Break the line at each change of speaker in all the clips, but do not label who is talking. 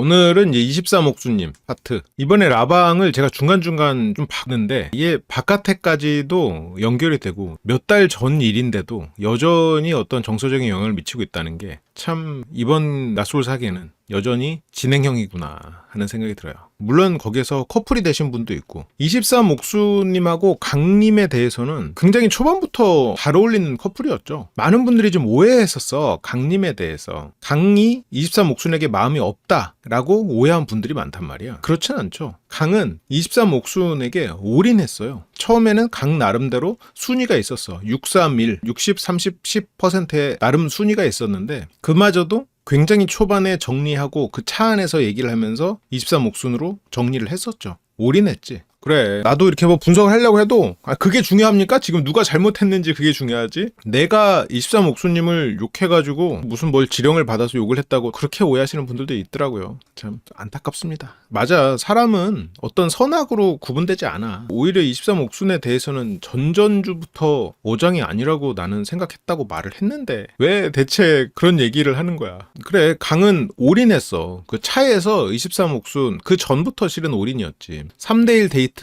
오늘은 이제 23옥수님 파트. 이번에 라방을 제가 중간중간 좀 봤는데 이게 바깥에까지도 연결이 되고 몇 달 전 일인데도 여전히 어떤 정서적인 영향을 미치고 있다는 게 참 이번 낯솔 사계는 여전히 진행형이구나 하는 생각이 들어요. 물론 거기에서 커플이 되신 분도 있고 23옥수님하고 강님에 대해서는 굉장히 초반부터 잘 어울리는 커플이었죠. 많은 분들이 좀 오해했었어. 강님에 대해서. 강이 23옥순에게 마음이 없다라고 오해한 분들이 많단 말이야. 그렇진 않죠. 강은 23옥순에게 올인했어요. 처음에는 강 나름대로 순위가 있었어. 6, 3, 1, 60, 30, 10%의 나름 순위가 있었는데 그마저도 굉장히 초반에 정리하고 그 차 안에서 얘기를 하면서 23옥순으로 정리를 했었죠. 올인했지. 그래, 나도 이렇게 뭐 분석을 하려고 해도 그게 중요합니까? 지금 누가 잘못했는지 그게 중요하지? 내가 23옥수님을 욕해가지고 무슨 뭘 지령을 받아서 욕을 했다고 그렇게 오해하시는 분들도 있더라고요. 참 안타깝습니다. 맞아, 사람은 어떤 선악으로 구분되지 않아. 오히려 23옥순에 대해서는 전전주부터 오장이 아니라고 나는 생각했다고 말을 했는데 왜 대체 그런 얘기를 하는 거야? 그래, 강은 올인했어. 그 차에서 23옥순 그 전부터 실은 올인이었지. 3대1 데이트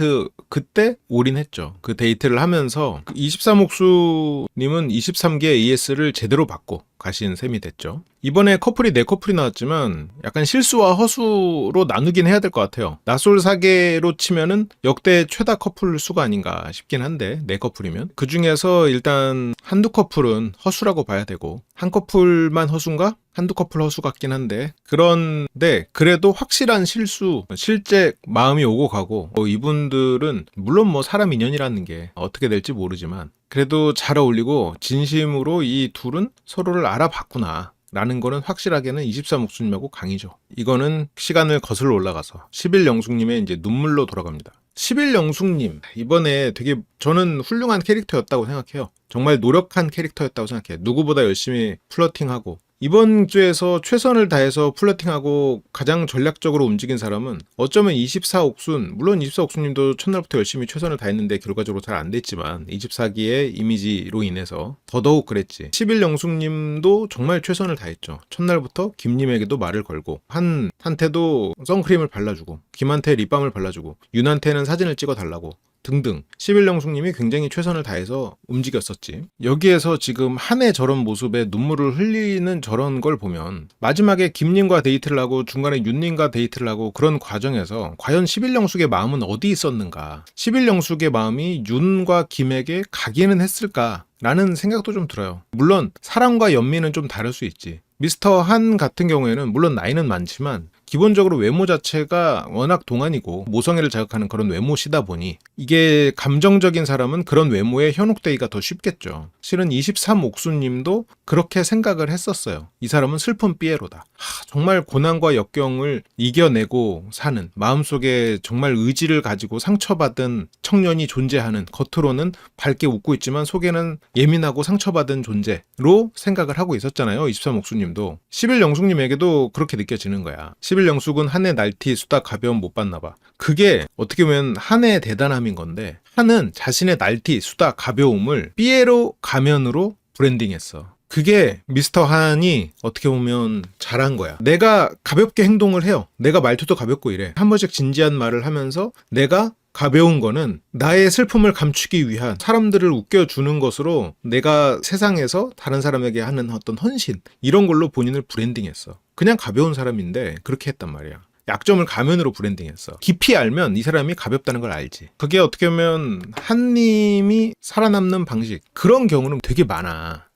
그때 올인했죠. 그 데이트를 하면서 23옥수님은 23개 AS를 제대로 받고 가신 셈이 됐죠. 이번에 커플이 4커플이 나왔지만 약간 실수와 허수로 나누긴 해야 될 것 같아요. 낯솔 사계로 치면은 역대 최다 커플 수가 아닌가 싶긴 한데 4커플이면 그 중에서 일단 한두 커플은 허수라고 봐야 되고 한 커플만 허수인가? 한두 커플 허수 같긴 한데 그런데 그래도 확실한 실수, 실제 마음이 오고 가고 이분들은 물론 뭐 사람 인연이라는 게 어떻게 될지 모르지만 그래도 잘 어울리고 진심으로 이 둘은 서로를 알아봤구나 라는 거는 확실하게는 23옥수님하고 강이죠. 이거는 시간을 거슬러 올라가서 11영숙님의 이제 눈물로 돌아갑니다. 11영숙님 이번에 되게 저는 훌륭한 캐릭터였다고 생각해요. 정말 노력한 캐릭터였다고 생각해요. 누구보다 열심히 플러팅하고 이번 주에서 최선을 다해서 플러팅하고 가장 전략적으로 움직인 사람은 어쩌면 24옥순, 물론 24옥순님도 첫날부터 열심히 최선을 다했는데 결과적으로 잘 안 됐지만 24기의 이미지로 인해서 더더욱 그랬지. 11영숙님도 정말 최선을 다했죠. 첫날부터 김님에게도 말을 걸고 한테도 선크림을 발라주고 김한테 립밤을 발라주고 윤한테는 사진을 찍어달라고 등등 11영숙님이 굉장히 최선을 다해서 움직였었지. 여기에서 지금 한해 저런 모습에 눈물을 흘리는 저런 걸 보면 마지막에 김님과 데이트를 하고 중간에 윤님과 데이트를 하고 그런 과정에서 과연 11영숙의 마음은 어디 있었는가? 11영숙의 마음이 윤과 김에게 가기는 했을까? 라는 생각도 좀 들어요. 물론 사랑과 연민은 좀 다를 수 있지. 미스터 한 같은 경우에는 물론 나이는 많지만 기본적으로 외모 자체가 워낙 동안이고 모성애를 자극하는 그런 외모시다 보니 이게 감정적인 사람은 그런 외모에 현혹되기가 더 쉽겠죠. 실은 23옥수님도 그렇게 생각을 했었어요. 이 사람은 슬픈 삐에로다. 정말 고난과 역경을 이겨내고 사는 마음속에 정말 의지를 가지고 상처받은 청년이 존재하는 겉으로는 밝게 웃고 있지만 속에는 예민하고 상처받은 존재로 생각을 하고 있었잖아요. 23옥수님도 11영숙님에게도 그렇게 느껴지는 거야. 11영숙은 한해 날티 수다 가벼움 못 받나 봐. 그게 어떻게 보면 한해의 대단함인 건데 한은 자신의 날티 수다 가벼움을 삐에로 가면으로 브랜딩했어. 그게 미스터 한이 어떻게 보면 잘한 거야. 내가 가볍게 행동을 해요. 내가 말투도 가볍고 이래. 한 번씩 진지한 말을 하면서 내가 가벼운 거는 나의 슬픔을 감추기 위한 사람들을 웃겨주는 것으로 내가 세상에서 다른 사람에게 하는 어떤 헌신 이런 걸로 본인을 브랜딩했어. 그냥 가벼운 사람인데 그렇게 했단 말이야. 약점을 가면으로 브랜딩했어. 깊이 알면 이 사람이 가볍다는 걸 알지. 그게 어떻게 보면 한님이 살아남는 방식 그런 경우는 되게 많아.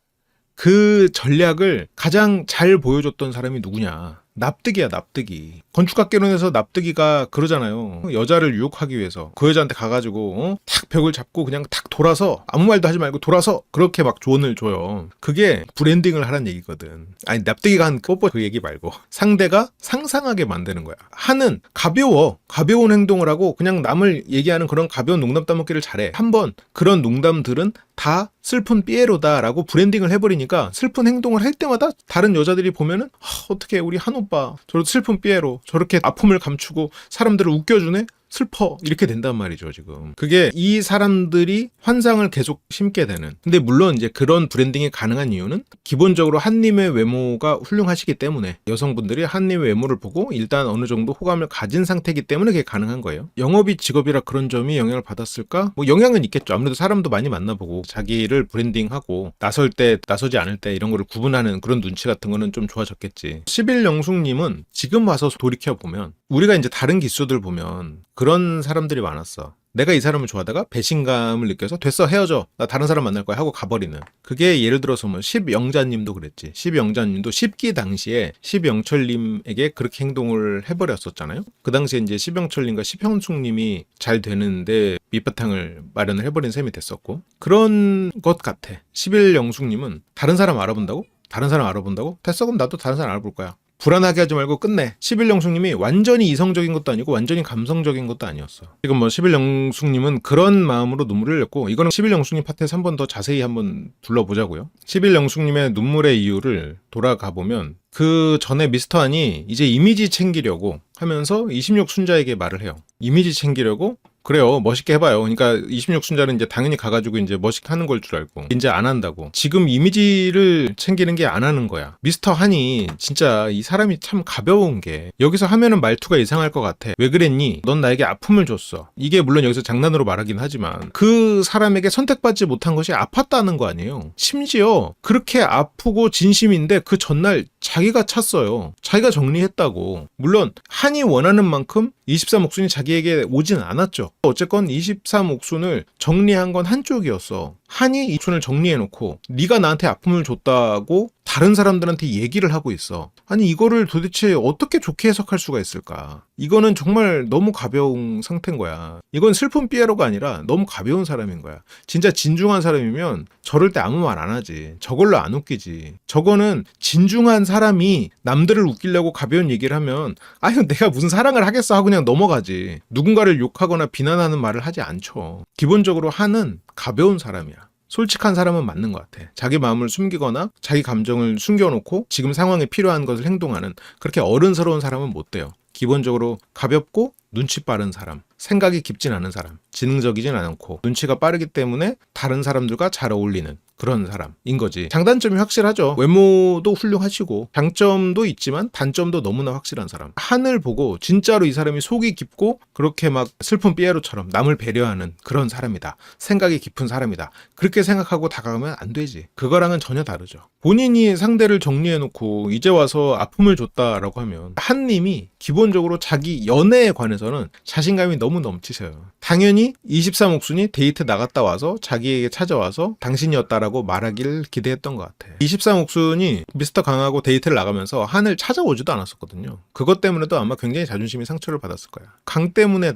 그 전략을 가장 잘 보여줬던 사람이 누구냐? 납득이야, 납득이. 건축학개론에서 납득이가 그러잖아요. 여자를 유혹하기 위해서 그 여자한테 가가지고 탁 벽을 잡고 그냥 탁 돌아서 아무 말도 하지 말고 돌아서 그렇게 막 조언을 줘요. 그게 브랜딩을 하라는 얘기거든. 아니 납득이가 한 뽀뽀 그 얘기 말고 상대가 상상하게 만드는 거야. 한은 가벼운 행동을 하고 그냥 남을 얘기하는 그런 가벼운 농담 따먹기를 잘해. 한번 그런 농담들은 다 슬픈 삐에로다라고 브랜딩을 해버리니까 슬픈 행동을 할 때마다 다른 여자들이 보면은 어떻게 우리 한 오빠 저렇게 슬픈 삐에로 저렇게 아픔을 감추고 사람들을 웃겨주네? 슬퍼 이렇게 된단 말이죠 지금. 그게 이 사람들이 환상을 계속 심게 되는. 근데 물론 이제 그런 브랜딩이 가능한 이유는 기본적으로 한님의 외모가 훌륭하시기 때문에 여성분들이 한님의 외모를 보고 일단 어느 정도 호감을 가진 상태이기 때문에 그게 가능한 거예요. 영업이 직업이라 그런 점이 영향을 받았을까? 뭐 영향은 있겠죠. 아무래도 사람도 많이 만나보고 자기를 브랜딩하고 나설 때 나서지 않을 때 이런 거를 구분하는 그런 눈치 같은 거는 좀 좋아졌겠지. 11영숙님은 지금 와서 돌이켜보면 우리가 이제 다른 기수들 보면 그런 사람들이 많았어. 내가 이 사람을 좋아하다가 배신감을 느껴서 됐어 헤어져 나 다른 사람 만날 거야 하고 가버리는. 그게 예를 들어서 뭐 10영자님도 그랬지. 10영자님도 10기 당시에 10영철님에게 그렇게 행동을 해버렸었잖아요. 그 당시에 이제 10영철님과 10형숙님이 잘 되는데 밑바탕을 마련을 해버린 셈이 됐었고 그런 것 같아. 11영숙님은 다른 사람 알아본다고? 다른 사람 알아본다고? 됐어 그럼 나도 다른 사람 알아볼 거야. 불안하게 하지 말고 끝내. 11영숙님이 완전히 이성적인 것도 아니고 완전히 감성적인 것도 아니었어. 지금 뭐 11영숙님은 그런 마음으로 눈물을 흘렸고 이거는 11영숙님 파트에서 한 번 더 자세히 한번 둘러보자고요. 11영숙님의 눈물의 이유를 돌아가 보면 그 전에 미스터 한이 이제 이미지 챙기려고 하면서 26순자에게 말을 해요. 이미지 챙기려고? 그래요. 멋있게 해봐요. 그러니까 26순자는 이제 당연히 가가지고 이제 멋있게 하는 걸 줄 알고 이제 안 한다고. 지금 이미지를 챙기는 게 안 하는 거야. 미스터 한이 진짜 이 사람이 참 가벼운 게 여기서 하면은 말투가 이상할 것 같아. 왜 그랬니? 넌 나에게 아픔을 줬어. 이게 물론 여기서 장난으로 말하긴 하지만 그 사람에게 선택받지 못한 것이 아팠다는 거 아니에요. 심지어 그렇게 아프고 진심인데 그 전날 자기가 찼어요. 자기가 정리했다고. 물론 한이 원하는 만큼 23옥순이 자기에게 오진 않았죠. 어쨌건 23옥순을 정리한 건 한쪽이었어. 한이 이 옥순을 정리해놓고 네가 나한테 아픔을 줬다고 다른 사람들한테 얘기를 하고 있어. 아니 이거를 도대체 어떻게 좋게 해석할 수가 있을까? 이거는 정말 너무 가벼운 상태인 거야. 이건 슬픈 삐에로가 아니라 너무 가벼운 사람인 거야. 진짜 진중한 사람이면 저럴 때 아무 말 안 하지. 저걸로 안 웃기지. 저거는 진중한 사람이 남들을 웃기려고 가벼운 얘기를 하면 아유 내가 무슨 사랑을 하겠어 하고 그냥 넘어가지. 누군가를 욕하거나 비난하는 말을 하지 않죠. 기본적으로 한은 가벼운 사람이야. 솔직한 사람은 맞는 것 같아. 자기 마음을 숨기거나 자기 감정을 숨겨놓고 지금 상황에 필요한 것을 행동하는 그렇게 어른스러운 사람은 못 돼요. 기본적으로 가볍고 눈치 빠른 사람, 생각이 깊진 않은 사람, 지능적이진 않고 눈치가 빠르기 때문에 다른 사람들과 잘 어울리는 그런 사람인 거지. 장단점이 확실하죠. 외모도 훌륭하시고 장점도 있지만 단점도 너무나 확실한 사람. 한을 보고 진짜로 이 사람이 속이 깊고 그렇게 막 슬픈 삐에로처럼 남을 배려하는 그런 사람이다. 생각이 깊은 사람이다. 그렇게 생각하고 다가가면 안 되지. 그거랑은 전혀 다르죠. 본인이 상대를 정리해놓고 이제 와서 아픔을 줬다라고 하면 한님이 기본적으로 자기 연애에 관해서는 자신감이 너무 넘치셔요. 당연히 23옥순이 데이트 나갔다 와서 자기에게 찾아와서 당신이었다라고 말하길 기대했던 것 같아. 23옥순이 미스터 강하고 데이트를 나가면서 한을 찾아오지도 않았었거든요. 그것 때문에도 아마 굉장히 자존심이 상처를 받았을 거야. 강 때문에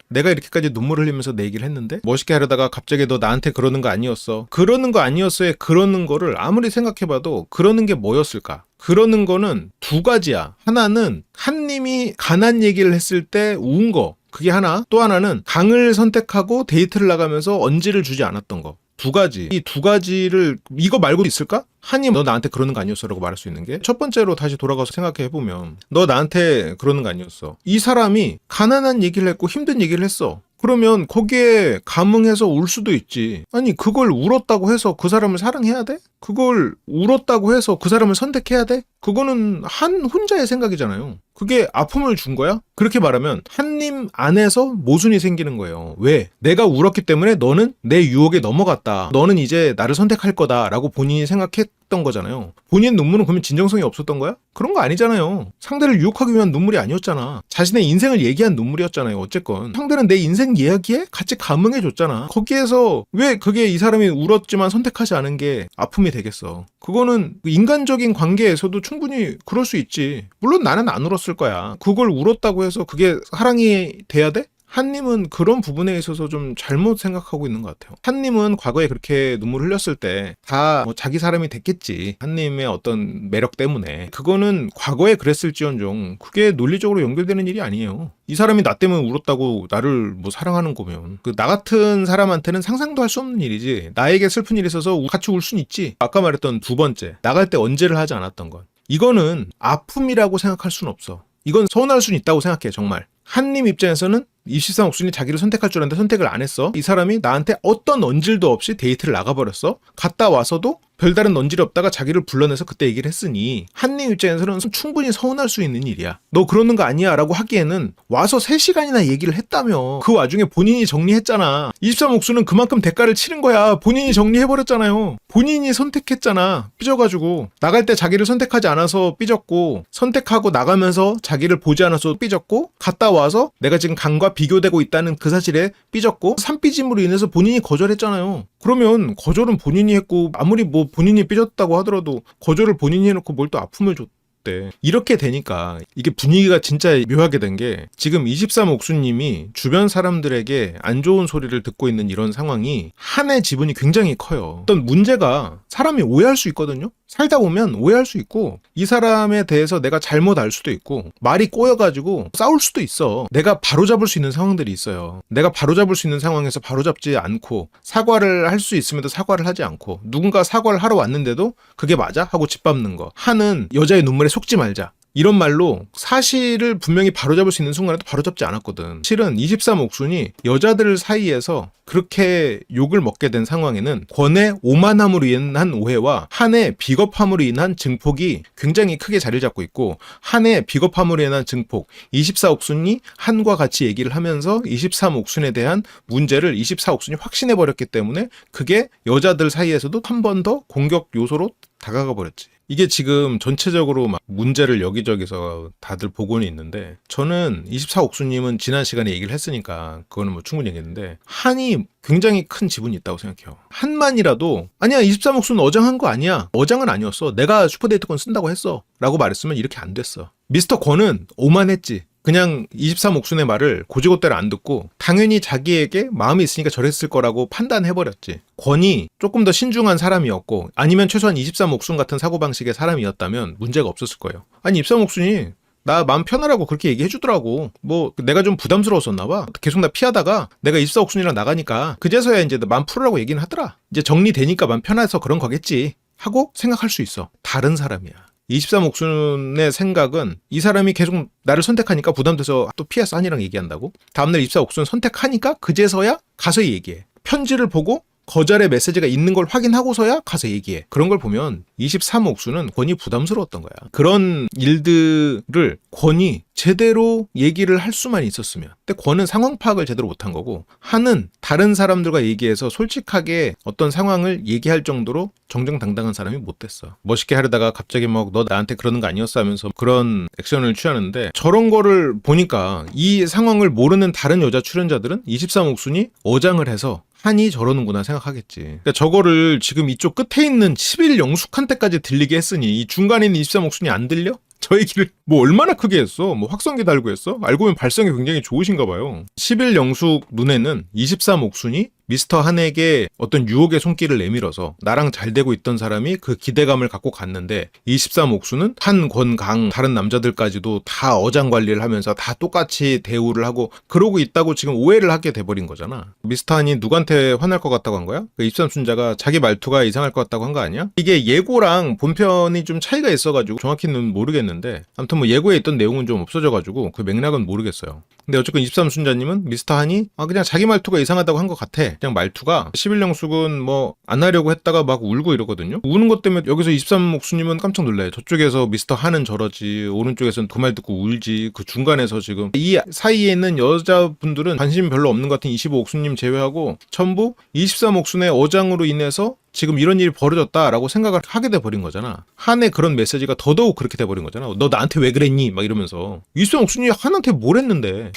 내가 이렇게까지 눈물 흘리면서 내 얘기를 했는데 멋있게 하려다가 갑자기 너 나한테 그러는 거 아니었어. 그러는 거 아니었어에 그러는 거를 아무리 생각해봐도 그러는 게 뭐였을까? 그러는 거는 두 가지야. 하나는 한님이 가난 얘기를 했을 때 운 거. 그게 하나. 또 하나는 강을 선택하고 데이트를 나가면서 언지를 주지 않았던 거. 두 가지. 이 두 가지를 이거 말고 있을까? 한님 너 나한테 그러는 거 아니었어 라고 말할 수 있는 게 첫 번째로 다시 돌아가서 생각해보면 너 나한테 그러는 거 아니었어. 이 사람이 가난한 얘기를 했고 힘든 얘기를 했어. 그러면 거기에 감흥해서 울 수도 있지. 아니 그걸 울었다고 해서 그 사람을 사랑해야 돼? 그걸 울었다고 해서 그 사람을 선택해야 돼? 그거는 한 혼자의 생각이잖아요. 그게 아픔을 준 거야? 그렇게 말하면 한님 안에서 모순이 생기는 거예요. 왜? 내가 울었기 때문에 너는 내 유혹에 넘어갔다. 너는 이제 나를 선택할 거다 라고 본인이 생각했던 거잖아요. 본인 눈물은 그러면 진정성이 없었던 거야? 그런 거 아니잖아요. 상대를 유혹하기 위한 눈물이 아니었잖아. 자신의 인생을 얘기한 눈물이었잖아요. 어쨌건 상대는 내 인생 이야기에 같이 감흥해줬잖아. 거기에서 왜 그게 이 사람이 울었지만 선택하지 않은 게 아픔이 되겠어. 그거는 인간적인 관계에서도 충분히 그럴 수 있지. 물론 나는 안 울었을 거야. 그걸 울었다고 해서 그게 사랑이 돼야 돼? 한님은 그런 부분에 있어서 좀 잘못 생각하고 있는 것 같아요. 한님은 과거에 그렇게 눈물 흘렸을 때 다 뭐 자기 사람이 됐겠지. 한님의 어떤 매력 때문에. 그거는 과거에 그랬을지언정 그게 논리적으로 연결되는 일이 아니에요. 이 사람이 나 때문에 울었다고 나를 뭐 사랑하는 거면 나 같은 사람한테는 상상도 할 수 없는 일이지. 나에게 슬픈 일이 있어서 같이 울 순 있지. 아까 말했던 두 번째 나갈 때 언제를 하지 않았던 것. 이거는 아픔이라고 생각할 수는 없어. 이건 서운할 수는 있다고 생각해. 정말 한님 입장에서는 23 옥순이 자기를 선택할 줄 알았는데 선택을 안 했어. 이 사람이 나한테 어떤 언질도 없이 데이트를 나가버렸어. 갔다 와서도 별다른 언질이 없다가 자기를 불러내서 그때 얘기를 했으니 한님 입장에서는 충분히 서운할 수 있는 일이야. 너 그러는 거 아니야 라고 하기에는 와서 3시간이나 얘기를 했다며. 그 와중에 본인이 정리했잖아. 23 옥수는 그만큼 대가를 치른 거야. 본인이 정리해버렸잖아요. 본인이 선택했잖아. 삐져가지고 나갈 때 자기를 선택하지 않아서 삐졌고, 선택하고 나가면서 자기를 보지 않아서 삐졌고, 갔다 와서 내가 지금 강과 비교되고 있다는 그 사실에 삐졌고, 산삐짐으로 인해서 본인이 거절했잖아요. 그러면 거절은 본인이 했고, 아무리 뭐 본인이 삐졌다고 하더라도 거절을 본인이 해놓고 뭘 또 아픔을 줬대. 이렇게 되니까 이게 분위기가 진짜 묘하게 된 게, 지금 23 옥수님이 주변 사람들에게 안 좋은 소리를 듣고 있는 이런 상황이 한의 지분이 굉장히 커요. 어떤 문제가 사람이 오해할 수 있거든요. 살다 보면 오해할 수 있고, 이 사람에 대해서 내가 잘못 알 수도 있고, 말이 꼬여가지고 싸울 수도 있어. 내가 바로잡을 수 있는 상황들이 있어요. 내가 바로잡을 수 있는 상황에서 바로잡지 않고, 사과를 할 수 있음에도 사과를 하지 않고, 누군가 사과를 하러 왔는데도 그게 맞아? 하고 짓밟는 거. 한은 여자의 눈물에 속지 말자. 이런 말로 사실을 분명히 바로잡을 수 있는 순간에도 바로잡지 않았거든. 실은 23 옥순이 여자들 사이에서 그렇게 욕을 먹게 된 상황에는 권의 오만함으로 인한 오해와 한의 비겁함으로 인한 증폭이 굉장히 크게 자리를 잡고 있고, 한의 비겁함으로 인한 증폭, 24 옥순이 한과 같이 얘기를 하면서 23 옥순에 대한 문제를 24 옥순이 확신해버렸기 때문에 그게 여자들 사이에서도 한 번 더 공격 요소로 다가가 버렸지. 이게 지금 전체적으로 막 문제를 여기저기서 다들 보고는 있는데, 저는 24 옥수님은 지난 시간에 얘기를 했으니까 그거는 뭐 충분히 얘기했는데, 한이 굉장히 큰 지분이 있다고 생각해요. 한만이라도 아니야 23 옥수는 어장한 거 아니야, 어장은 아니었어, 내가 슈퍼데이트권 쓴다고 했어 라고 말했으면 이렇게 안 됐어. 미스터 권은 오만했지. 그냥 23 옥순의 말을 고지고대로 안 듣고 당연히 자기에게 마음이 있으니까 저랬을 거라고 판단해버렸지. 권이 조금 더 신중한 사람이었고, 아니면 최소한 23 옥순 같은 사고방식의 사람이었다면 문제가 없었을 거예요. 아니 23 옥순이 나 마음 편하라고 그렇게 얘기해주더라고. 뭐 내가 좀 부담스러웠었나 봐. 계속 나 피하다가 내가 24 옥순이랑 나가니까 그제서야 이제 마음 풀으라고 얘기는 하더라. 이제 정리되니까 마음 편해서 그런 거겠지 하고 생각할 수 있어. 다른 사람이야. 23 옥순의 생각은 이 사람이 계속 나를 선택하니까 부담돼서 또 피해서 한이랑 얘기한다고? 다음날 24 옥순 선택하니까 그제서야 가서 얘기해. 편지를 보고 거절의 메시지가 있는 걸 확인하고서야 가서 얘기해. 그런 걸 보면 23 옥수는 권이 부담스러웠던 거야. 그런 일들을 권이 제대로 얘기를 할 수만 있었으면. 근데 권은 상황 파악을 제대로 못한 거고, 한은 다른 사람들과 얘기해서 솔직하게 어떤 상황을 얘기할 정도로 정정당당한 사람이 못 됐어. 멋있게 하려다가 갑자기 막 너 나한테 그러는 거 아니었어 하면서 그런 액션을 취하는데, 저런 거를 보니까 이 상황을 모르는 다른 여자 출연자들은 23 옥순이 어장을 해서 한이 저러는구나 생각하겠지. 그러니까 저거를 지금 이쪽 끝에 있는 11 영숙한테까지 들리게 했으니 이 중간에 있는 23 옥순이 안 들려? 저 얘기를 뭐 얼마나 크게 했어? 뭐 확성기 달고 했어? 알고 보면 발성이 굉장히 좋으신가 봐요. 11 영숙 눈에는 23 옥순이 미스터 한에게 어떤 유혹의 손길을 내밀어서 나랑 잘 되고 있던 사람이 그 기대감을 갖고 갔는데, 23 옥수는 한, 권, 강 다른 남자들까지도 다 어장 관리를 하면서 다 똑같이 대우를 하고 그러고 있다고 지금 오해를 하게 돼버린 거잖아. 미스터 한이 누구한테 화날 것 같다고 한 거야? 그 23 순자가 자기 말투가 이상할 것 같다고 한 거 아니야? 이게 예고랑 본편이 좀 차이가 있어가지고 정확히는 모르겠는데, 아무튼 뭐 예고에 있던 내용은 좀 없어져가지고 그 맥락은 모르겠어요. 근데 어쨌건 23 순자님은 미스터 한이 그냥 자기 말투가 이상하다고 한 것 같아. 그냥 말투가 11영숙은 뭐 안 하려고 했다가 막 울고 이러거든요. 우는 것 때문에 여기서 23 옥수님은 깜짝 놀라요. 저쪽에서 미스터 한은 저러지, 오른쪽에서는 그 말 듣고 울지, 그 중간에서 지금 이 사이에 있는 여자분들은 관심이 별로 없는 것 같은 25 옥수님 제외하고 전부 23 옥순의 어장으로 인해서 지금 이런 일이 벌어졌다라고 생각을 하게 돼버린 거잖아. 한의 그런 메시지가 더더욱 그렇게 돼버린 거잖아. 너 나한테 왜 그랬니? 막 이러면서. 23 옥순이 한한테 뭘 했는데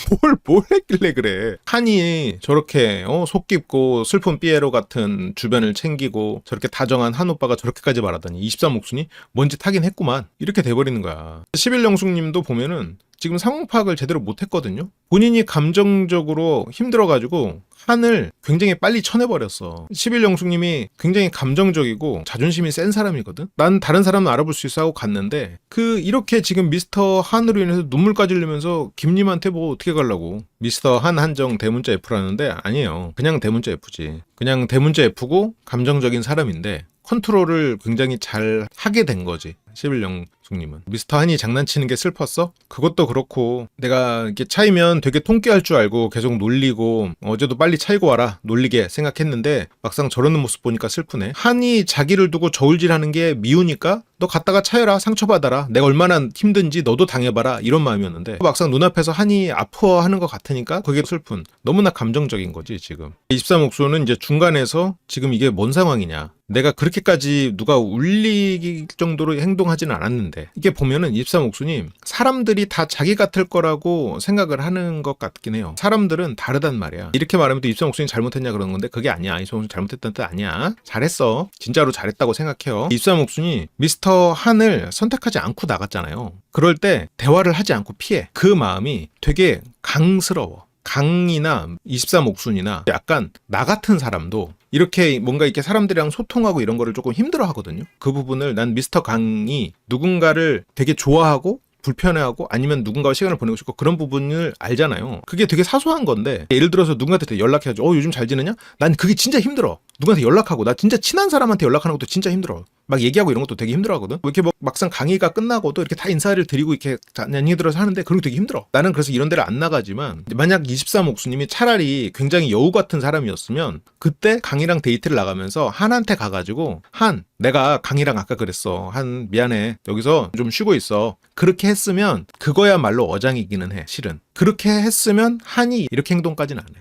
뭘 했길래 그래. 한이 저렇게 속 깊고 슬픈 삐에로 같은 주변을 챙기고 저렇게 다정한 한 오빠가 저렇게까지 말하다니 23 옥순이 뭔 짓 하긴 했구만, 이렇게 돼버리는 거야. 11영숙님도 보면은 지금 상황 파악을 제대로 못했거든요. 본인이 감정적으로 힘들어가지고 한을 굉장히 빨리 쳐내버렸어. 11영숙님이 굉장히 감정적이고 자존심이 센 사람이거든. 난 다른 사람은 알아볼 수 있어 하고 갔는데, 이렇게 지금 미스터 한으로 인해서 눈물까지 흘리면서 김님한테 뭐 어떻게 가려고. 미스터 한 한정 대문자 F라는데 아니에요. 그냥 대문자 F지. 그냥 대문자 F고 감정적인 사람인데, 컨트롤을 굉장히 잘 하게 된 거지. 11영숙님은. 미스터 한이 장난치는 게 슬펐어? 그것도 그렇고 내가 이렇게 차이면 되게 통쾌할 줄 알고 계속 놀리고 어제도 빨리 차이고 와라 놀리게 생각했는데 막상 저러는 모습 보니까 슬프네. 한이 자기를 두고 저울질하는 게 미우니까 너 갔다가 차여라 상처받아라 내가 얼마나 힘든지 너도 당해봐라 이런 마음이었는데 막상 눈앞에서 한이 아파하는 것 같으니까 그게 슬픈 너무나 감정적인 거지 지금. 23옥수는 이제 중간에서 지금 이게 뭔 상황이냐 내가 그렇게까지 누가 울릴 정도로 행동하지는 않았는데 이게 보면은 23옥수님 사람들이 다 자기 같을 거라고 생각을 하는 것 같긴 해요. 사람들은 다르단 말이야. 이렇게 말하면 또 23옥수님 잘못했냐 그러는 건데 그게 아니야. 23옥수님 잘못했다는 뜻 아니야. 잘했어. 진짜로 잘했다고 생각해요. 23옥수님 미스터 한을 선택하지 않고 나갔잖아요. 그럴 때 대화를 하지 않고 피해. 그 마음이 되게 강스러워. 강이나 23옥순이나 약간 나 같은 사람도 이렇게 뭔가 이렇게 사람들이랑 소통하고 이런 거를 조금 힘들어 하거든요. 그 부분을 난 미스터 강이 누군가를 되게 좋아하고 불편해하고 아니면 누군가와 시간을 보내고 싶고 그런 부분을 알잖아요. 그게 되게 사소한 건데 예를 들어서 누군가한테 연락해가지고 요즘 잘 지내냐? 난 그게 진짜 힘들어. 누구한테 연락하고 나 진짜 친한 사람한테 연락하는 것도 진짜 힘들어. 막 얘기하고 이런 것도 되게 힘들어하거든. 이렇게 뭐 막상 강의가 끝나고도 이렇게 다 인사를 드리고 이렇게 안녕히 들어서 하는데 그런 게 되게 힘들어. 나는 그래서 이런 데를 안 나가지만 만약 23옥수님이 차라리 굉장히 여우 같은 사람이었으면 그때 강이랑 데이트를 나가면서 한한테 가가지고 한 내가 강이랑 아까 그랬어. 한 미안해. 여기서 좀 쉬고 있어. 그렇게 했으면 그거야말로 어장이기는 해. 실은. 그렇게 했으면 한이 이렇게 행동까지는 안 해.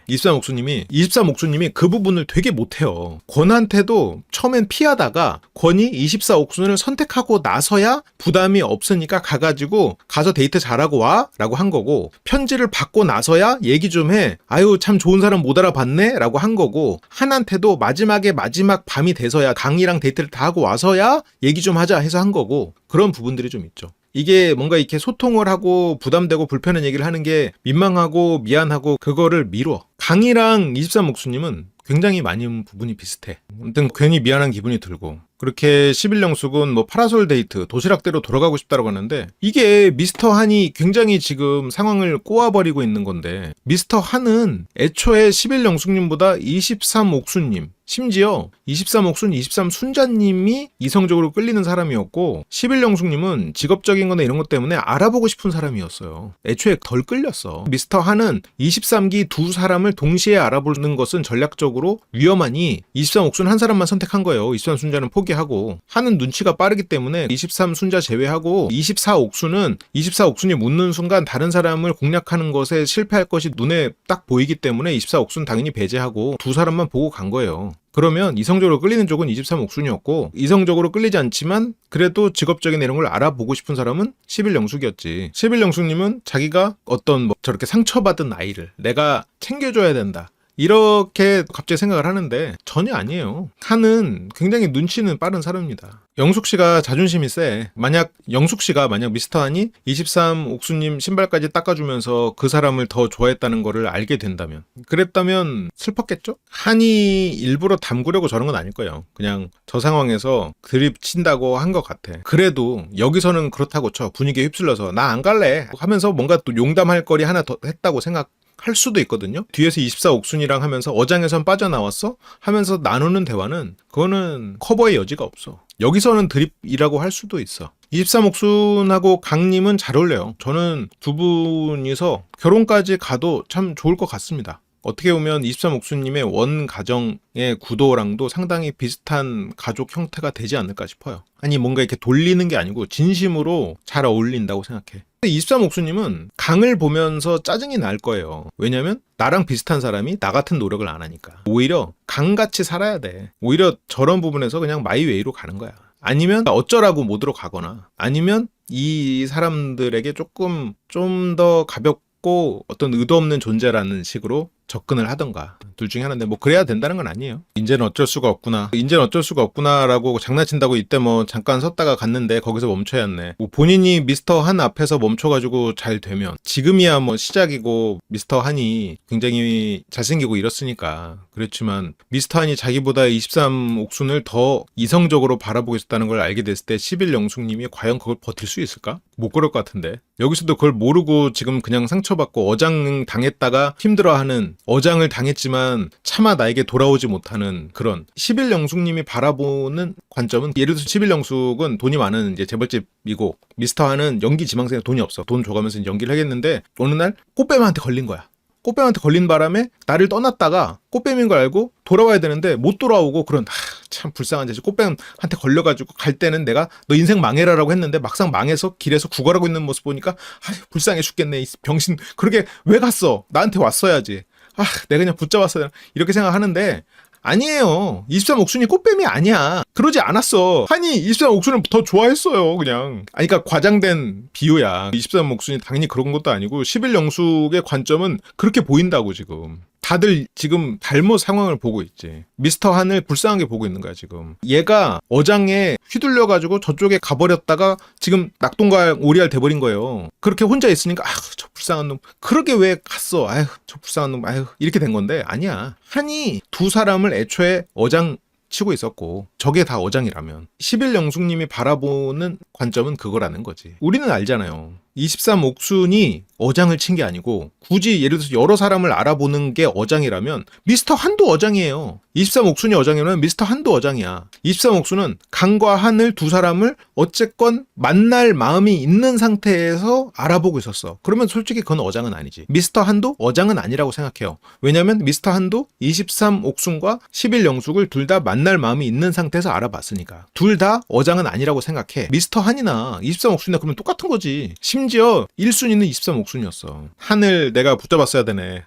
23옥수님이 그 부분을 되게 못해요. 권한테도 처음엔 피하다가 권이 24옥순을 선택하고 나서야 부담이 없으니까 가가지고 가서 데이트 잘하고 와 라고 한 거고 편지를 받고 나서야 얘기 좀 해. 아유 참 좋은 사람 못 알아봤네 라고 한 거고 한한테도 마지막 밤이 돼서야 강이랑 데이트를 다 하고 와서야 얘기 좀 하자 해서 한 거고 그런 부분들이 좀 있죠. 이게 뭔가 이렇게 소통을 하고 부담되고 불편한 얘기를 하는 게 민망하고 미안하고 그거를 미뤄. 강이랑 23옥수님은 굉장히 많은 부분이 비슷해. 아무튼 괜히 미안한 기분이 들고 그렇게 11영숙은 뭐 파라솔 데이트 도시락대로 돌아가고 싶다고 하는데 이게 미스터 한이 굉장히 지금 상황을 꼬아버리고 있는 건데 미스터 한은 애초에 11영숙님보다 23옥수님 심지어 23옥순, 23순자님이 이성적으로 끌리는 사람이었고 11영숙님은 직업적인 거나 이런 것 때문에 알아보고 싶은 사람이었어요. 애초에 덜 끌렸어. 미스터 한은 23기 두 사람을 동시에 알아보는 것은 전략적으로 위험하니 23옥순 한 사람만 선택한 거예요. 23순자는 포기하고 한은 눈치가 빠르기 때문에 23순자 제외하고 24옥순이 묻는 순간 다른 사람을 공략하는 것에 실패할 것이 눈에 딱 보이기 때문에 24옥순 당연히 배제하고 두 사람만 보고 간 거예요. 그러면 이성적으로 끌리는 쪽은 23옥순이었고 이성적으로 끌리지 않지만 그래도 직업적인 이런 걸 알아보고 싶은 사람은 11영숙이었지. 11영숙님은 자기가 어떤 뭐 저렇게 상처받은 아이를 내가 챙겨줘야 된다. 이렇게 갑자기 생각을 하는데 전혀 아니에요. 한은 굉장히 눈치는 빠른 사람입니다. 영숙씨가 자존심이 세. 만약 영숙씨가 미스터 한이 23옥수님 신발까지 닦아주면서 그 사람을 더 좋아했다는 거를 알게 된다면 그랬다면 슬펐겠죠? 한이 일부러 담그려고 저런 건 아닐 거예요. 그냥 저 상황에서 드립 친다고 한 것 같아. 그래도 여기서는 그렇다고 쳐. 분위기에 휩쓸려서 나 안 갈래 하면서 뭔가 또 용담할 거리 하나 더 했다고 할 수도 있거든요. 뒤에서 24옥순이랑 하면서 어장에선 빠져나왔어? 하면서 나누는 대화는 그거는 커버의 여지가 없어. 여기서는 드립이라고 할 수도 있어. 23옥순하고 강님은 잘 어울려요. 저는 두 분이서 결혼까지 가도 참 좋을 것 같습니다. 어떻게 보면 23옥수님의 원 가정의 구도랑도 상당히 비슷한 가족 형태가 되지 않을까 싶어요. 아니 뭔가 이렇게 돌리는 게 아니고 진심으로 잘 어울린다고 생각해. 23옥수님은 강을 보면서 짜증이 날 거예요. 왜냐면 나랑 비슷한 사람이 나 같은 노력을 안 하니까. 오히려 강같이 살아야 돼. 오히려 저런 부분에서 그냥 마이웨이로 가는 거야. 아니면 어쩌라고 모드로 가거나 아니면 이 사람들에게 좀 더 가볍고 어떤 의도 없는 존재라는 식으로 접근을 하던가 둘 중에 하나인데 뭐 그래야 된다는 건 아니에요. 이제는 어쩔 수가 없구나라고 장난친다고 이때 뭐 잠깐 섰다가 갔는데 거기서 멈춰야 했네. 뭐 본인이 미스터 한 앞에서 멈춰가지고 잘 되면 지금이야 뭐 시작이고 미스터 한이 굉장히 잘생기고 이렇으니까 그렇지만 미스터 한이 자기보다 23옥순을 더 이성적으로 바라보고 있었다는 걸 알게 됐을 때 11영숙님이 과연 그걸 버틸 수 있을까? 못 그럴 것 같은데 여기서도 그걸 모르고 지금 그냥 상처받고 어장 당했다가 힘들어하는 어장을 당했지만 차마 나에게 돌아오지 못하는 그런 11영숙님이 바라보는 관점은 예를 들어서 11영숙은 돈이 많은 이제 재벌집이고 미스터 한은 연기 지망생에 돈이 없어. 돈 줘가면서 연기를 하겠는데 어느 날 꽃뱀한테 걸린 거야. 꽃뱀한테 걸린 바람에 나를 떠났다가 꽃뱀인 걸 알고 돌아와야 되는데 못 돌아오고 그런 참 불쌍한 짓이 꽃뱀한테 걸려가지고 갈 때는 내가 너 인생 망해라라고 했는데 막상 망해서 길에서 구걸하고 있는 모습 보니까 불쌍해 죽겠네 이 병신 그러게 왜 갔어 나한테 왔어야지 내가 그냥 붙잡았어야 이렇게 생각하는데 아니에요. 23옥순이 꽃뱀이 아니야. 그러지 않았어. 한이 23옥순을 더 좋아했어요. 그냥. 그러니까 과장된 비유야. 23옥순이 당연히 그런 것도 아니고 11영숙의 관점은 그렇게 보인다고 지금. 다들 지금 잘못 상황을 보고 있지. 미스터 한을 불쌍하게 보고 있는 거야 지금. 얘가 어장에 휘둘려가지고 저쪽에 가버렸다가 지금 낙동강 오리알 돼버린 거예요. 그렇게 혼자 있으니까 저 불쌍한 놈. 그러게 왜 갔어. 저 불쌍한 놈. 이렇게 된 건데 아니야. 한이 두 사람을 애초에 어장 치고 있었고 저게 다 어장이라면 11영숙님이 바라보는 관점은 그거라는 거지. 우리는 알잖아요. 23옥순이 어장을 친 게 아니고 굳이 예를 들어서 여러 사람을 알아보는 게 어장이라면 미스터 한도 어장이에요. 23옥순이 어장이면 미스터 한도 어장이야. 23옥순은 강과 한을 두 사람을 어쨌건 만날 마음이 있는 상태에서 알아보고 있었어. 그러면 솔직히 그건 어장은 아니지. 미스터 한도 어장은 아니라고 생각해요. 왜냐면 미스터 한도 23옥순과 11영숙을 둘 다 만날 마음이 있는 상태에서 알아봤으니까. 둘 다 어장은 아니라고 생각해. 미스터 한이나 23옥순이나 그러면 똑같은 거지. 심지어 1순위는 23옥순이었어. 한을 내가 붙잡았어야 되네.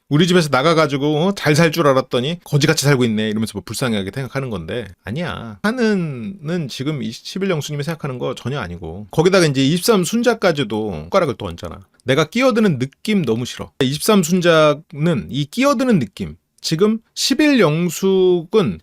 우리 집에서 나가가지고 잘 살 줄 알았더니 거지같이 살고 있네 이러면서 뭐 불쌍하게 생각하는 건데 아니야. 한은 지금 11영수님이 생각하는 거 전혀 아니고 거기다가 이제 23순자까지도 손가락을 또 얹잖아. 내가 끼어드는 느낌 너무 싫어. 23순자는 이 끼어드는 느낌 지금 11영숙은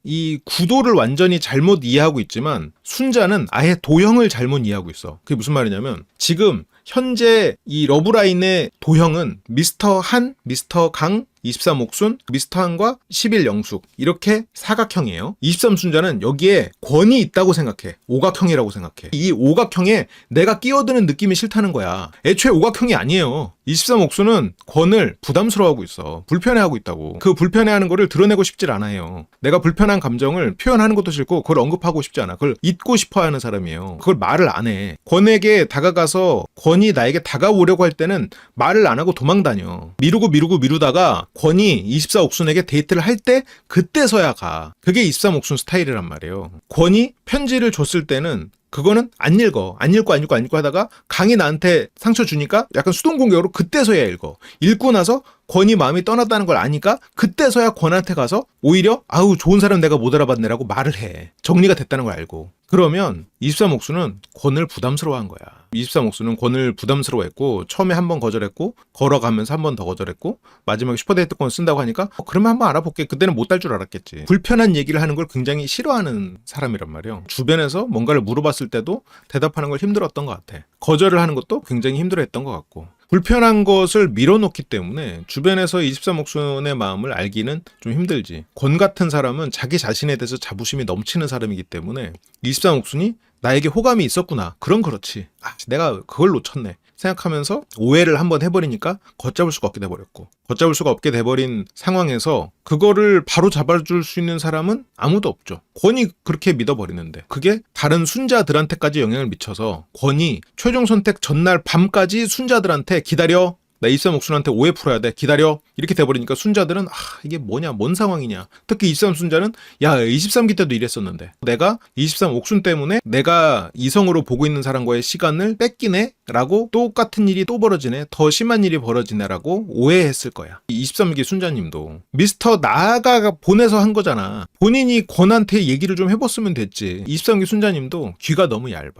이 구도를 완전히 잘못 이해하고 있지만 순자는 아예 도형을 잘못 이해하고 있어. 그게 무슨 말이냐면 지금 현재 이 러브라인의 도형은 미스터 한, 미스터 강, 23옥순, 미스터 한과 11영숙 이렇게 사각형이에요. 23순자는 여기에 권이 있다고 생각해. 오각형이라고 생각해. 이 오각형에 내가 끼어드는 느낌이 싫다는 거야. 애초에 오각형이 아니에요. 23옥순은 권을 부담스러워하고 있어. 불편해하고 있다고. 그 불편해하는 거를 드러내고 싶질 않아요. 내가 불편한 감정을 표현하는 것도 싫고 그걸 언급하고 싶지 않아. 그걸 잊고 싶어하는 사람이에요. 그걸 말을 안 해. 권에게 다가가서 권이 나에게 다가오려고 할 때는 말을 안 하고 도망다녀. 미루다가 권이 24옥순에게 데이트를 할 때 그때서야 가. 그게 23옥순 스타일이란 말이에요. 권이 편지를 줬을 때는 그거는 안 읽고 하다가 강이 나한테 상처 주니까 약간 수동공격으로 그때서야 읽어. 읽고 나서 권이 마음이 떠났다는 걸 아니까 그때서야 권한테 가서 오히려 좋은 사람 내가 못 알아봤네라고 말을 해. 정리가 됐다는 걸 알고. 그러면 23옥수는 권을 부담스러워한 거야. 23옥수는 권을 부담스러워했고 처음에 한 번 거절했고 걸어가면서 한 번 더 거절했고 마지막에 슈퍼데이트권 쓴다고 하니까 그러면 한번 알아볼게. 그때는 못 할 줄 알았겠지. 불편한 얘기를 하는 걸 굉장히 싫어하는 사람이란 말이에요. 주변에서 뭔가를 물어봤을 때도 대답하는 걸 힘들었던 것 같아. 거절을 하는 것도 굉장히 힘들어했던 것 같고. 불편한 것을 밀어놓기 때문에 주변에서 23옥순의 마음을 알기는 좀 힘들지. 권 같은 사람은 자기 자신에 대해서 자부심이 넘치는 사람이기 때문에 23옥순이 나에게 호감이 있었구나. 그렇지. 내가 그걸 놓쳤네. 생각하면서 오해를 한번 해버리니까 걷잡을 수가 없게 돼버렸고 걷잡을 수가 없게 돼버린 상황에서 그거를 바로 잡아줄 수 있는 사람은 아무도 없죠. 권이 그렇게 믿어버리는데 그게 다른 순자들한테까지 영향을 미쳐서 권이 최종 선택 전날 밤까지 순자들한테 기다려. 나 23옥순한테 오해 풀어야 돼. 기다려. 이렇게 돼버리니까 순자들은 이게 뭐냐 뭔 상황이냐. 특히 23순자는 23기 때도 이랬었는데 내가 23옥순 때문에 내가 이성으로 보고 있는 사람과의 시간을 뺏기네 라고 똑같은 일이 또 벌어지네. 더 심한 일이 벌어지네 라고 오해했을 거야. 23기 순자님도 미스터 나가 보내서 한 거잖아. 본인이 권한테 얘기를 좀 해봤으면 됐지. 23기 순자님도 귀가 너무 얇아.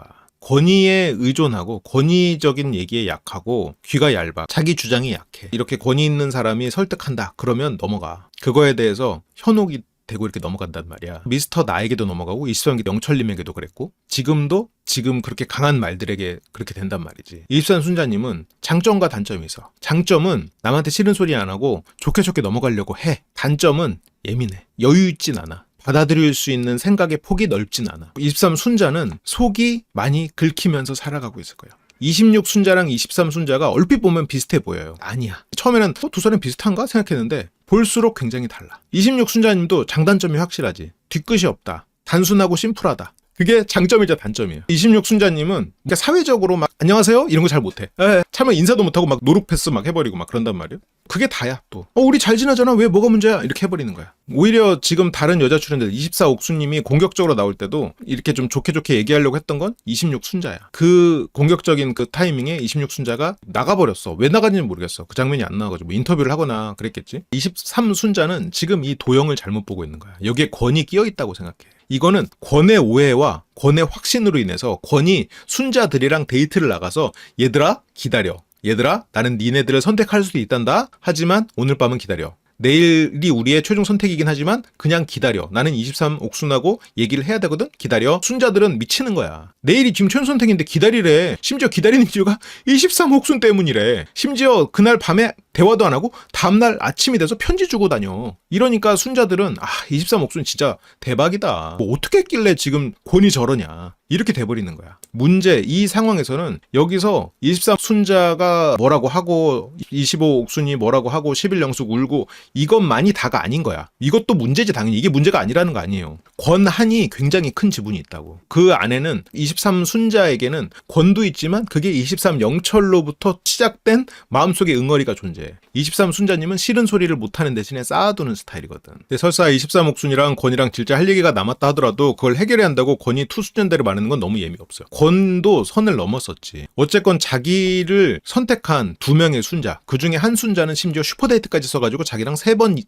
권위에 의존하고 권위적인 얘기에 약하고 귀가 얇아. 자기 주장이 약해. 이렇게 권위 있는 사람이 설득한다. 그러면 넘어가. 그거에 대해서 현혹이 되고 이렇게 넘어간단 말이야. 미스터 나에게도 넘어가고 23기 영철님에게도 그랬고 지금 그렇게 강한 말들에게 그렇게 된단 말이지. 23 순자님은 장점과 단점이 있어. 장점은 남한테 싫은 소리 안 하고 좋게 넘어가려고 해. 단점은 예민해. 여유 있진 않아. 받아들일 수 있는 생각의 폭이 넓진 않아. 23순자는 속이 많이 긁히면서 살아가고 있을 거야. 26순자랑 23순자가 얼핏 보면 비슷해 보여요. 아니야. 처음에는 두 사람이 비슷한가 생각했는데 볼수록 굉장히 달라. 26순자님도 장단점이 확실하지. 뒤끝이 없다. 단순하고 심플하다. 그게 장점이자 단점이에요. 26순자님은 그러니까 사회적으로 막 안녕하세요? 이런 거 잘 못해. 차마 인사도 못하고 막 노룩 패스 막 해버리고 막 그런단 말이에요. 그게 다야 또. 우리 잘 지내잖아. 왜 뭐가 문제야? 이렇게 해버리는 거야. 오히려 지금 다른 여자 출연들 24옥수님이 공격적으로 나올 때도 이렇게 좀 좋게 얘기하려고 했던 건 26순자야. 그 공격적인 그 타이밍에 26순자가 나가버렸어. 왜 나갔는지 모르겠어. 그 장면이 안 나와가지고 뭐 인터뷰를 하거나 그랬겠지. 23순자는 지금 이 도형을 잘못 보고 있는 거야. 여기에 권이 끼어 있다고 생각해. 이거는 권의 오해와 권의 확신으로 인해서 권이 순자들이랑 데이트를 나가서 얘들아 기다려. 얘들아 나는 니네들을 선택할 수도 있단다. 하지만 오늘 밤은 기다려. 내일이 우리의 최종 선택이긴 하지만 그냥 기다려. 나는 23옥순하고 얘기를 해야 되거든. 기다려. 순자들은 미치는 거야. 내일이 지금 최종 선택인데 기다리래. 심지어 기다리는 이유가 23옥순 때문이래. 심지어 그날 밤에 대화도 안 하고 다음날 아침이 돼서 편지 주고 다녀. 이러니까 순자들은 23옥순 진짜 대박이다. 뭐 어떻게 했길래 지금 권이 저러냐. 이렇게 돼버리는 거야. 문제 이 상황에서는 여기서 23순자가 뭐라고 하고 25옥순이 뭐라고 하고 11영숙 울고 이것만이 다가 아닌 거야. 이것도 문제지 당연히. 이게 문제가 아니라는 거 아니에요. 권한이 굉장히 큰 지분이 있다고. 그 안에는 23순자에게는 권도 있지만 그게 23영철로부터 시작된 마음속의 응어리가 존재해. 23순자님은 싫은 소리를 못하는 대신에 쌓아두는 스타일이거든. 근데 설사 23옥순이랑 권이랑 진짜 할 얘기가 남았다 하더라도 그걸 해결해야 한다고 권이 투수전대를 말하는 건 너무 예의가 없어요. 권도 선을 넘었었지. 어쨌건 자기를 선택한 두 명의 순자, 그 중에 한 순자는 심지어 슈퍼데이트까지 써가지고 자기랑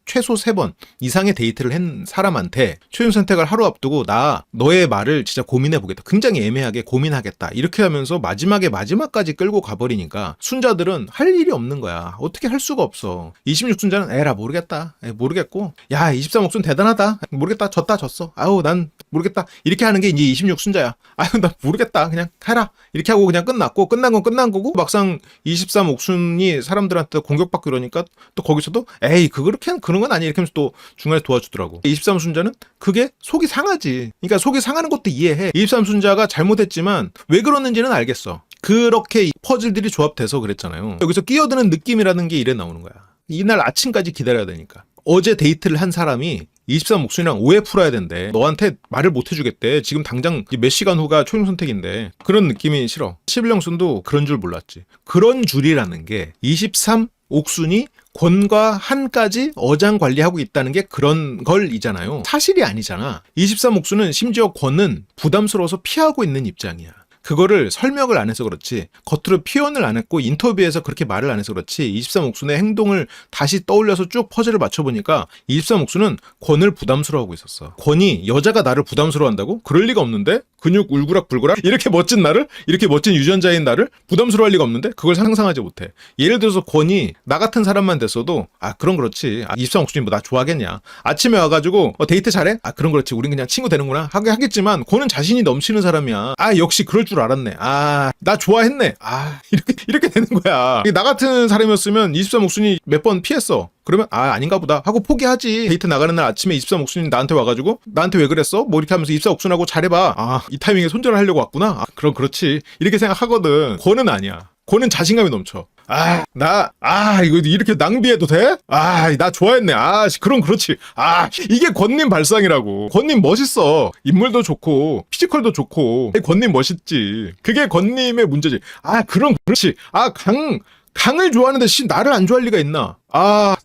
최소 3번 이상의 데이트를 한 사람한테 최종 선택을 하루 앞두고 나 너의 말을 진짜 고민해보겠다. 굉장히 애매하게 고민하겠다. 이렇게 하면서 마지막까지 끌고 가버리니까 순자들은 할 일이 없는 거야. 어떻게 할 수가 없어. 26순자는 에라 모르겠다. 모르겠고 야 23옥순 대단하다. 모르겠다. 졌어. 아우 난 모르겠다. 이렇게 하는 게 이제 26순자야. 아유 나 모르겠다. 그냥 해라. 이렇게 하고 그냥 끝났고 끝난 건 끝난 거고 막상 23옥순이 사람들한테 공격받고 이러니까 또 거기서도 에이 그렇게 그런 건 아니야. 이렇게 하면서 또 중간에 도와주더라고. 23순자는 그게 속이 상하지. 그러니까 속이 상하는 것도 이해해. 23순자가 잘못했지만 왜 그러는지는 알겠어. 그렇게 퍼즐들이 조합돼서 그랬잖아요. 여기서 끼어드는 느낌이라는 게 이래 나오는 거야. 이날 아침까지 기다려야 되니까. 어제 데이트를 한 사람이 23옥순이랑 오해 풀어야 된대. 너한테 말을 못 해주겠대. 지금 당장 몇 시간 후가 최종 선택인데. 그런 느낌이 싫어. 11영순도 그런 줄 몰랐지. 그런 줄이라는 게 23옥순이 권과 한까지 어장 관리하고 있다는 게 그런 걸이잖아요. 사실이 아니잖아. 23옥순은 심지어 권은 부담스러워서 피하고 있는 입장이야. 그거를 설명을 안 해서 그렇지 겉으로 표현을 안 했고 인터뷰에서 그렇게 말을 안 해서 그렇지 23옥순의 행동을 다시 떠올려서 쭉 퍼즐을 맞춰보니까 23옥순은 권을 부담스러워하고 있었어. 권이 여자가 나를 부담스러워한다고? 그럴 리가 없는데? 근육 울그락불그락? 이렇게 멋진 나를? 이렇게 멋진 유전자인 나를? 부담스러워할 리가 없는데? 그걸 상상하지 못해. 예를 들어서 권이 나 같은 사람만 됐어도 그럼 그렇지. 23옥순이 뭐 나 좋아하겠냐. 아침에 와가지고 데이트 잘해? 그럼 그렇지. 우린 그냥 친구 되는구나. 하겠지만 권은 자신이 넘치는 사람이야. 역시 그럴 줄 알았네. 나 좋아했네. 이렇게 되는 거야. 나 같은 사람이었으면 23옥순이 몇 번 피했어. 그러면 아닌가 보다 하고 포기하지. 데이트 나가는 날 아침에 23옥순이 나한테 와가지고 나한테 왜 그랬어? 뭐 이렇게 하면서 24옥순하고 잘해봐. 이 타이밍에 손절을 하려고 왔구나. 그럼 그렇지. 이렇게 생각하거든. 권은 아니야. 권은 자신감이 넘쳐. 이거 이렇게 낭비해도 돼? 나 좋아했네. 그럼 그렇지. 이게 권님 발상이라고. 권님 멋있어. 인물도 좋고, 피지컬도 좋고. 권님 멋있지. 그게 권님의 문제지. 그럼 그렇지. 강을 좋아하는데 나를 안 좋아할 리가 있나?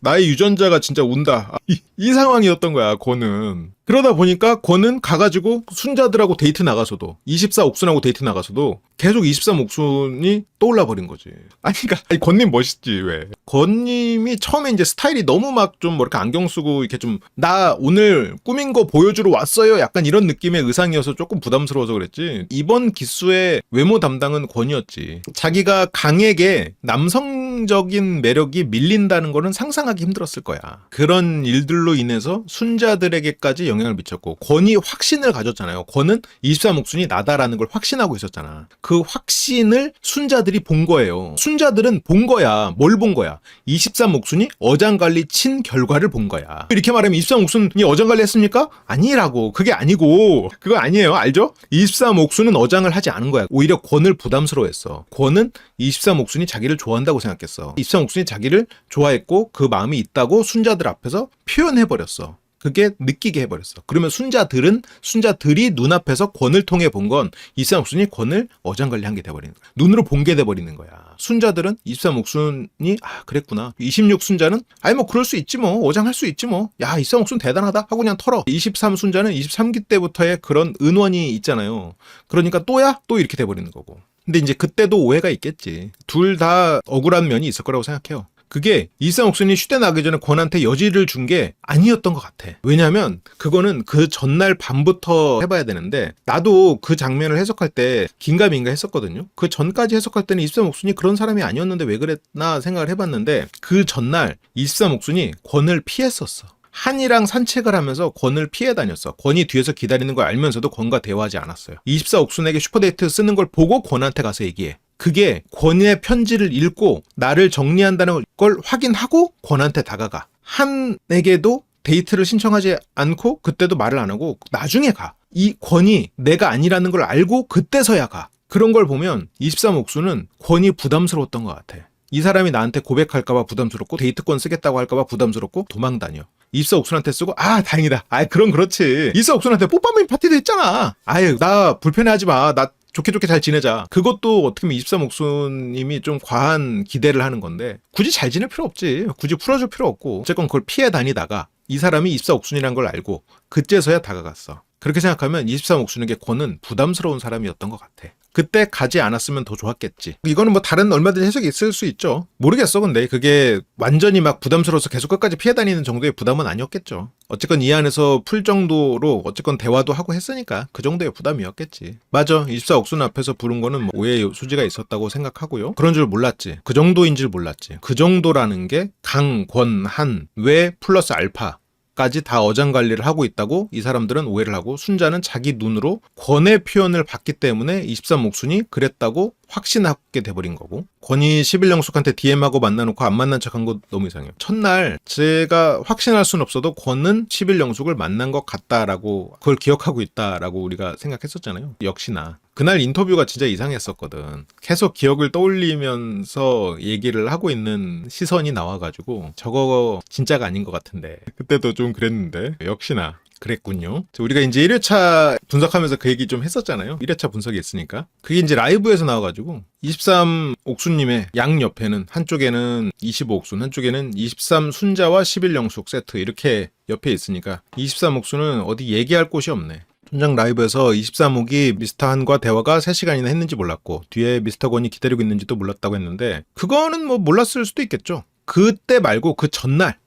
나의 유전자가 진짜 운다. 이 상황이었던 거야, 권은. 그러다 보니까 권은 가가지고 순자들하고 데이트 나가서도 24옥순하고 데이트 나가서도 계속 23옥순이 떠올라 버린 거지. 그러니까 권님 멋있지 왜? 권님이 처음에 이제 스타일이 너무 막 좀 이렇게 안경 쓰고 이렇게 좀 나 오늘 꾸민 거 보여주러 왔어요. 약간 이런 느낌의 의상이어서 조금 부담스러워서 그랬지. 이번 기수의 외모 담당은 권이었지. 자기가 강에게 남성적인 매력이 밀린다는 거는 상상하기 힘들었을 거야. 그런 일들로 인해서 순자들에게까지 영향을 미쳤고 권이 확신을 가졌잖아요. 권은 23옥순이 나다라는 걸 확신하고 있었잖아. 그 확신을 순자들이 본 거예요. 순자들은 본 거야. 뭘 본 거야? 23옥순이 어장관리 친 결과를 본 거야. 이렇게 말하면 23옥순이 어장관리 했습니까? 아니라고. 그게 아니고 그거 아니에요. 알죠? 23옥순은 어장을 하지 않은 거야. 오히려 권을 부담스러워했어. 권은 23옥순이 자기를 좋아한다고 생각했어. 23옥순이 자기를 좋아했고 그 마음이 있다고 순자들 앞에서 표현해버렸어. 그게 느끼게 해버렸어. 그러면 순자들이 눈앞에서 권을 통해 본 건 23옥순이 권을 어장관리한 게 돼버리는 거야. 눈으로 본 게 돼버리는 거야. 순자들은 23옥순이 그랬구나. 26순자는 뭐 그럴 수 있지 뭐. 어장할 수 있지 뭐. 야 23옥순 대단하다 하고 그냥 털어. 23순자는 23기 때부터의 그런 은원이 있잖아요. 그러니까 또야? 또 이렇게 돼버리는 거고. 근데 이제 그때도 오해가 있겠지. 둘 다 억울한 면이 있을 거라고 생각해요. 그게 23옥순이 휴대 나기 전에 권한테 여지를 준 게 아니었던 것 같아. 왜냐하면 그거는 그 전날 밤부터 해봐야 되는데 나도 그 장면을 해석할 때 긴가민가 했었거든요. 그 전까지 해석할 때는 23옥순이 그런 사람이 아니었는데 왜 그랬나 생각을 해봤는데 그 전날 23옥순이 권을 피했었어. 한이랑 산책을 하면서 권을 피해 다녔어. 권이 뒤에서 기다리는 걸 알면서도 권과 대화하지 않았어요. 24옥순에게 슈퍼데이트 쓰는 걸 보고 권한테 가서 얘기해. 그게 권의 편지를 읽고 나를 정리한다는 걸 확인하고 권한테 다가가. 한에게도 데이트를 신청하지 않고 그때도 말을 안 하고 나중에 가. 이 권이 내가 아니라는 걸 알고 그때서야 가. 그런 걸 보면 23옥순은 권이 부담스러웠던 것 같아. 이 사람이 나한테 고백할까봐 부담스럽고 데이트권 쓰겠다고 할까봐 부담스럽고 도망 다녀. 24옥순한테 쓰고 다행이다. 그럼 그렇지. 24옥순한테 뽀빠맨 파티도 했잖아. 나 불편해하지 마. 나 좋게 잘 지내자. 그것도 어떻게 보면 23옥순님이 좀 과한 기대를 하는 건데 굳이 잘 지낼 필요 없지. 굳이 풀어줄 필요 없고 어쨌건 그걸 피해 다니다가 이 사람이 24옥순이란 걸 알고 그제서야 다가갔어. 그렇게 생각하면 23옥순에게 권은 부담스러운 사람이었던 것 같아. 그때 가지 않았으면 더 좋았겠지. 이거는 뭐 다른 얼마든지 해석이 있을 수 있죠. 모르겠어. 근데 그게 완전히 막 부담스러워서 계속 끝까지 피해 다니는 정도의 부담은 아니었겠죠. 어쨌건 이 안에서 풀 정도로 어쨌건 대화도 하고 했으니까 그 정도의 부담이었겠지. 맞아. 24옥순 앞에서 부른 거는 뭐 오해의 소지가 있었다고 생각하고요. 그런 줄 몰랐지. 그 정도인 줄 몰랐지. 그 정도라는 게 강, 권, 한, 외 플러스 알파 까지 다 어장관리를 하고 있다고 이 사람들은 오해를 하고 순자는 자기 눈으로 권의 표현을 봤기 때문에 23옥순이 그랬다고 확신하게 돼버린 거고 권이 11영숙한테 DM하고 만나놓고 안 만난 척한 거 너무 이상해요. 첫날 제가 확신할 수는 없어도 권은 11영숙을 만난 것 같다라고 그걸 기억하고 있다라고 우리가 생각했었잖아요. 역시나 그날 인터뷰가 진짜 이상했었거든. 계속 기억을 떠올리면서 얘기를 하고 있는 시선이 나와가지고 저거 진짜가 아닌 것 같은데 그때도 좀 그랬는데 역시나 그랬군요. 우리가 이제 1회차 분석하면서 그 얘기 좀 했었잖아요. 1회차 분석이 있으니까. 그게 이제 라이브에서 나와가지고 23옥순님의 양 옆에는 한쪽에는 25옥순, 한쪽에는 23순자와 11영숙 세트 이렇게 옆에 있으니까 23옥순은 어디 얘기할 곳이 없네. 촌장 라이브에서 23옥이 미스터 한과 대화가 3시간이나 했는지 몰랐고 뒤에 미스터 권이 기다리고 있는지도 몰랐다고 했는데 그거는 뭐 몰랐을 수도 있겠죠. 그때 말고 그 전날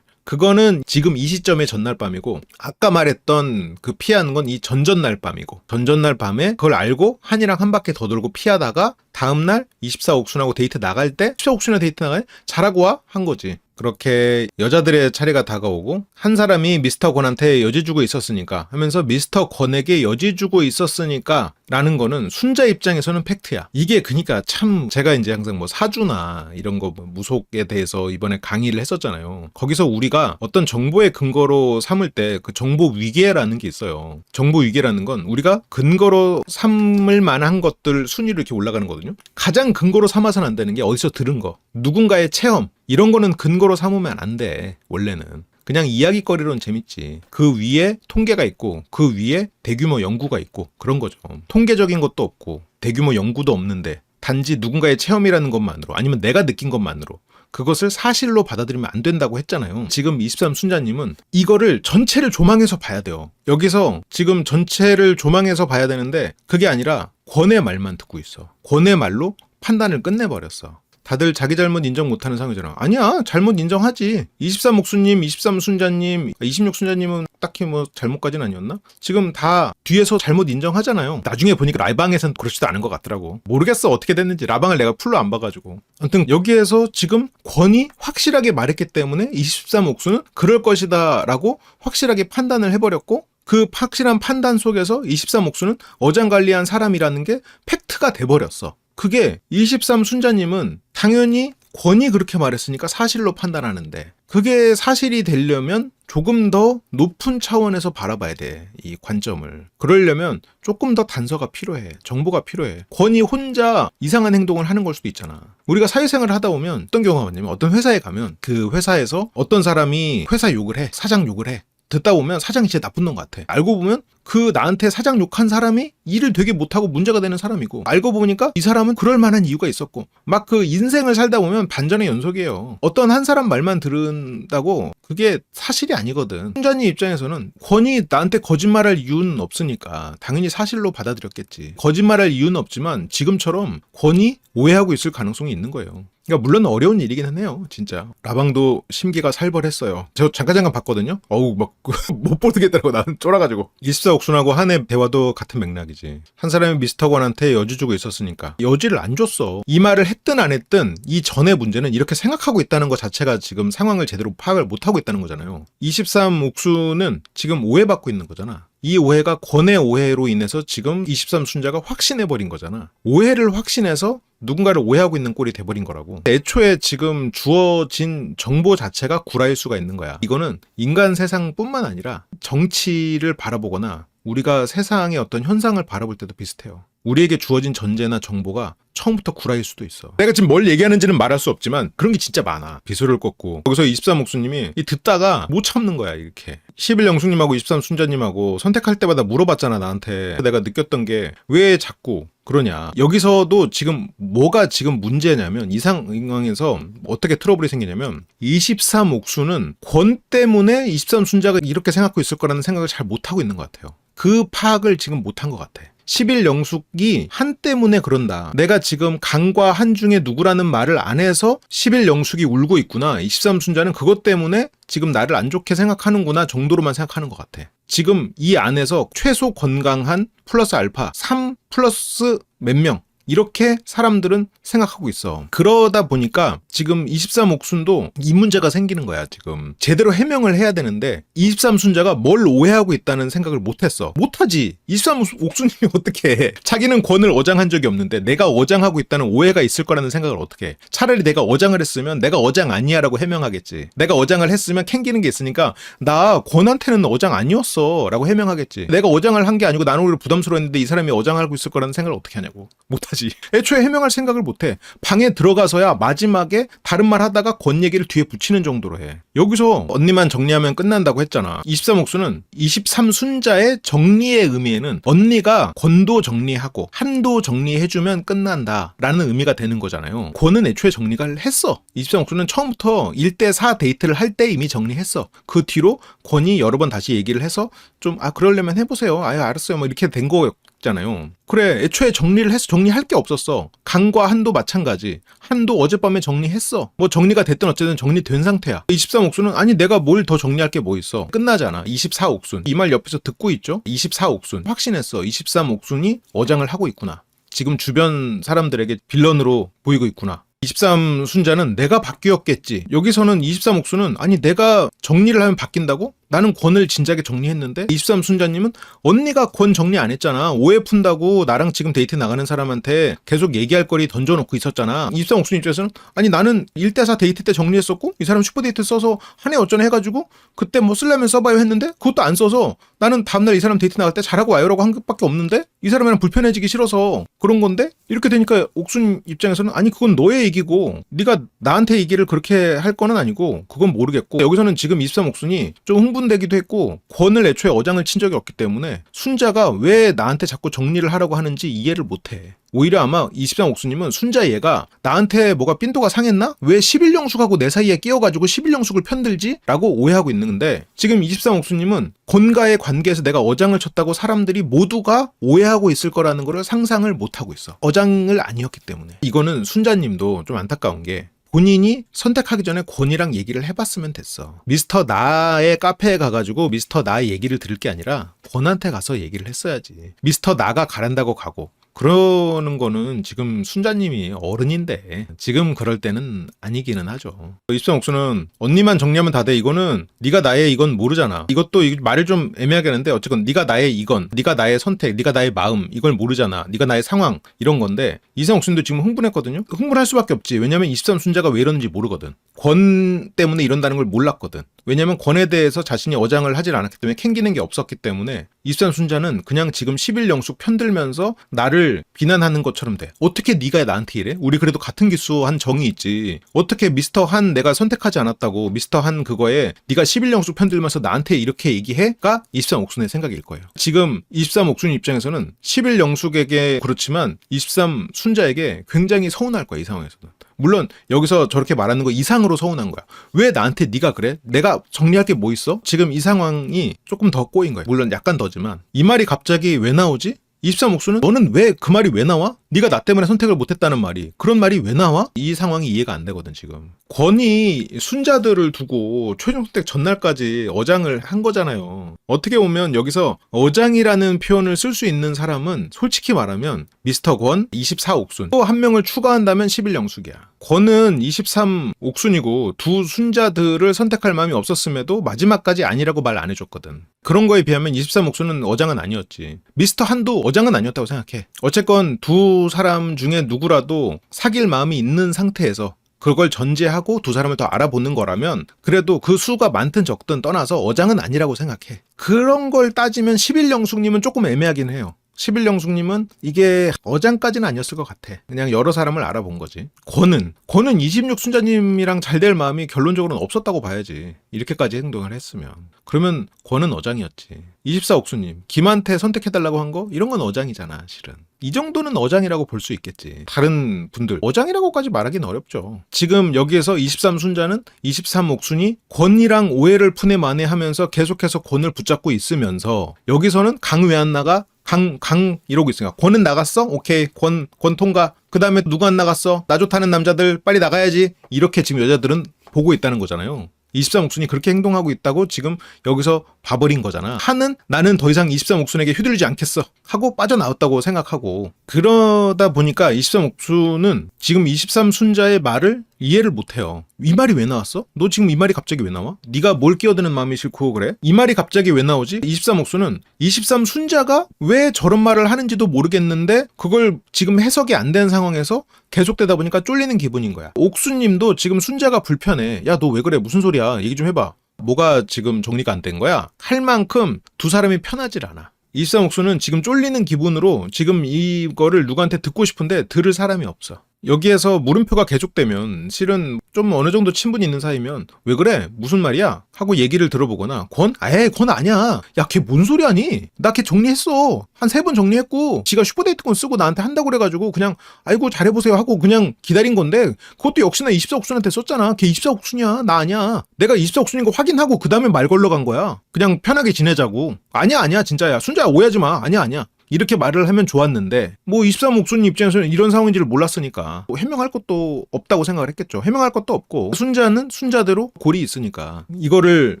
그거는 지금 이 시점의 전날 밤이고 아까 말했던 그 피하는 건 이 전전날 밤이고 전전날 밤에 그걸 알고 한이랑 한 바퀴 더 돌고 피하다가 다음날 24옥순하고 데이트 나갈 때 24옥순이랑 데이트 나갈 때 잘하고 와? 한 거지. 그렇게 여자들의 차례가 다가오고 한 사람이 미스터 권한테 여지 주고 있었으니까 하면서 미스터 권에게 여지 주고 있었으니까 라는 거는 순자 입장에서는 팩트야. 이게 그니까 참 제가 이제 항상 뭐 사주나 이런 거 무속에 대해서 이번에 강의를 했었잖아요. 거기서 우리가 어떤 정보의 근거로 삼을 때 그 정보 위계라는 게 있어요. 정보 위계라는 건 우리가 근거로 삼을 만한 것들 순위로 이렇게 올라가는 거거든요. 가장 근거로 삼아서는 안 되는 게 어디서 들은 거, 누군가의 체험 이런 거는 근거로 삼으면 안 돼. 원래는. 그냥 이야기거리로는 재밌지. 그 위에 통계가 있고 그 위에 대규모 연구가 있고 그런 거죠. 통계적인 것도 없고 대규모 연구도 없는데 단지 누군가의 체험이라는 것만으로 아니면 내가 느낀 것만으로 그것을 사실로 받아들이면 안 된다고 했잖아요. 지금 23순자님은 이거를 전체를 조망해서 봐야 돼요. 여기서 지금 전체를 조망해서 봐야 되는데 그게 아니라 권의 말만 듣고 있어. 권의 말로 판단을 끝내버렸어. 다들 자기 잘못 인정 못하는 상황이잖아. 아니야, 잘못 인정하지. 23옥수님, 23순자님, 26순자님은 딱히 뭐 잘못까지는 아니었나? 지금 다 뒤에서 잘못 인정하잖아요. 나중에 보니까 라방에선 그렇지도 않은 것 같더라고. 모르겠어, 어떻게 됐는지. 라방을 내가 풀로 안 봐가지고. 아무튼 여기에서 지금 권이 확실하게 말했기 때문에 23옥수는 그럴 것이다 라고 확실하게 판단을 해버렸고, 그 확실한 판단 속에서 23옥수는 어장관리한 사람이라는 게 팩트가 돼버렸어. 그게 23순자님은 당연히 권이 그렇게 말했으니까 사실로 판단하는데, 그게 사실이 되려면 조금 더 높은 차원에서 바라봐야 돼, 이 관점을. 그러려면 조금 더 단서가 필요해. 정보가 필요해. 권이 혼자 이상한 행동을 하는 걸 수도 있잖아. 우리가 사회생활을 하다 보면 어떤 경우가 많냐면, 어떤 회사에 가면 그 회사에서 어떤 사람이 회사 욕을 해. 사장 욕을 해. 듣다 보면 사장이 진짜 나쁜 놈 같아. 알고 보면 그 나한테 사장 욕한 사람이 일을 되게 못하고 문제가 되는 사람이고, 알고 보니까 이 사람은 그럴 만한 이유가 있었고, 막 그 인생을 살다 보면 반전의 연속이에요. 어떤 한 사람 말만 들은다고 그게 사실이 아니거든. 순자님 입장에서는 권이 나한테 거짓말할 이유는 없으니까 당연히 사실로 받아들였겠지. 거짓말할 이유는 없지만 지금처럼 권이 오해하고 있을 가능성이 있는 거예요. 그러니까 물론 어려운 일이기는 해요, 진짜. 라방도 심기가 살벌했어요. 저 잠깐 봤거든요. 어우, 막 못 보겠더라고. 나는 쫄아가지고. 24옥순하고 한의 대화도 같은 맥락이지. 한 사람이 미스터관한테 여지 주고 있었으니까 여지를 안 줬어. 이 말을 했든 안 했든 이 전의 문제는 이렇게 생각하고 있다는 것 자체가 지금 상황을 제대로 파악을 못하고 있다는 거잖아요. 23옥순은 지금 오해받고 있는 거잖아. 이 오해가 권의 오해로 인해서 지금 23순자가 확신해버린 거잖아. 오해를 확신해서 누군가를 오해하고 있는 꼴이 돼버린 거라고. 애초에 지금 주어진 정보 자체가 구라일 수가 있는 거야. 이거는 인간 세상뿐만 아니라 정치를 바라보거나 우리가 세상의 어떤 현상을 바라볼 때도 비슷해요. 우리에게 주어진 전제나 정보가 처음부터 구라일 수도 있어. 내가 지금 뭘 얘기하는지는 말할 수 없지만 그런 게 진짜 많아. 비수를 꽂고. 거기서 23옥수님이 듣다가 못 참는 거야, 이렇게. 11영숙님하고 23순자님하고 선택할 때마다 물어봤잖아, 나한테. 내가 느꼈던 게 왜 자꾸 그러냐. 여기서도 지금 뭐가 지금 문제냐면, 이 상황에서 어떻게 트러블이 생기냐면 23옥수는 권 때문에 23순자가 이렇게 생각하고 있을 거라는 생각을 잘 못하고 있는 것 같아요. 그 파악을 지금 못한 것 같아. 11영숙이 한 때문에 그런다. 내가 지금 강과 한 중에 누구라는 말을 안 해서 11영숙이 울고 있구나. 23순자는 그것 때문에 지금 나를 안 좋게 생각하는구나 정도로만 생각하는 것 같아. 지금 이 안에서 최소 건강한 플러스 알파 3 플러스 몇 명, 이렇게 사람들은 생각하고 있어. 그러다 보니까 지금 23옥순도 이 문제가 생기는 거야. 지금 제대로 해명을 해야 되는데 23순자가 뭘 오해하고 있다는 생각을 못했어. 못하지. 23옥순님이 어떻게 해. 자기는 권을 어장한 적이 없는데 내가 어장하고 있다는 오해가 있을 거라는 생각을 어떻게 해. 차라리 내가 어장을 했으면 내가 어장 아니야 라고 해명하겠지. 내가 어장을 했으면 캥기는 게 있으니까 나 권한테는 어장 아니었어 라고 해명하겠지. 내가 어장을 한 게 아니고 나는 오히려 부담스러웠는데 이 사람이 어장하고 있을 거라는 생각을 어떻게 하냐고. 못하지. 애초에 해명할 생각을 못해. 방에 들어가서야 마지막에 다른 말 하다가 권 얘기를 뒤에 붙이는 정도로 해. 여기서 언니만 정리하면 끝난다고 했잖아. 23옥수는 23순자의 정리의 의미에는 언니가 권도 정리하고 한도 정리해주면 끝난다 라는 의미가 되는 거잖아요. 권은 애초에 정리를 했어. 23옥수는 처음부터 1대4 데이트를 할 때 이미 정리했어. 그 뒤로 권이 여러 번 다시 얘기를 해서 좀 그러려면 해보세요. 알았어요. 뭐 이렇게 된 거잖아요. 그래, 애초에 정리를 해서 정리할 게 없었어. 강과 한도 마찬가지. 한도 어젯밤에 정리했어. 뭐 정리가 됐든 어쨌든 정리된 상태야. 23옥순은 아니 내가 뭘 더 정리할 게 뭐 있어. 끝나잖아. 24옥순. 이 말 옆에서 듣고 있죠. 24옥순. 확신했어. 23옥순이 어장을 하고 있구나. 지금 주변 사람들에게 빌런으로 보이고 있구나. 23순자는 내가 바뀌었겠지. 여기서는 23옥수는 아니 내가 정리를 하면 바뀐다고? 나는 권을 진작에 정리했는데 23순자님은 언니가 권 정리 안 했잖아. 오해 푼다고 나랑 지금 데이트 나가는 사람한테 계속 얘기할 거리 던져놓고 있었잖아. 23옥순 입장에서는 아니 나는 1대4 데이트 때 정리했었고 이 사람 슈퍼데이트 써서 한 해 어쩌네 해가지고 그때 뭐 쓰려면 써봐요 했는데 그것도 안 써서 나는 다음날 이 사람 데이트 나갈 때 잘하고 와요라고 한 것밖에 없는데 이 사람이랑 불편해지기 싫어서 그런 건데 이렇게 되니까 옥순 입장에서는 아니 그건 너의 얘기고 네가 나한테 얘기를 그렇게 할 거는 아니고 그건 모르겠고 여기서는 지금 23옥순이 좀 흥분되기도 했고 권을 애초에 어장을 친 적이 없기 때문에 순자가 왜 나한테 자꾸 정리를 하라고 하는지 이해를 못해. 오히려 아마 23옥수님은 순자 얘가 나한테 뭐가 삔또가 상했나? 왜 11영숙하고 내 사이에 끼어가지고 11영숙을 편들지? 라고 오해하고 있는데 지금 23옥수님은 권과의 관계에서 내가 어장을 쳤다고 사람들이 모두가 오해하고 있을 거라는 걸 상상을 못하고 있어. 어장을 아니었기 때문에. 이거는 순자님도 좀 안타까운 게 본인이 선택하기 전에 권이랑 얘기를 해봤으면 됐어. 미스터 나의 카페에 가가지고 미스터 나의 얘기를 들을 게 아니라 권한테 가서 얘기를 했어야지. 미스터 나가 가란다고 가고 그러는 거는 지금 순자님이 어른인데 지금 그럴 때는 아니기는 하죠. 입성옥수는 언니만 정리하면 다 돼. 이거는 네가 나의 이건 모르잖아. 이것도 말을 좀 애매하게 하는데 어쨌건 네가 나의 이건, 네가 나의 선택, 네가 나의 마음 이걸 모르잖아. 네가 나의 상황 이런 건데 이성옥수님도 지금 흥분했거든요. 흥분할 수밖에 없지. 왜냐면 23순자가 왜 이러는지 모르거든. 권 때문에 이런다는 걸 몰랐거든. 왜냐면 권에 대해서 자신이 어장을 하질 않았기 때문에 캥기는 게 없었기 때문에 23순자는 그냥 지금 11영숙 편들면서 나를 비난하는 것처럼 돼. 어떻게 네가 나한테 이래? 우리 그래도 같은 기수 한 정이 있지. 어떻게 미스터 한 내가 선택하지 않았다고 미스터 한 그거에 네가 11영숙 편들면서 나한테 이렇게 얘기해?가 23옥순의 생각일 거예요. 지금 23옥순 입장에서는 11영숙에게 그렇지만 23순자에게 굉장히 서운할 거야. 이 상황에서는. 물론 여기서 저렇게 말하는 거 이상으로 서운한 거야. 왜 나한테 네가 그래? 내가 정리할 게 뭐 있어? 지금 이 상황이 조금 더 꼬인 거야. 물론 약간 더지만 이 말이 갑자기 왜 나오지? 23옥수는 너는 왜 그 말이 왜 나와? 네가 나 때문에 선택을 못했다는 말이 그런 말이 왜 나와? 이 상황이 이해가 안 되거든 지금. 권이 순자들을 두고 최종 선택 전날까지 어장을 한 거잖아요. 어떻게 보면 여기서 어장이라는 표현을 쓸 수 있는 사람은 솔직히 말하면 미스터 권 24옥순 또 한 명을 추가한다면 11영숙이야. 권은 23옥순이고 두 순자들을 선택할 마음이 없었음에도 마지막까지 아니라고 말 안 해줬거든. 그런 거에 비하면 23옥순은 어장은 아니었지. 미스터 한도 어장은 아니었다고 생각해. 어쨌건 두 사람 중에 누구라도 사귈 마음이 있는 상태에서 그걸 전제하고 두 사람을 더 알아보는 거라면 그래도 그 수가 많든 적든 떠나서 어장은 아니라고 생각해. 그런 걸 따지면 11영숙님은 조금 애매하긴 해요. 11영숙님은 이게 어장까지는 아니었을 것 같아. 그냥 여러 사람을 알아본 거지. 권은 26순자님이랑 잘 될 마음이 결론적으로는 없었다고 봐야지. 이렇게까지 행동을 했으면. 그러면 권은 어장이었지. 24옥수님 김한테 선택해달라고 한 거? 이런 건 어장이잖아 실은. 이 정도는 어장이라고 볼 수 있겠지. 다른 분들 어장이라고까지 말하기는 어렵죠. 지금 여기에서 23순자는 23옥순이 권이랑 오해를 푸네 마네 하면서 계속해서 권을 붙잡고 있으면서 여기서는 강 왜 안 나가? 강 이러고 있으니까 권은 나갔어? 오케이 권 통과. 그 다음에 누가 안 나갔어? 나 좋다는 남자들 빨리 나가야지. 이렇게 지금 여자들은 보고 있다는 거잖아요. 23옥순이 그렇게 행동하고 있다고 지금 여기서 봐버린 거잖아. 한은 나는 더 이상 23옥순에게 휘둘리지 않겠어 하고 빠져나왔다고 생각하고 그러다 보니까 23옥순은 지금 23순자의 말을 이해를 못해요. 이 말이 왜 나왔어? 너 지금 이 말이 갑자기 왜 나와? 네가 뭘 끼어드는 마음이 싫고 그래? 이 말이 갑자기 왜 나오지? 23옥순은 23순자가 왜 저런 말을 하는지도 모르겠는데 그걸 지금 해석이 안 된 상황에서 계속되다 보니까 쫄리는 기분인 거야. 옥수님도 지금 순자가 불편해. 야, 너 왜 그래? 무슨 소리야? 얘기 좀 해봐. 뭐가 지금 정리가 안 된 거야? 할 만큼 두 사람이 편하질 않아. 23옥수는 지금 쫄리는 기분으로 지금 이거를 누구한테 듣고 싶은데 들을 사람이 없어. 여기에서 물음표가 계속되면 실은 좀 어느 정도 친분이 있는 사이면 왜 그래? 무슨 말이야? 하고 얘기를 들어보거나 권 아니야. 야, 걔 뭔 소리 하니? 나 걔 정리했어. 한 3번 정리했고 지가 슈퍼데이트권 쓰고 나한테 한다고 그래가지고 그냥 아이고 잘해보세요 하고 그냥 기다린 건데 그것도 역시나 24옥순한테 썼잖아. 걔 24옥순이야. 나 아니야. 내가 24옥순인 거 확인하고 그 다음에 말 걸러 간 거야. 그냥 편하게 지내자고. 아니야 진짜야. 순자야 오해하지 마. 아니야. 이렇게 말을 하면 좋았는데 뭐 23옥순 입장에서는 이런 상황인지를 몰랐으니까 뭐 해명할 것도 없다고 생각을 했겠죠. 해명할 것도 없고 순자는 순자대로 골이 있으니까 이거를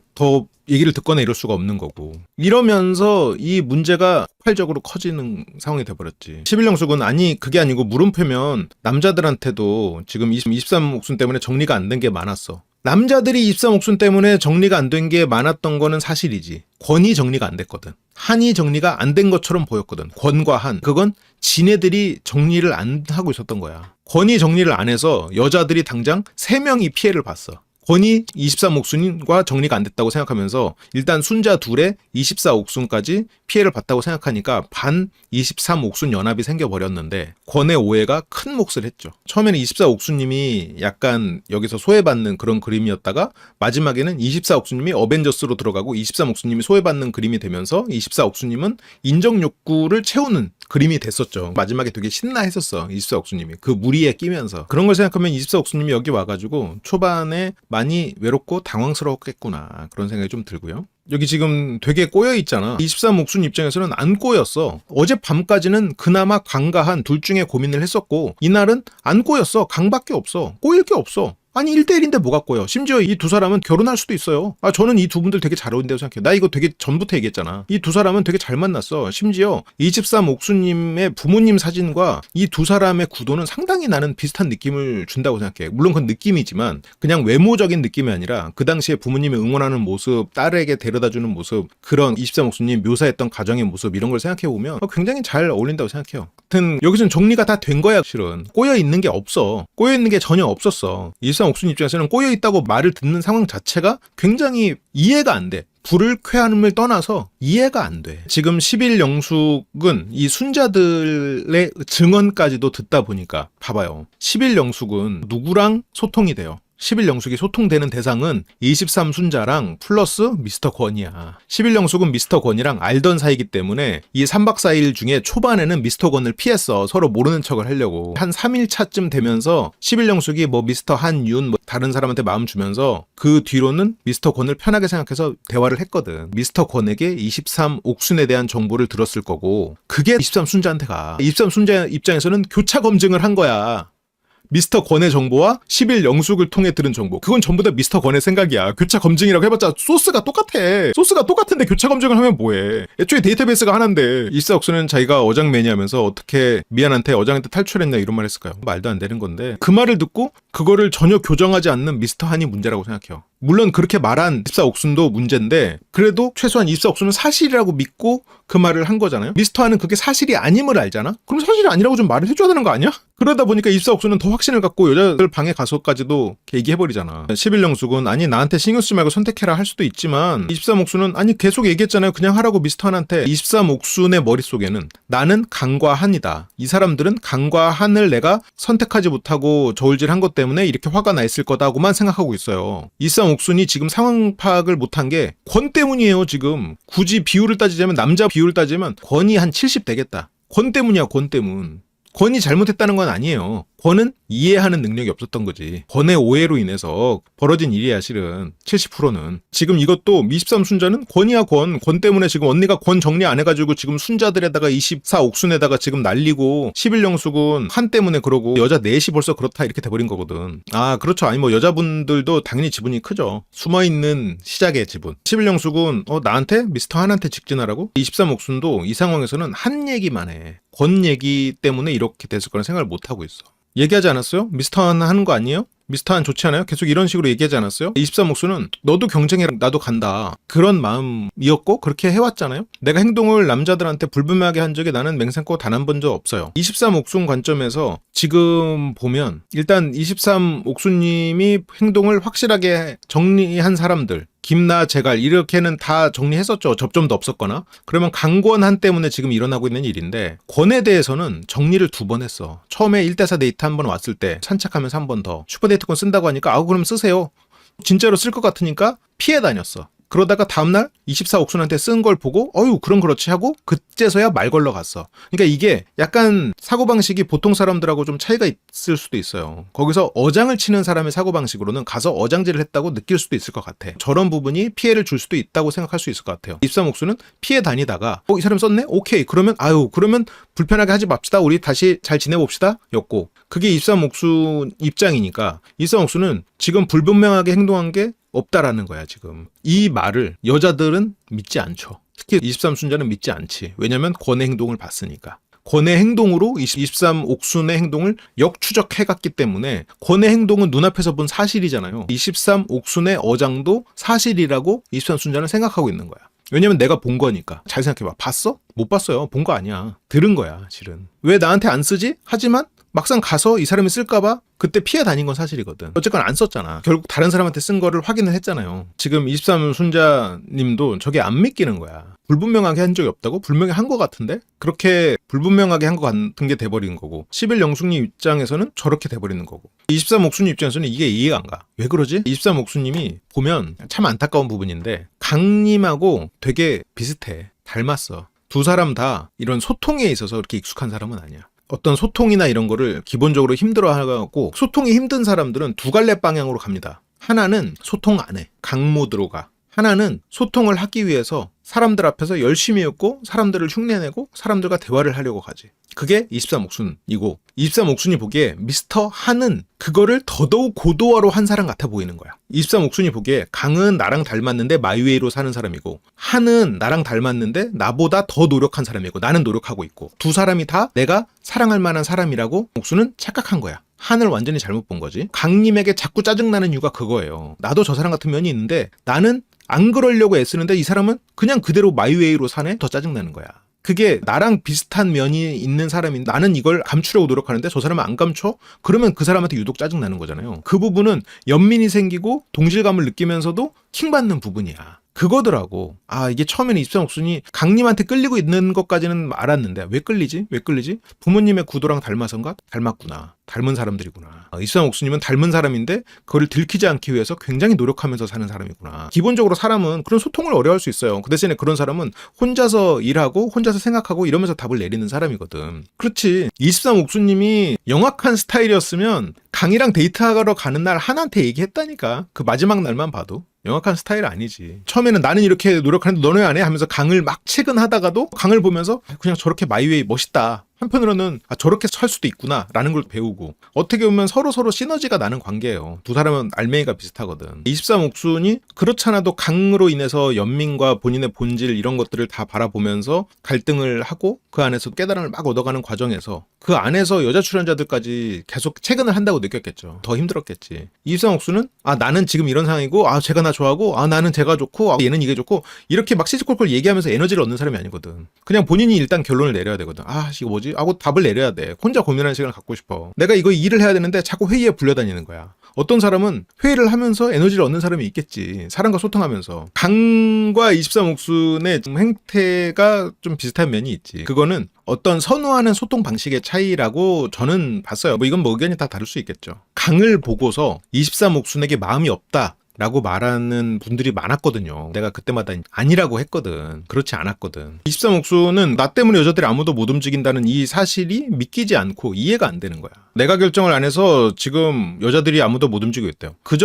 더 얘기를 듣거나 이럴 수가 없는 거고 이러면서 이 문제가 폭발적으로 커지는 상황이 돼버렸지. 11영숙은 아니 그게 아니고 물음표면 남자들한테도 지금 23옥순 때문에 정리가 안 된 게 많았어. 남자들이 23옥순 때문에 정리가 안 된 게 많았던 거는 사실이지. 권이 정리가 안 됐거든. 한이 정리가 안 된 것처럼 보였거든. 권과 한. 그건 지네들이 정리를 안 하고 있었던 거야. 권이 정리를 안 해서 여자들이 당장 3명이 피해를 봤어. 권이 23옥순과 정리가 안 됐다고 생각하면서 일단 순자 둘에 24옥순까지 피해를 봤다고 생각하니까 반 23옥순 연합이 생겨버렸는데 권의 오해가 큰 몫을 했죠. 처음에는 24옥순님이 약간 여기서 소외받는 그런 그림이었다가 마지막에는 24옥순님이 어벤져스로 들어가고 23옥순님이 소외받는 그림이 되면서 24옥순님은 인정 욕구를 채우는 그림이 됐었죠. 마지막에 되게 신나했었어 24옥순님이 그 무리에 끼면서. 그런 걸 생각하면 24옥순님이 여기 와가지고 초반에 많이 외롭고 당황스러웠겠구나 그런 생각이 좀 들고요. 여기 지금 되게 꼬여있잖아. 23옥순 입장에서는 안 꼬였어. 어젯밤까지는 그나마 강가한 둘 중에 고민을 했었고 이날은 안 꼬였어. 강밖에 없어. 꼬일 게 없어. 아니 1대1인데 뭐가 꼬여. 심지어 이 두 사람은 결혼할 수도 있어요. 저는 이 두 분들 되게 잘 어울린다고 생각해요. 나 이거 되게 전부터 얘기했잖아. 이 두 사람은 되게 잘 만났어. 심지어 23옥수님의 부모님 사진과 이 두 사람의 구도는 상당히 나는 비슷한 느낌을 준다고 생각해. 물론 그건 느낌이지만 그냥 외모적인 느낌이 아니라 그 당시에 부모님이 응원하는 모습, 딸에게 데려다주는 모습, 그런 23옥수님 묘사했던 가정의 모습 이런 걸 생각해보면 굉장히 잘 어울린다고 생각해요. 하여튼 여기서는 정리가 다 된 거야. 실은 꼬여있는 게 없어. 꼬여있는 게 전혀 없었어. 23옥순 입장에서는 꼬여있다고 말을 듣는 상황 자체가 굉장히 이해가 안 돼. 불을 쾌함을 떠나서 이해가 안 돼. 지금 11영숙은 이 순자들의 증언까지도 듣다 보니까 봐봐요. 11영숙은 누구랑 소통이 돼요? 11영숙이 소통되는 대상은 23순자랑 플러스 미스터 권이야. 11영숙은 미스터 권이랑 알던 사이기 때문에 이 3박 4일 중에 초반에는 미스터 권을 피했어. 서로 모르는 척을 하려고. 한 3일차쯤 되면서 11영숙이 뭐 미스터 한윤 뭐 다른 사람한테 마음 주면서 그 뒤로는 미스터 권을 편하게 생각해서 대화를 했거든. 미스터 권에게 23옥순에 대한 정보를 들었을 거고 그게 23순자한테 가. 23순자 입장에서는 교차 검증을 한 거야. 미스터 권의 정보와 11영숙을 통해 들은 정보. 그건 전부 다 미스터 권의 생각이야. 교차 검증이라고 해봤자 소스가 똑같아. 소스가 똑같은데 교차 검증을 하면 뭐해. 애초에 데이터베이스가 하나인데 24옥순은 자기가 어장 매니아면서 어떻게 미안한테 어장한테 탈출했냐 이런 말 했을까요? 말도 안 되는 건데 그 말을 듣고 그거를 전혀 교정하지 않는 미스터 한이 문제라고 생각해요. 물론 그렇게 말한 24옥순도 문제인데 그래도 최소한 24옥순은 사실이라고 믿고 그 말을 한 거잖아요. 미스터 한은 그게 사실이 아님을 알잖아. 그럼 사실이 아니라고 좀 말을 해줘야 되는 거 아니야? 그러다 보니까 24옥순은 더 확신을 갖고 여자들 방에 가서까지도 얘기해버리잖아. 11영숙은 아니 나한테 신경 쓰지 말고 선택해라 할 수도 있지만 23옥순은 아니 계속 얘기했잖아요. 그냥 하라고 미스터 한한테. 23옥순의 머릿속에는 나는 강과 한이다. 이 사람들은 강과 한을 내가 선택하지 못하고 저울질한 것 때문에 이렇게 화가 나 있을 거다고만 생각하고 있어요. 23옥순이 지금 상황 파악을 못한 게 권 때문이에요. 지금 굳이 비율을 따지자면 남자 비율을 따지면 권이 한 70 되겠다. 권 때문이야. 권 때문. 권이 잘못했다는 건 아니에요. 권은 이해하는 능력이 없었던 거지. 권의 오해로 인해서 벌어진 일이야 실은 70%는. 지금 이것도 23순자는 권이야 권. 권 때문에 지금 언니가 권 정리 안 해가지고 지금 순자들에다가 24옥순에다가 지금 날리고 11영숙은 한 때문에 그러고 여자 넷이 벌써 그렇다 이렇게 돼버린 거거든. 그렇죠. 아니 뭐 여자분들도 당연히 지분이 크죠. 숨어있는 시작의 지분. 11영숙은 나한테 미스터 한한테 직진하라고? 23옥순도 이 상황에서는 한 얘기만 해. 권 얘기 때문에 이렇게 됐을 거란 생각을 못하고 있어. 얘기하지 않았어요? 미스터 한 하는 거 아니에요? 미스터 한 좋지 않아요? 계속 이런 식으로 얘기하지 않았어요? 23옥순은 너도 경쟁해라 나도 간다 그런 마음이었고 그렇게 해왔잖아요. 내가 행동을 남자들한테 불분명하게 한 적이 나는 맹세코 단 한 번도 없어요. 23옥순 관점에서 지금 보면 일단 23옥순님이 행동을 확실하게 정리한 사람들 김나 제갈 이렇게는 다 정리했었죠. 접점도 없었거나. 그러면 강권한 때문에 지금 일어나고 있는 일인데 권에 대해서는 정리를 2번 했어. 처음에 1대4 데이트 한 번 왔을 때 산책하면서 한 번 더 슈퍼데이트권 쓴다고 하니까 그럼 쓰세요. 진짜로 쓸 것 같으니까 피해 다녔어. 그러다가 다음날 24옥순한테 쓴 걸 보고 그럼 그렇지 하고 그제서야 말 걸러 갔어. 그러니까 이게 약간 사고방식이 보통 사람들하고 좀 차이가 있을 수도 있어요. 거기서 어장을 치는 사람의 사고방식으로는 가서 어장질을 했다고 느낄 수도 있을 것 같아. 저런 부분이 피해를 줄 수도 있다고 생각할 수 있을 것 같아요. 23옥순은 피해 다니다가 이 사람 썼네? 오케이. 그러면 불편하게 하지 맙시다. 우리 다시 잘 지내봅시다. 였고 그게 23옥순 입장이니까 23옥순은 지금 불분명하게 행동한 게 없다라는 거야 지금. 이 말을 여자들은 믿지 않죠. 특히 23순자는 믿지 않지. 왜냐면 권의 행동을 봤으니까. 권의 행동으로 23옥순의 행동을 역추적해갔기 때문에 권의 행동은 눈앞에서 본 사실이잖아요. 23옥순의 어장도 사실이라고 23순자는 생각하고 있는 거야. 왜냐면 내가 본 거니까. 잘 생각해봐. 봤어? 못 봤어요. 본 거 아니야. 들은 거야 실은. 왜 나한테 안 쓰지? 하지만 막상 가서 이 사람이 쓸까봐 그때 피해 다닌 건 사실이거든. 어쨌건 안 썼잖아. 결국 다른 사람한테 쓴 거를 확인을 했잖아요. 지금 23 순자님도 저게 안 믿기는 거야. 불분명하게 한 적이 없다고? 분명히 한 거 같은데? 그렇게 불분명하게 한 거 같은 게 돼버린 거고 11 영숙님 입장에서는 저렇게 돼버리는 거고 23 옥수님 입장에서는 이게 이해가 안 가. 왜 그러지? 23 옥수님이 보면 참 안타까운 부분인데 강님하고 되게 비슷해. 닮았어. 두 사람 다 이런 소통에 있어서 그렇게 익숙한 사람은 아니야. 어떤 소통이나 이런 거를 기본적으로 힘들어하고 소통이 힘든 사람들은 두 갈래 방향으로 갑니다. 하나는 소통 안 해. 강모드로 가. 하나는 소통을 하기 위해서 사람들 앞에서 열심히 했고 사람들을 흉내내고 사람들과 대화를 하려고 가지. 그게 23 옥순이고 23 옥순이 보기에 미스터 한은 그거를 더더욱 고도화로 한 사람 같아 보이는 거야. 23 옥순이 보기에 강은 나랑 닮았는데 마이웨이로 사는 사람이고 한은 나랑 닮았는데 나보다 더 노력한 사람이고 나는 노력하고 있고 두 사람이 다 내가 사랑할 만한 사람이라고 옥순은 착각한 거야. 한을 완전히 잘못 본 거지. 강님에게 자꾸 짜증나는 이유가 그거예요. 나도 저 사람 같은 면이 있는데 나는 안 그러려고 애쓰는데 이 사람은 그냥 그대로 마이웨이로 사네? 더 짜증나는 거야. 그게 나랑 비슷한 면이 있는 사람인데 나는 이걸 감추려고 노력하는데 저 사람은 안 감춰? 그러면 그 사람한테 유독 짜증나는 거잖아요. 그 부분은 연민이 생기고 동질감을 느끼면서도 킹받는 부분이야. 그거더라고. 아, 이게 처음에는 23 옥순이 강님한테 끌리고 있는 것까지는 알았는데 왜 끌리지? 왜 끌리지? 부모님의 구도랑 닮아서인가? 닮았구나. 닮은 사람들이구나. 23 옥순님은 닮은 사람인데 그걸 들키지 않기 위해서 굉장히 노력하면서 사는 사람이구나. 기본적으로 사람은 그런 소통을 어려워할 수 있어요. 그 대신에 그런 사람은 혼자서 일하고 혼자서 생각하고 이러면서 답을 내리는 사람이거든. 그렇지. 23 옥순님이 영악한 스타일이었으면 강이랑 데이트하러 가는 날 한한테 얘기했다니까. 그 마지막 날만 봐도. 영악한 스타일 아니지. 처음에는 나는 이렇게 노력하는데 너는 왜 안 해? 하면서 강을 막 채근하다가도 강을 보면서 그냥 저렇게 마이웨이 멋있다. 한편으로는 저렇게 살 수도 있구나 라는 걸 배우고 어떻게 보면 서로 시너지가 나는 관계예요. 두 사람은 알맹이가 비슷하거든. 23 옥순이 그렇잖아도 강으로 인해서 연민과 본인의 본질 이런 것들을 다 바라보면서 갈등을 하고 그 안에서 깨달음을 막 얻어가는 과정에서 그 안에서 여자 출연자들까지 계속 체근을 한다고 느꼈겠죠. 더 힘들었겠지. 23 옥순은 나는 지금 이런 상황이고 제가 나 좋아하고 나는 제가 좋고 얘는 이게 좋고 이렇게 막 시시콜콜 얘기하면서 에너지를 얻는 사람이 아니거든. 그냥 본인이 일단 결론을 내려야 되거든. 이거 뭐지? 하고 답을 내려야 돼. 혼자 고민하는 시간을 갖고 싶어. 내가 이거 일을 해야 되는데 자꾸 회의에 불려다니는 거야. 어떤 사람은 회의를 하면서 에너지를 얻는 사람이 있겠지. 사람과 소통하면서. 강과 23 옥순의 행태가 좀 비슷한 면이 있지. 그거는 어떤 선호하는 소통 방식의 차이라고 저는 봤어요. 이건 의견이 다 다를 수 있겠죠. 강을 보고서 23 옥순에게 마음이 없다 라고 말하는 분들이 많았거든요. 내가 그때마다 아니라고 했거든. 그렇지 않았거든. 23 옥순은 나 때문에 여자들이 아무도 못 움직인다는 이 사실이 믿기지 않고 이해가 안 되는 거야. 내가 결정을 안 해서 지금 여자들이 아무도 못 움직이고 있대요. 그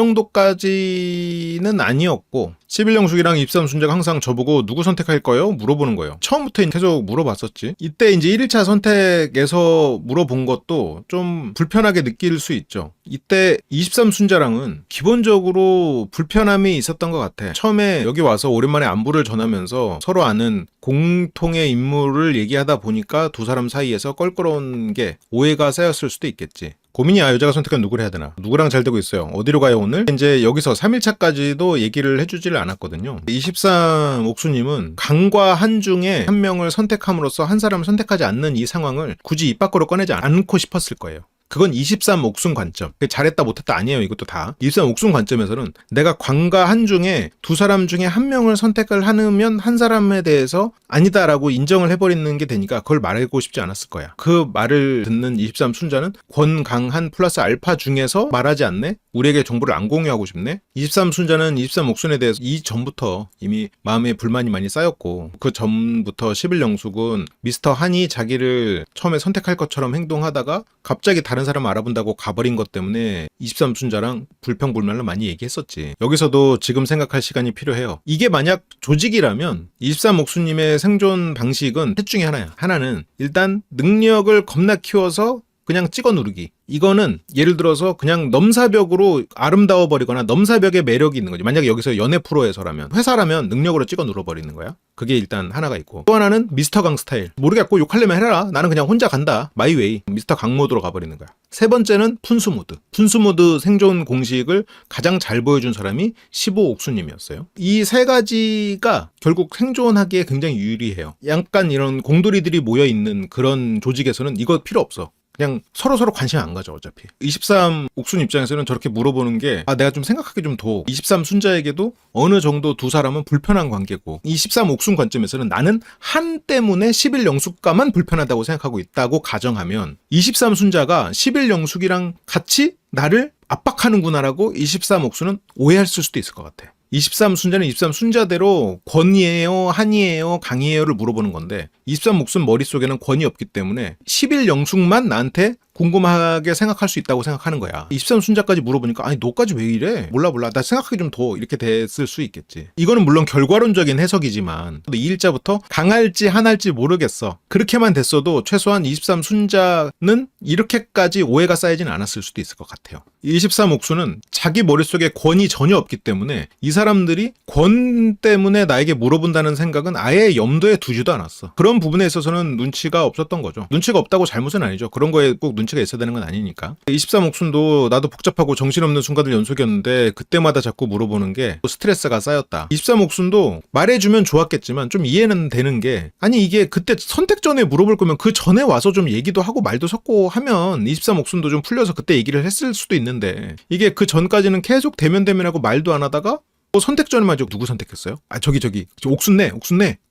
정도까지는 아니었고 11 영숙이랑 23 순자가 항상 저보고 누구 선택할 거예요? 물어보는 거예요. 처음부터 계속 물어봤었지. 이때 이제 1일차 선택에서 물어본 것도 좀 불편하게 느낄 수 있죠. 이때 23 순자랑은 기본적으로 불편함이 있었던 것 같아. 처음에 여기 와서 오랜만에 안부를 전하면서 서로 아는 공통의 인물을 얘기하다 보니까 두 사람 사이에서 껄끄러운 게 오해가 쌓였을 수도 있겠지. 고민이야. 여자가 선택한 누구를 해야 되나? 누구랑 잘 되고 있어요? 어디로 가요 오늘? 이제 여기서 3일차까지도 얘기를 해주지를 않았거든요. 23 옥수님은 강과 한 중에 한 명을 선택함으로써 한 사람을 선택하지 않는 이 상황을 굳이 입 밖으로 꺼내지 않고 싶었을 거예요. 그건 23 옥순 관점. 잘했다 못했다 아니에요. 이것도 다. 23 옥순 관점에서는 내가 광과 한 중에 두 사람 중에 한 명을 선택을 하면 한 사람에 대해서 아니다라고 인정을 해버리는 게 되니까 그걸 말하고 싶지 않았을 거야. 그 말을 듣는 23 순자는 권, 강, 한 플러스 알파 중에서 말하지 않네? 우리에게 정보를 안 공유하고 싶네? 23 순자는 23 옥순에 대해서 이전부터 이미 마음에 불만이 많이 쌓였고 그 전부터 11 영숙은 미스터 한이 자기를 처음에 선택할 것처럼 행동하다가 갑자기 다른 사람 알아본다고 가버린 것 때문에 23 순자랑 불평불만을 많이 얘기했었지. 여기서도 지금 생각할 시간이 필요해요. 이게 만약 조직이라면 23 옥수님의 생존 방식은 셋 중에 하나야. 하나는 일단 능력을 겁나 키워서 그냥 찍어 누르기. 이거는 예를 들어서 그냥 넘사벽으로 아름다워 버리거나 넘사벽의 매력이 있는 거지. 만약에 여기서 연애 프로에서라면 회사라면 능력으로 찍어 눌러버리는 거야. 그게 일단 하나가 있고 또 하나는 미스터 강 스타일. 모르겠고 욕하려면 해라. 나는 그냥 혼자 간다. 마이웨이. 미스터 강 모드로 가버리는 거야. 세 번째는 푼수 모드. 푼수 모드 생존 공식을 가장 잘 보여준 사람이 15 옥수님이었어요. 이 세 가지가 결국 생존하기에 굉장히 유리해요. 약간 이런 공돌이들이 모여있는 그런 조직에서는 이거 필요 없어. 그냥 서로서로 관심 안 가져 어차피. 23 옥순 입장에서는 저렇게 물어보는 게 내가 좀 생각하기 좀 더 23 순자에게도 어느 정도 두 사람은 불편한 관계고 23 옥순 관점에서는 나는 한 때문에 11 영숙과만 불편하다고 생각하고 있다고 가정하면 23 순자가 11 영숙이랑 같이 나를 압박하는구나라고 23 옥순은 오해했을 수도 있을 것 같아. 23 순자는 23 순자대로 권이에요, 한이에요, 강이에요를 물어보는 건데 23 옥순 머릿속에는 권이 없기 때문에 11 영숙만 나한테 궁금하게 생각할 수 있다고 생각하는 거야. 23 순자까지 물어보니까 아니 너까지 왜 이래? 몰라 나 생각하기 좀 더 이렇게 됐을 수 있겠지. 이거는 물론 결과론적인 해석이지만 이 일자부터 강할지 한할지 모르겠어. 그렇게만 됐어도 최소한 23 순자는 이렇게까지 오해가 쌓이진 않았을 수도 있을 것 같아요. 23 옥수는 자기 머릿속에 권이 전혀 없기 때문에 이 사람들이 권 때문에 나에게 물어본다는 생각은 아예 염두에 두지도 않았어. 그런 부분에 있어서는 눈치가 없었던 거죠. 눈치가 없다고 잘못은 아니죠. 그런 거에 꼭 눈치가 있어야 되는 건 아니니까. 23 옥순도 나도 복잡하고 정신없는 순간들 연속이었는데 그때마다 자꾸 물어보는 게 스트레스가 쌓였다. 23 옥순도 말해주면 좋았겠지만 좀 이해는 되는 게 아니 이게 그때 선택 전에 물어볼 거면 그 전에 와서 좀 얘기도 하고 말도 섞고 하면 23 옥순도 좀 풀려서 그때 얘기를 했을 수도 있는데 이게 그 전까지는 계속 대면대면하고 말도 안 하다가 선택 전에 말이죠. 누구 선택했어요? 저기 옥순네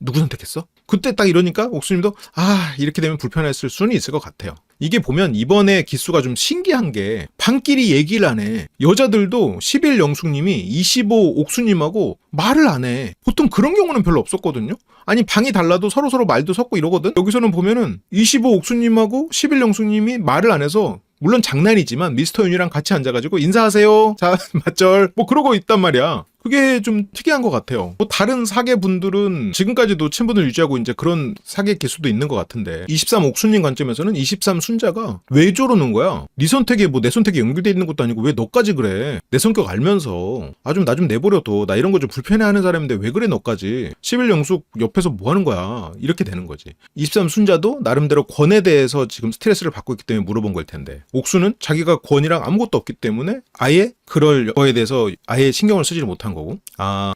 누구 선택했어? 그때 딱 이러니까 옥순님도 이렇게 되면 불편했을 수는 있을 것 같아요. 이게 보면 이번에 기수가 좀 신기한 게 반끼리 얘기를 안 해. 여자들도 11 영숙님이 25 옥수님하고 말을 안 해. 보통 그런 경우는 별로 없었거든요. 아니 방이 달라도 서로서로 말도 섞고 이러거든. 여기서는 보면은 25 옥수님하고 11 영숙님이 말을 안 해서 물론 장난이지만 미스터 윤이랑 같이 앉아가지고 인사하세요. 자 맞절 그러고 있단 말이야. 그게 좀 특이한 것 같아요. 다른 사계분들은 지금까지도 친분을 유지하고 이제 그런 사계 개수도 있는 것 같은데 23 옥순님 관점에서는 23 순자가 왜 저러는 거야? 네 선택에 내 선택이 연결돼 있는 것도 아니고 왜 너까지 그래? 내 성격 알면서 나 좀 내버려둬. 나 이런 거 좀 불편해하는 사람인데 왜 그래 너까지? 11 영숙 옆에서 뭐 하는 거야? 이렇게 되는 거지. 23 순자도 나름대로 권에 대해서 지금 스트레스를 받고 있기 때문에 물어본 걸 텐데 옥순은 자기가 권이랑 아무것도 없기 때문에 아예 그럴 거에 대해서 아예 신경을 쓰지를 못한 거고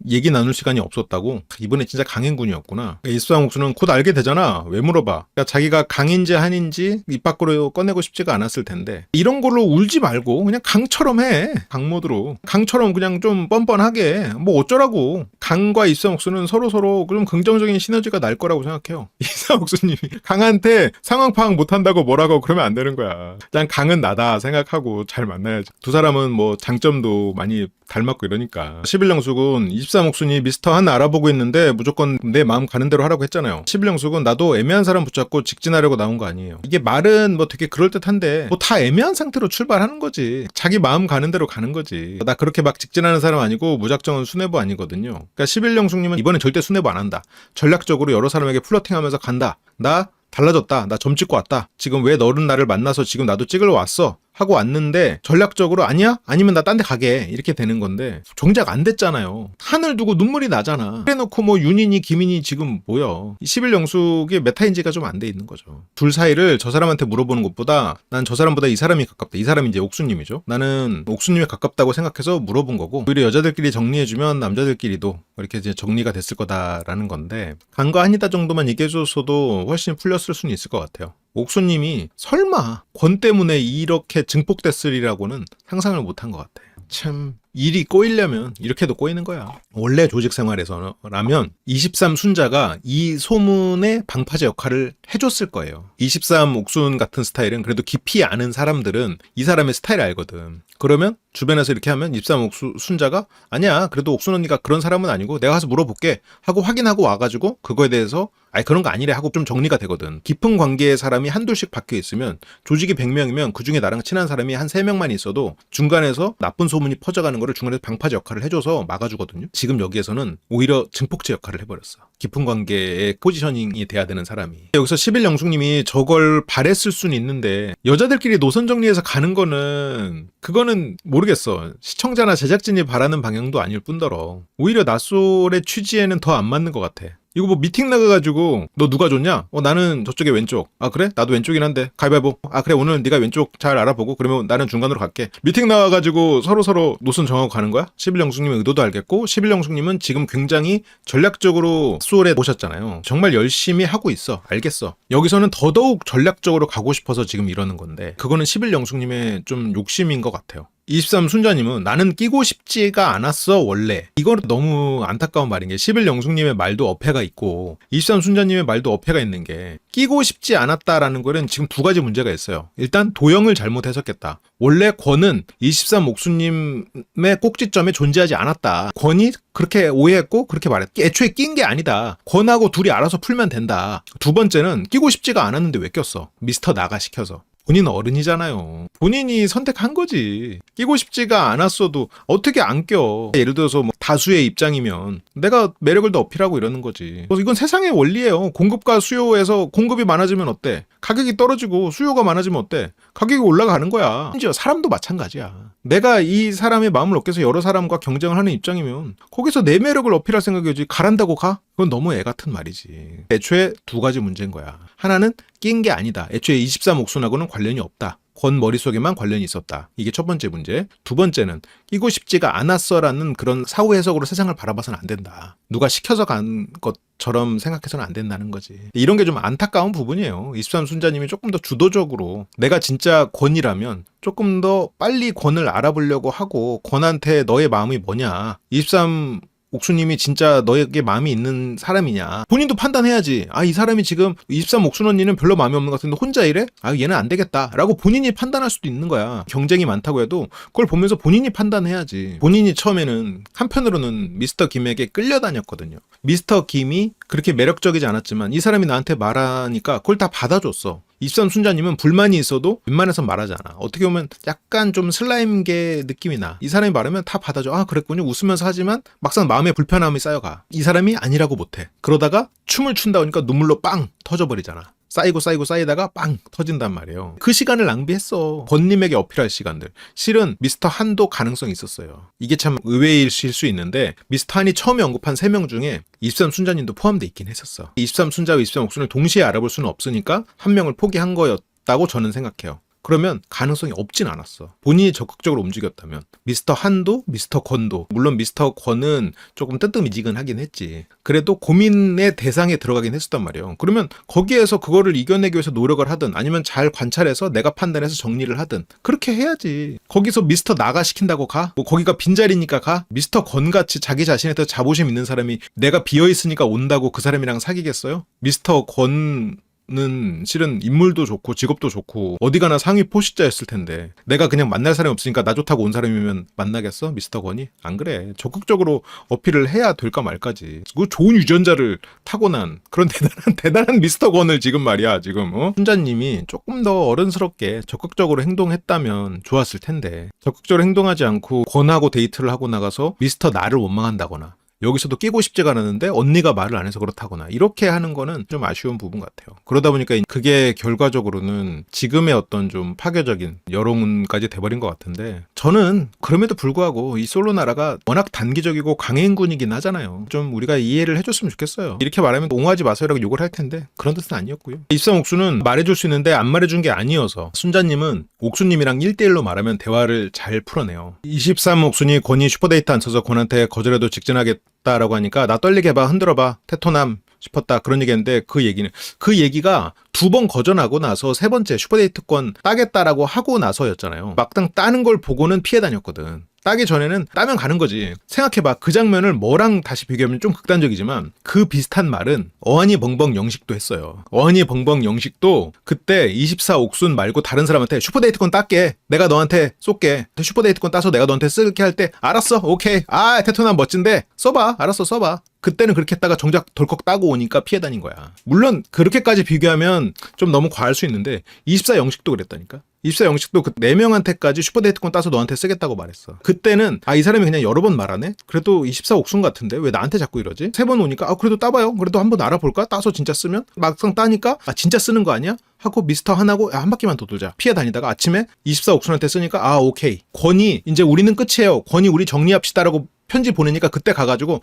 얘기 나눌 시간이 없었다고? 이번에 진짜 강행군이었구나. 23 옥수는 곧 알게 되잖아. 왜 물어봐? 그러니까 자기가 강인지 한인지 입 밖으로 꺼내고 싶지가 않았을 텐데 이런 걸로 울지 말고 그냥 강처럼 해. 강모드로 강처럼 그냥 좀 뻔뻔하게 어쩌라고. 강과 23 옥수는 서로서로 좀 긍정적인 시너지가 날 거라고 생각해요. 23 옥수님이 강한테 상황 파악 못한다고 뭐라고 그러면 안 되는 거야. 그냥 강은 나다 생각하고 잘 만나야지. 두 사람은 장점도 많이 닮았고 이러니까. 11 영숙은 23 옥순이 미스터 한 알아보고 있는데 무조건 내 마음 가는 대로 하라고 했잖아요. 11 영숙은 나도 애매한 사람 붙잡고 직진하려고 나온 거 아니에요. 이게 말은 되게 그럴듯한데 다 애매한 상태로 출발하는 거지. 자기 마음 가는 대로 가는 거지. 나 그렇게 막 직진하는 사람 아니고 무작정은 수뇌부 아니거든요. 그러니까 11 영숙님은 이번엔 절대 수뇌부 안 한다. 전략적으로 여러 사람에게 플러팅하면서 간다. 나 달라졌다. 나 점 찍고 왔다. 지금 왜 너는 나를 만나서 지금 나도 찍으러 왔어? 하고 왔는데 전략적으로 아니야? 아니면 나 딴 데 가게. 이렇게 되는 건데 정작 안 됐잖아요. 한을 두고 눈물이 나잖아. 그래놓고 윤인이 김인이 지금 뭐야. 11 영숙의 메타인지가 좀 안 돼 있는 거죠. 둘 사이를 저 사람한테 물어보는 것보다 난 저 사람보다 이 사람이 가깝다. 이 사람이 이제 옥수님이죠. 나는 옥수님이 가깝다고 생각해서 물어본 거고 오히려 여자들끼리 정리해주면 남자들끼리도 이렇게 이제 정리가 됐을 거다라는 건데 강과 한이다 정도만 얘기해줬어도 훨씬 풀렸을 수는 있을 것 같아요. 옥수님이 설마 권 때문에 이렇게 증폭됐으리라고는 상상을 못한 것 같아. 참 일이 꼬이려면 이렇게도 꼬이는 거야. 원래 조직 생활에서라면 23 순자가 이 소문의 방파제 역할을 해줬을 거예요. 23 옥순 같은 스타일은 그래도 깊이 아는 사람들은 이 사람의 스타일을 알거든. 그러면 주변에서 이렇게 하면 23 순자가 아니야 그래도 옥순 언니가 그런 사람은 아니고 내가 가서 물어볼게 하고 확인하고 와가지고 그거에 대해서 그런 거 아니래 하고 좀 정리가 되거든. 깊은 관계의 사람이 한둘씩 바뀌어 있으면 조직이 100명이면 그중에 나랑 친한 사람이 한 3명만 있어도 중간에서 나쁜 소문이 퍼져가는 거를 중간에서 방파제 역할을 해줘서 막아주거든요. 지금 여기에서는 오히려 증폭제 역할을 해버렸어. 깊은 관계의 포지셔닝이 돼야 되는 사람이. 여기서 11 영숙님이 저걸 바랬을 수는 있는데 여자들끼리 노선 정리해서 가는 거는 그거는 모르겠어. 시청자나 제작진이 바라는 방향도 아닐 뿐더러 오히려 낯솔의 취지에는 더 안 맞는 것 같아. 이거 뭐 미팅 나가가지고 너 누가 좋냐? 나는 저쪽에 왼쪽. 아 그래? 나도 왼쪽이긴 한데 가위바위보. 아 그래 오늘 네가 왼쪽 잘 알아보고 그러면 나는 중간으로 갈게. 미팅 나와가지고 서로 노선 정하고 가는 거야? 11영숙님의 의도도 알겠고 11영숙님은 지금 굉장히 전략적으로 수월에 오셨잖아요. 정말 열심히 하고 있어. 알겠어. 여기서는 더더욱 전략적으로 가고 싶어서 지금 이러는 건데 그거는 11영숙님의 좀 욕심인 것 같아요. 23 순자님은 나는 끼고 싶지가 않았어 원래. 이건 너무 안타까운 말인 게 11영숙님의 말도 어폐가 있고 23 순자님의 말도 어폐가 있는 게 끼고 싶지 않았다라는 거는 지금 두 가지 문제가 있어요. 일단 도형을 잘못 해석했다. 원래 권은 23 옥수님의 꼭지점에 존재하지 않았다. 권이 그렇게 오해했고 그렇게 말했다. 애초에 낀 게 아니다. 권하고 둘이 알아서 풀면 된다. 두 번째는 끼고 싶지가 않았는데 왜 꼈어? 미스터 나가 시켜서. 본인 어른이잖아요. 본인이 선택한 거지. 끼고 싶지가 않았어도 어떻게 안 껴. 예를 들어서 뭐 다수의 입장이면 내가 매력을 더 어필하고 이러는 거지. 이건 세상의 원리예요. 공급과 수요에서 공급이 많아지면 어때? 가격이 떨어지고 수요가 많아지면 어때? 가격이 올라가는 거야. 심지어 사람도 마찬가지야. 내가 이 사람의 마음을 얻기 위해서 여러 사람과 경쟁을 하는 입장이면 거기서 내 매력을 어필할 생각이지 가란다고 가? 그건 너무 애 같은 말이지. 애초에 두 가지 문제인 거야. 하나는 낀 게 아니다. 애초에 23 옥순하고는 관련이 없다. 권 머릿속에만 관련이 있었다. 이게 첫 번째 문제. 두 번째는 끼고 싶지가 않았어라는 그런 사후 해석으로 세상을 바라봐서는 안 된다. 누가 시켜서 간 것처럼 생각해서는 안 된다는 거지. 이런 게 좀 안타까운 부분이에요. 23 순자님이 조금 더 주도적으로 내가 진짜 권이라면 조금 더 빨리 권을 알아보려고 하고 권한테 너의 마음이 뭐냐. 23 옥수님이 진짜 너에게 마음이 있는 사람이냐. 본인도 판단해야지. 아, 이 사람이 지금 23 옥순 언니는 별로 마음이 없는 것 같은데 혼자 이래? 아, 얘는 안 되겠다. 라고 본인이 판단할 수도 있는 거야. 경쟁이 많다고 해도 그걸 보면서 본인이 판단해야지. 본인이 처음에는 한편으로는 미스터 김에게 끌려다녔거든요. 미스터 김이 그렇게 매력적이지 않았지만 이 사람이 나한테 말하니까 그걸 다 받아줬어. 23 순자님은 불만이 있어도 웬만해서 말하지 않아. 어떻게 보면 약간 좀 슬라임계 느낌이 나. 이 사람이 말하면 다 받아줘. 아 그랬군요. 웃으면서 하지만 막상 마음에 불편함이 쌓여가. 이 사람이 아니라고 못해. 그러다가 춤을 춘다 보니까 눈물로 빵 터져버리잖아. 쌓이고 쌓이다가 빵 터진단 말이에요. 그 시간을 낭비했어. 권님에게 어필할 시간들. 실은 미스터 한도 가능성이 있었어요. 이게 참 의외이실 수 있는데 미스터 한이 처음에 언급한 3명 중에 23 순자님도 포함돼 있긴 했었어. 23 순자와 23 옥순을 동시에 알아볼 수는 없으니까 한 명을 포기한 거였다고 저는 생각해요. 그러면 가능성이 없진 않았어. 본인이 적극적으로 움직였다면. 미스터 한도, 미스터 권도. 물론 미스터 권은 조금 뜨뜻미지근하긴 했지. 그래도 고민의 대상에 들어가긴 했었단 말이에요. 그러면 거기에서 그거를 이겨내기 위해서 노력을 하든 아니면 잘 관찰해서 내가 판단해서 정리를 하든 그렇게 해야지. 거기서 미스터 나가 시킨다고 가? 뭐 거기가 빈자리니까 가? 미스터 권같이 자기 자신에 대해서 자부심 있는 사람이 내가 비어있으니까 온다고 그 사람이랑 사귀겠어요? 미스터 권 는 실은 인물도 좋고 직업도 좋고 어디 가나 상위 포식자였을 텐데 내가 그냥 만날 사람이 없으니까 나 좋다고 온 사람이면 만나겠어? 미스터 권이? 안 그래. 적극적으로 어필을 해야 될까 말까지. 그 좋은 유전자를 타고난 그런 대단한 미스터 권을 지금 말이야 지금 순자님이 조금 더 어른스럽게 적극적으로 행동했다면 좋았을 텐데 적극적으로 행동하지 않고 권하고 데이트를 하고 나가서 미스터 나를 원망한다거나 여기서도 끼고 싶지가 않았는데 언니가 말을 안 해서 그렇다거나 이렇게 하는 거는 좀 아쉬운 부분 같아요. 그러다 보니까 그게 결과적으로는 지금의 어떤 좀 파괴적인 여론까지 돼버린 것 같은데 저는 그럼에도 불구하고 이 솔로나라가 워낙 단기적이고 강행군이긴 하잖아요. 좀 우리가 이해를 해줬으면 좋겠어요. 이렇게 말하면 옹호하지 마세요라고 욕을 할 텐데 그런 뜻은 아니었고요. 23 옥수는 말해줄 수 있는데 안 말해준 게 아니어서 순자님은 옥수님이랑 1대1로 말하면 대화를 잘 풀어내요. 23 옥순이 권이 슈퍼데이트 안 쳐서 권한테 거절해도 직진하게 라고 하니까 나 떨리게 해봐 흔들어봐 테토남 싶었다 그런 얘기했는데 그 얘기가 2번 거절하고 나서 3번째 슈퍼데이트권 따겠다라고 하고 나서였잖아요. 막상 따는 걸 보고는 피해 다녔거든. 따기 전에는 따면 가는 거지. 생각해봐. 그 장면을 뭐랑 다시 비교하면 좀 극단적이지만 그 비슷한 말은 어안이 벙벙 영식도 했어요. 어안이 벙벙 영식도 그때 24 옥순 말고 다른 사람한테 슈퍼데이트권 딸게. 내가 너한테 쏠게. 슈퍼데이트권 따서 내가 너한테 쓸게 할 때 알았어. 오케이. 아 테토남 멋진데 써봐. 알았어 써봐. 그때는 그렇게 했다가 정작 덜컥 따고 오니까 피해 다닌 거야. 물론 그렇게까지 비교하면 좀 너무 과할 수 있는데 24 영식도 그랬다니까. 24 영식도 그 4명한테까지 슈퍼데이트권 따서 너한테 쓰겠다고 말했어. 그때는 이 사람이 그냥 여러 번 말하네? 그래도 24 옥순 같은데 왜 나한테 자꾸 이러지? 3번 오니까 그래도 따봐요. 그래도 한번 알아볼까? 따서 진짜 쓰면? 막상 따니까 진짜 쓰는 거 아니야? 하고 미스터 한하고 한 바퀴만 더 돌자. 피해 다니다가 아침에 24 옥순한테 쓰니까 오케이. 권이 이제 우리는 끝이에요. 권이 우리 정리합시다라고 편지 보내니까 그때 가가지고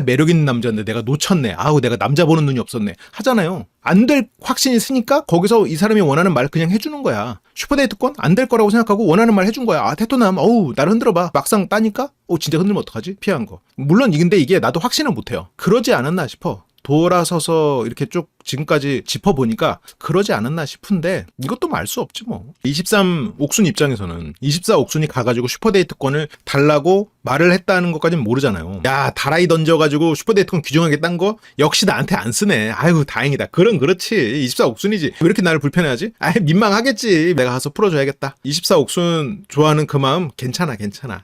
매력 있는 남자인데 내가 놓쳤네. 내가 남자 보는 눈이 없었네. 하잖아요. 안 될 확신이 있으니까 거기서 이 사람이 원하는 말 그냥 해주는 거야. 슈퍼데이트권 안 될 거라고 생각하고 원하는 말 해준 거야. 테토남, 나를 흔들어봐. 막상 따니까 진짜 흔들면 어떡하지? 피한 거. 물론 근데 이게 나도 확신을 못해요. 그러지 않았나 싶어. 돌아서서 이렇게 쭉 지금까지 짚어보니까 그러지 않았나 싶은데 이것도 알 수 없지 뭐. 23 옥순 입장에서는 24 옥순이 가가지고 슈퍼데이트권을 달라고 말을 했다는 것까지는 모르잖아요. 다라이 던져가지고 슈퍼데이트권 규정하겠다는 거 역시 나한테 안 쓰네. 아이고 다행이다. 그렇지. 24 옥순이지. 왜 이렇게 나를 불편해하지? 민망하겠지. 내가 가서 풀어줘야겠다. 24 옥순 좋아하는 그 마음 괜찮아.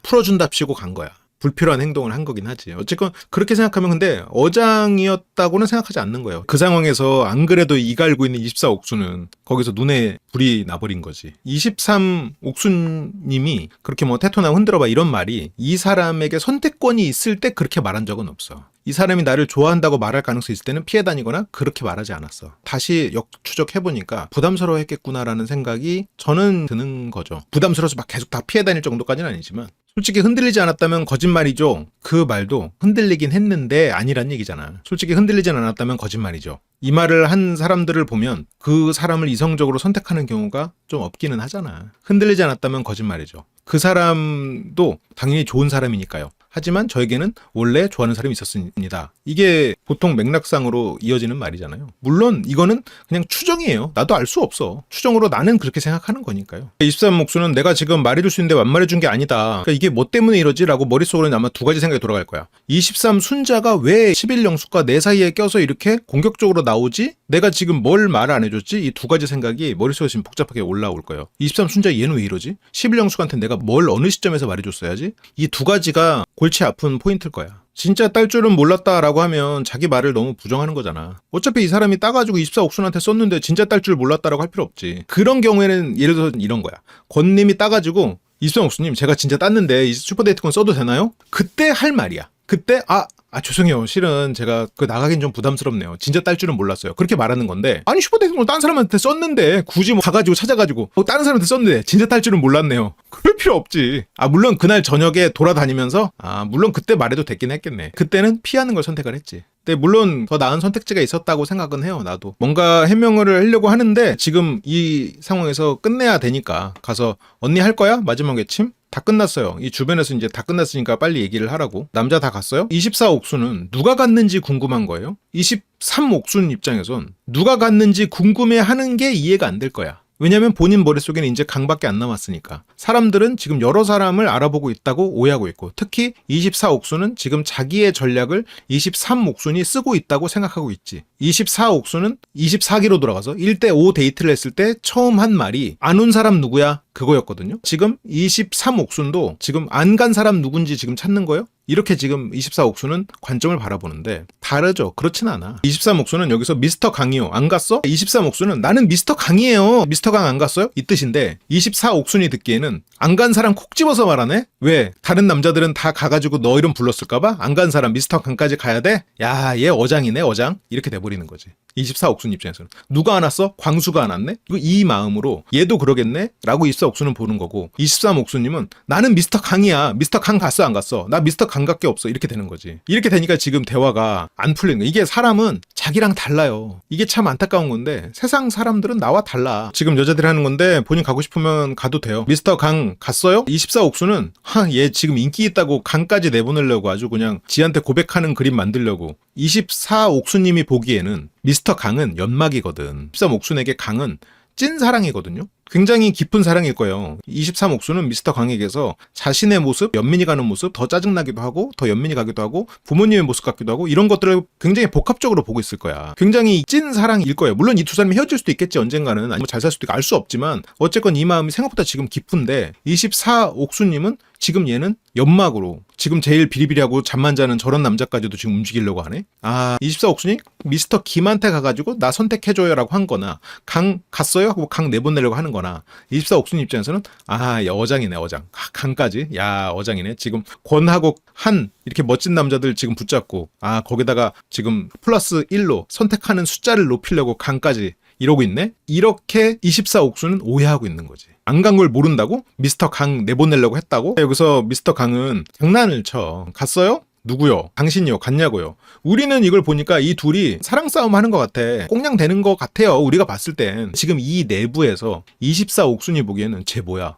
풀어준답시고 간 거야. 불필요한 행동을 한 거긴 하지. 어쨌건 그렇게 생각하면 근데 어장이었다고는 생각하지 않는 거예요. 그 상황에서 안 그래도 이갈고 있는 24 옥수는 거기서 눈에 불이 나버린 거지. 23 옥수님이 그렇게 테토남 흔들어봐 이런 말이 이 사람에게 선택권이 있을 때 그렇게 말한 적은 없어. 이 사람이 나를 좋아한다고 말할 가능성이 있을 때는 피해 다니거나 그렇게 말하지 않았어. 다시 역추적해보니까 부담스러워했겠구나라는 생각이 저는 드는 거죠. 부담스러워서 막 계속 다 피해 다닐 정도까지는 아니지만 솔직히 흔들리지 않았다면 거짓말이죠. 그 말도 흔들리긴 했는데 아니란 얘기잖아. 솔직히 흔들리지 않았다면 거짓말이죠. 이 말을 한 사람들을 보면 그 사람을 이성적으로 선택하는 경우가 좀 없기는 하잖아. 흔들리지 않았다면 거짓말이죠. 그 사람도 당연히 좋은 사람이니까요. 하지만 저에게는 원래 좋아하는 사람이 있었습니다. 이게 보통 맥락상으로 이어지는 말이잖아요. 물론 이거는 그냥 추정이에요. 나도 알 수 없어. 추정으로 나는 그렇게 생각하는 거니까요. 23 목수는 내가 지금 말해줄 수 있는데 완말해준 게 아니다. 그러니까 이게 뭐 때문에 이러지? 라고 머릿속으로는 아마 두 가지 생각이 돌아갈 거야. 23 순자가 왜 11영수과 내 사이에 껴서 이렇게 공격적으로 나오지? 내가 지금 뭘 말 안 해줬지? 이 두 가지 생각이 머릿속에 지금 복잡하게 올라올 거예요. 23 순자 얘는 왜 이러지? 11영수한테 내가 뭘 어느 시점에서 말해줬어야지? 이 두 가지가 골치 아픈 포인트일 거야. 진짜 딸 줄은 몰랐다라고 하면 자기 말을 너무 부정하는 거잖아. 어차피 이 사람이 따가지고 24 옥순한테 썼는데 진짜 딸 줄 몰랐다라고 할 필요 없지. 그런 경우에는 예를 들어서 이런 거야. 권님이 따가지고 24 옥순님 제가 진짜 땄는데 이 슈퍼데이트권 써도 되나요? 그때 할 말이야. 그때 죄송해요. 실은 제가 나가긴 좀 부담스럽네요. 진짜 딸 줄은 몰랐어요. 그렇게 말하는 건데 아니 슈퍼데이트권 딴 사람한테 썼는데 굳이 가가지고 찾아가지고 다른 사람한테 썼는데 진짜 딸 줄은 몰랐네요. 그럴 필요 없지. 물론 그날 저녁에 돌아다니면서 물론 그때 말해도 됐긴 했겠네. 그때는 피하는 걸 선택을 했지. 근데 물론 더 나은 선택지가 있었다고 생각은 해요. 나도 뭔가 해명을 하려고 하는데 지금 이 상황에서 끝내야 되니까 가서 언니 할 거야? 마지막 외침? 다 끝났어요. 이 주변에서 이제 다 끝났으니까 빨리 얘기를 하라고. 남자 다 갔어요? 24 옥수는 누가 갔는지 궁금한 거예요. 23 옥수는 입장에선 누가 갔는지 궁금해하는 게 이해가 안 될 거야. 왜냐면 본인 머릿속에는 이제 강밖에 안 남았으니까. 사람들은 지금 여러 사람을 알아보고 있다고 오해하고 있고 특히 24 옥수는 지금 자기의 전략을 23 옥순이 쓰고 있다고 생각하고 있지. 24 옥수는 24기로 돌아가서 1대5 데이트를 했을 때 처음 한 말이 안 온 사람 누구야? 그거였거든요. 지금 23 옥순도 지금 안 간 사람 누군지 지금 찾는 거예요? 이렇게 지금 24 옥수는 관점을 바라보는데 다르죠. 그렇진 않아. 23 옥수는 여기서 미스터 강이요. 안 갔어? 23 옥수는 나는 미스터 강이에요. 미스터 강 안 갔어요? 이 뜻인데 24 옥순이 듣기에는 안 간 사람 콕 집어서 말하네? 왜? 다른 남자들은 다 가가지고 너 이름 불렀을까봐? 안 간 사람 미스터 강까지 가야 돼? 야, 얘 어장이네 어장? 이렇게 돼버리는 거지. 24 옥순 입장에서는 누가 안 왔어? 광수가 안 왔네? 이 마음으로 얘도 그러겠네? 라고 24 옥순은 보는 거고 23 옥순님은 나는 미스터 강이야. 미스터 강 갔어 안 갔어? 나 미스터 강밖에 없어. 이렇게 되는 거지. 이렇게 되니까 지금 대화가 안 풀리는 거야. 이게 사람은 자기랑 달라요. 이게 참 안타까운 건데 세상 사람들은 나와 달라. 지금 여자들이 하는 건데 본인 가고 싶으면 가도 돼요. 미스터 강 갔어요? 24 옥순은 얘 지금 인기 있다고 강까지 내보내려고 아주 그냥 지한테 고백하는 그림 만들려고 24 옥순님이 보기에는 미스터 강은 연막이거든. 23 옥순에게 강은 찐 사랑이거든요. 굉장히 깊은 사랑일 거예요. 23 옥수는 미스터 강에게서 자신의 모습, 연민이 가는 모습, 더 짜증나기도 하고 더 연민이 가기도 하고 부모님의 모습 같기도 하고 이런 것들을 굉장히 복합적으로 보고 있을 거야. 굉장히 찐 사랑일 거예요. 물론 이 두 사람이 헤어질 수도 있겠지 언젠가는. 아니면 잘 살 수도 있고 알 수 없지만 어쨌건 이 마음이 생각보다 지금 깊은데 24 옥수님은 지금 얘는 연막으로 지금 제일 비리비리하고 잠만 자는 저런 남자까지도 지금 움직이려고 하네. 24 옥순이 미스터 김한테 가가지고 나 선택해줘요라고 한 거나 강 갔어요? 하고 강 내보내려고 하는 거나 24 옥순 입장에서는 야 어장이네 어장. 강까지? 야 어장이네. 지금 권하고 한 이렇게 멋진 남자들 지금 붙잡고 거기다가 지금 플러스 1로 선택하는 숫자를 높이려고 강까지 이러고 있네? 이렇게 24옥수는 오해하고 있는 거지. 안 간 걸 모른다고? 미스터 강 내보내려고 했다고? 여기서 미스터 강은 장난을 쳐. 갔어요? 누구요? 당신이요? 갔냐고요? 우리는 이걸 보니까 이 둘이 사랑 싸움 하는 것 같아. 꽁냥 되는 것 같아요. 우리가 봤을 땐. 지금 이 내부에서 24옥순이 보기에는 쟤 뭐야?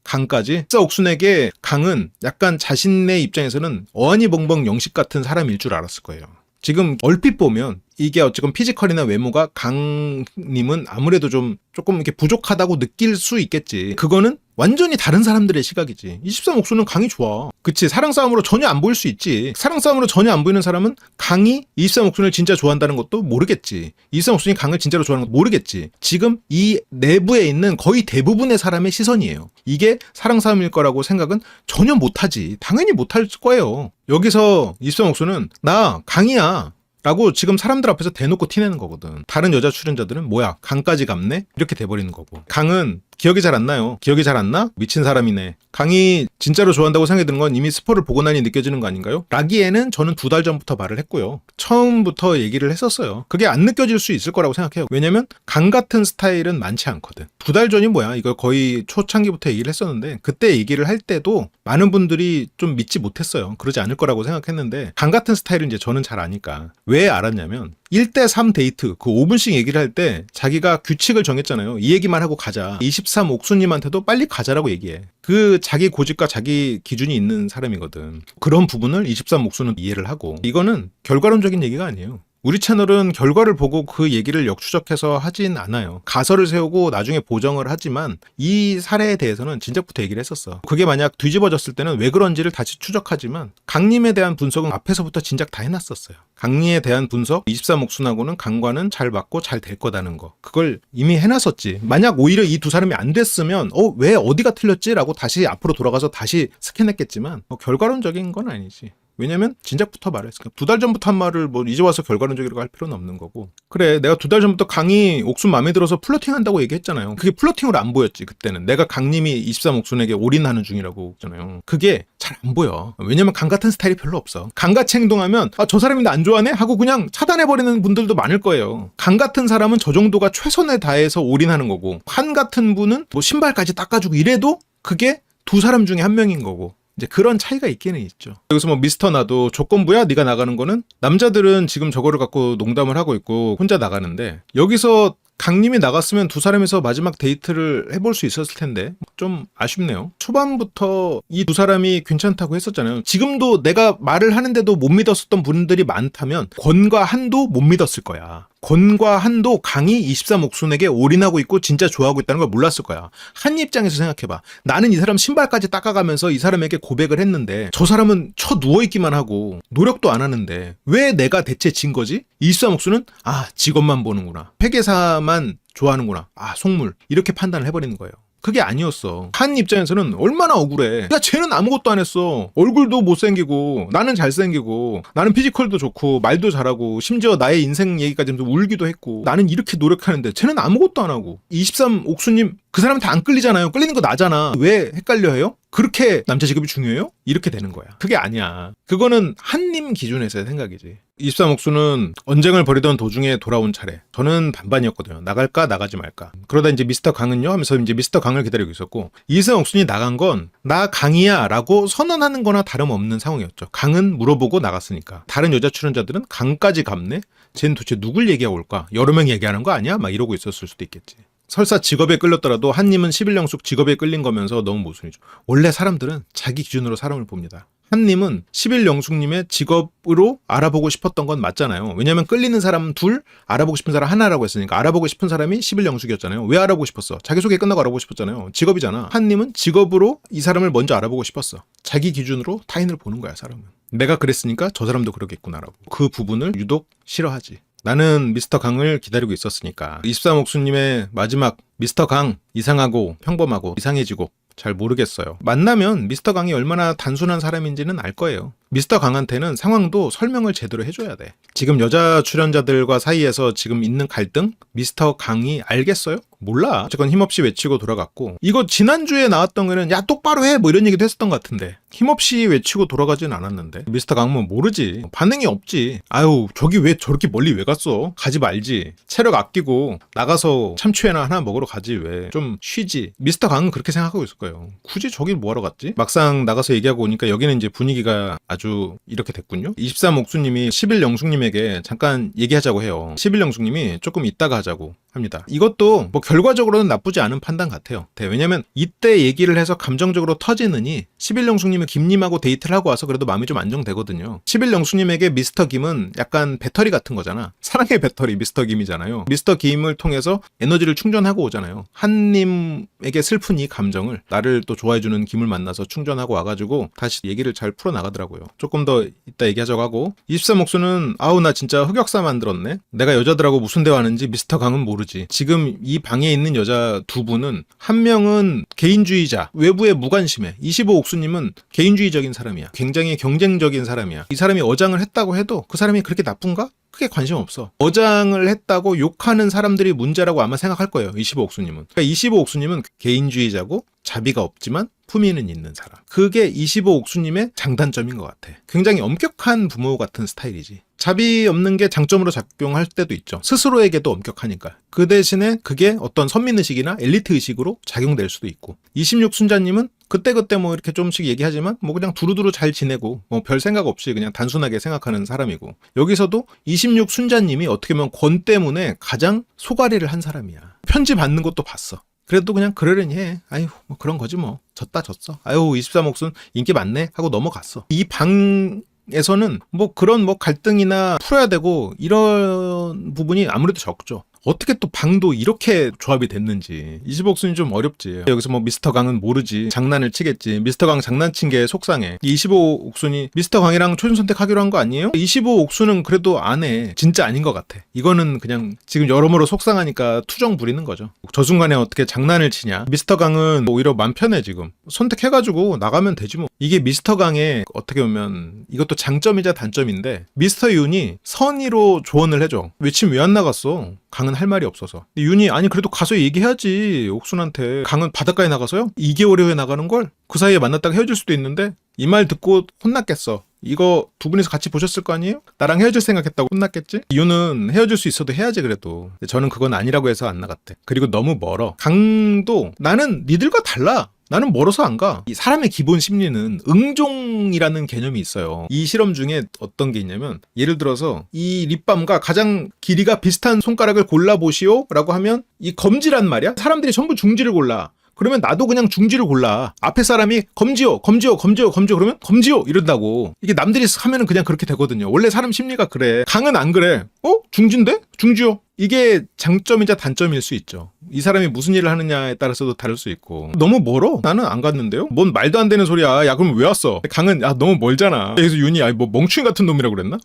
강까지? 24옥순에게 강은 약간 자신의 입장에서는 어안이벙벙 영식 같은 사람일 줄 알았을 거예요. 지금 얼핏 보면 이게 어쨌건 피지컬이나 외모가 강님은 아무래도 조금 이렇게 부족하다고 느낄 수 있겠지. 그거는 완전히 다른 사람들의 시각이지. 23옥수는 강이 좋아. 그치, 사랑 싸움으로 전혀 안 보일 수 있지. 사랑 싸움으로 전혀 안 보이는 사람은 강이 23옥순을 진짜 좋아한다는 것도 모르겠지. 23옥순이 강을 진짜로 좋아하는 것도 모르겠지. 지금 이 내부에 있는 거의 대부분의 사람의 시선이에요. 이게 사랑 싸움일 거라고 생각은 전혀 못하지. 당연히 못할 거예요. 여기서 23옥수는 나 강이야 라고 지금 사람들 앞에서 대놓고 티내는 거거든. 다른 여자 출연자들은 뭐야, 강까지 갔네? 이렇게 돼버리는 거고. 강은 기억이 잘 안 나요. 기억이 잘 안 나? 미친 사람이네. 강이 진짜로 좋아한다고 생각이 드는 건 이미 스포를 보고 나니 느껴지는 거 아닌가요? 라기에는 저는 2달 전부터 말을 했고요. 처음부터 얘기를 했었어요. 그게 안 느껴질 수 있을 거라고 생각해요. 왜냐면 강 같은 스타일은 많지 않거든. 2달 전이 뭐야? 이걸 거의 초창기부터 얘기를 했었는데 그때 얘기를 할 때도 많은 분들이 좀 믿지 못했어요. 그러지 않을 거라고 생각했는데 강 같은 스타일은 이제 저는 잘 아니까. 왜 알았냐면 1대3 데이트 그 5분씩 얘기를 할 때 자기가 규칙을 정했잖아요. 이 얘기만 하고 가자. 23옥수님한테도 빨리 가자라고 얘기해. 그 자기 고집과 자기 기준이 있는 사람이거든. 그런 부분을 23옥수는 이해를 하고, 이거는 결과론적인 얘기가 아니에요. 우리 채널은 결과를 보고 그 얘기를 역추적해서 하진 않아요. 가설을 세우고 나중에 보정을 하지만 이 사례에 대해서는 진작부터 얘기를 했었어. 그게 만약 뒤집어졌을 때는 왜 그런지를 다시 추적하지만 강림에 대한 분석은 앞에서부터 진작 다 해놨었어요. 강림에 대한 분석, 23옥순하고는 강과는 잘 맞고 잘 될 거다는 거. 그걸 이미 해놨었지. 만약 오히려 이 두 사람이 안 됐으면 왜 어디가 틀렸지? 라고 다시 앞으로 돌아가서 다시 스캔했겠지만 결과론적인 건 아니지. 왜냐면 진작부터 말했으니까. 2달 전부터 한 말을 이제 와서 결과론적이라고 할 필요는 없는 거고. 그래, 내가 2달 전부터 강이 옥순 마음에 들어서 플러팅 한다고 얘기했잖아요. 그게 플러팅으로 안 보였지. 그때는 내가 강님이 23옥순에게 올인하는 중이라고 했잖아요. 그게 잘 안 보여. 왜냐면 강 같은 스타일이 별로 없어. 강같이 행동하면 저 사람이 나 안 좋아하네? 하고 그냥 차단해버리는 분들도 많을 거예요. 강 같은 사람은 저 정도가 최선을 다해서 올인하는 거고, 한 같은 분은 신발까지 닦아주고 이래도 그게 두 사람 중에 한 명인 거고. 이제 그런 차이가 있기는 있죠. 여기서 미스터 나도 조건부야? 네가 나가는 거는? 남자들은 지금 저거를 갖고 농담을 하고 있고 혼자 나가는데, 여기서 강님이 나갔으면 두 사람이서 마지막 데이트를 해볼 수 있었을 텐데 좀 아쉽네요. 초반부터 이 두 사람이 괜찮다고 했었잖아요. 지금도 내가 말을 하는데도 못 믿었었던 분들이 많다면 권과 한도 못 믿었을 거야. 권과 한도 강이 23옥순에게 올인하고 있고 진짜 좋아하고 있다는 걸 몰랐을 거야. 한 입장에서 생각해봐. 나는 이 사람 신발까지 닦아가면서 이 사람에게 고백을 했는데 저 사람은 누워있기만 하고 노력도 안 하는데 왜 내가 대체 진 거지? 23옥순은 직업만 보는구나. 회계사만 좋아하는구나. 속물. 이렇게 판단을 해버리는 거예요. 그게 아니었어. 한 입장에서는 얼마나 억울해. 야, 쟤는 아무것도 안 했어. 얼굴도 못생기고 나는 잘생기고 나는 피지컬도 좋고 말도 잘하고 심지어 나의 인생 얘기까지 울기도 했고 나는 이렇게 노력하는데 쟤는 아무것도 안 하고. 23옥수님 그 사람한테 안 끌리잖아요. 끌리는 거 나잖아. 왜 헷갈려해요? 그렇게 남자 직업이 중요해요? 이렇게 되는 거야. 그게 아니야. 그거는 한님 기준에서의 생각이지. 23옥수는 언쟁을 벌이던 도중에 돌아온 차례. 저는 반반이었거든요. 나갈까 나가지 말까. 그러다 이제 미스터 강은요 하면서 이제 미스터 강을 기다리고 있었고, 23옥순이 나간 건 나 강이야 라고 선언하는 거나 다름없는 상황이었죠. 강은 물어보고 나갔으니까. 다른 여자 출연자들은 강까지 갔네? 쟤는 도대체 누굴 얘기하고 올까? 여러 명 얘기하는 거 아니야? 막 이러고 있었을 수도 있겠지. 설사 직업에 끌렸더라도 한님은 11영숙 직업에 끌린 거면서 너무 모순이죠. 원래 사람들은 자기 기준으로 사람을 봅니다. 한님은 11영숙님의 직업으로 알아보고 싶었던 건 맞잖아요. 왜냐면 끌리는 사람 둘, 알아보고 싶은 사람 하나라고 했으니까 알아보고 싶은 사람이 11영숙이었잖아요. 왜 알아보고 싶었어? 자기소개 끝나고 알아보고 싶었잖아요. 직업이잖아. 한님은 직업으로 이 사람을 먼저 알아보고 싶었어. 자기 기준으로 타인을 보는 거야, 사람은. 내가 그랬으니까 저 사람도 그러겠구나라고. 그 부분을 유독 싫어하지. 나는 미스터 강을 기다리고 있었으니까. 23옥수님의 마지막 미스터 강 이상하고 평범하고 이상해지고 잘 모르겠어요. 만나면 미스터 강이 얼마나 단순한 사람인지는 알 거예요. 미스터 강한테는 상황도 설명을 제대로 해줘야 돼. 지금 여자 출연자들과 사이에서 지금 있는 갈등? 미스터 강이 알겠어요? 몰라. 어쨌건 힘없이 외치고 돌아갔고, 이거 지난주에 나왔던 거는 야 똑바로 해 뭐 이런 얘기도 했었던 것 같은데 힘없이 외치고 돌아가진 않았는데 미스터 강은 모르지. 반응이 없지. 아유 저기 왜 저렇게 멀리 왜 갔어? 가지 말지. 체력 아끼고 나가서 참치회나 하나 먹으러 가지 왜. 좀 쉬지. 미스터 강은 그렇게 생각하고 있을 거예요. 굳이 저길 뭐하러 갔지? 막상 나가서 얘기하고 오니까 여기는 이제 분위기가 아주 이렇게 됐군요. 23옥수님이 11영숙님에게 잠깐 얘기하자고 해요. 11영숙님이 조금 이따가 하자고 합니다. 이것도 뭐 결과적으로는 나쁘지 않은 판단 같아요. 왜냐면 이때 얘기를 해서 감정적으로 터지느니 11영숙님은 김님하고 데이트를 하고 와서 그래도 마음이 좀 안정되거든요. 11영숙님에게 미스터 김은 약간 배터리 같은 거잖아. 사랑의 배터리 미스터 김이잖아요. 미스터 김을 통해서 에너지를 충전하고 오잖아요. 한님에게 슬픈 이 감정을 나를 또 좋아해주는 김을 만나서 충전하고 와가지고 다시 얘기를 잘 풀어나가더라고요. 조금 더 이따 얘기하자고 하고 23옥수는 아우 나 진짜 흑역사 만들었네. 내가 여자들하고 무슨 대화하는지 미스터 강은 모르지. 지금 이 방에 있는 여자 두 분은 한 명은 개인주의자, 외부에 무관심해. 25옥수님은 개인주의적인 사람이야. 굉장히 경쟁적인 사람이야. 이 사람이 어장을 했다고 해도 그 사람이 그렇게 나쁜가? 크게 관심 없어. 어장을 했다고 욕하는 사람들이 문제라고 아마 생각할 거예요. 25옥수님은. 그러니까 25옥수님은 개인주의자고 자비가 없지만 품위는 있는 사람. 그게 25옥수님의 장단점인 것 같아. 굉장히 엄격한 부모 같은 스타일이지. 자비 없는 게 장점으로 작용할 때도 있죠. 스스로에게도 엄격하니까. 그 대신에 그게 어떤 선민의식이나 엘리트의식으로 작용될 수도 있고. 26순자님은 그때그때 뭐 이렇게 좀씩 얘기하지만 뭐 그냥 두루두루 잘 지내고 뭐 별 생각 없이 그냥 단순하게 생각하는 사람이고, 여기서도 26순자님이 어떻게 보면 권 때문에 가장 소가리를 한 사람이야. 편지 받는 것도 봤어. 그래도 그냥 그러려니 해. 아유 뭐 그런 거지 뭐. 졌어. 아유 23옥순 인기 많네 하고 넘어갔어. 이 방에서는 뭐 그런 뭐 갈등이나 풀어야 되고 이런 부분이 아무래도 적죠. 어떻게 또 방도 이렇게 조합이 됐는지. 25옥순이 좀 어렵지. 여기서 뭐 미스터 강은 모르지. 장난을 치겠지. 미스터 강 장난친 게 속상해. 25옥순이 미스터 강이랑 초중 선택하기로 한 거 아니에요? 25옥순은 그래도 안 해. 진짜 아닌 것 같아. 이거는 그냥 지금 여러모로 속상하니까 투정 부리는 거죠. 저 순간에 어떻게 장난을 치냐. 미스터 강은 오히려 맘 편해 지금. 선택해가지고 나가면 되지 뭐. 이게 미스터 강의 어떻게 보면 이것도 장점이자 단점인데, 미스터 윤이 선의로 조언을 해줘. 외침 왜 안 나갔어? 강은 할 말이 없어서. 윤이 아니 그래도 가서 얘기해야지 옥순한테. 강은 바닷가에 나가서요? 2개월 후에 나가는 걸? 그 사이에 만났다가 헤어질 수도 있는데? 이 말 듣고 혼났겠어. 이거 두 분이서 같이 보셨을 거 아니에요? 나랑 헤어질 생각했다고 혼났겠지? 윤은 헤어질 수 있어도 해야지 그래도. 근데 저는 그건 아니라고 해서 안 나갔대. 그리고 너무 멀어. 강도 나는 니들과 달라. 나는 멀어서 안 가. 이 사람의 기본 심리는 응종이라는 개념이 있어요. 이 실험 중에 어떤 게 있냐면, 예를 들어서 이 립밤과 가장 길이가 비슷한 손가락을 골라보시오 라고 하면 이 검지란 말이야. 사람들이 전부 중지를 골라. 그러면 나도 그냥 중지를 골라. 앞에 사람이 검지요 그러면 검지요 이런다고. 이게 남들이 하면은 그냥 그렇게 되거든요. 원래 사람 심리가 그래. 강은 안 그래. 중지인데? 중지요. 이게 장점이자 단점일 수 있죠. 이 사람이 무슨 일을 하느냐에 따라서도 다를 수 있고. 너무 멀어? 나는 안 갔는데요? 뭔 말도 안 되는 소리야. 야 그럼 왜 왔어? 강은 너무 멀잖아. 그래서 윤이 뭐 멍충이 같은 놈이라고 그랬나?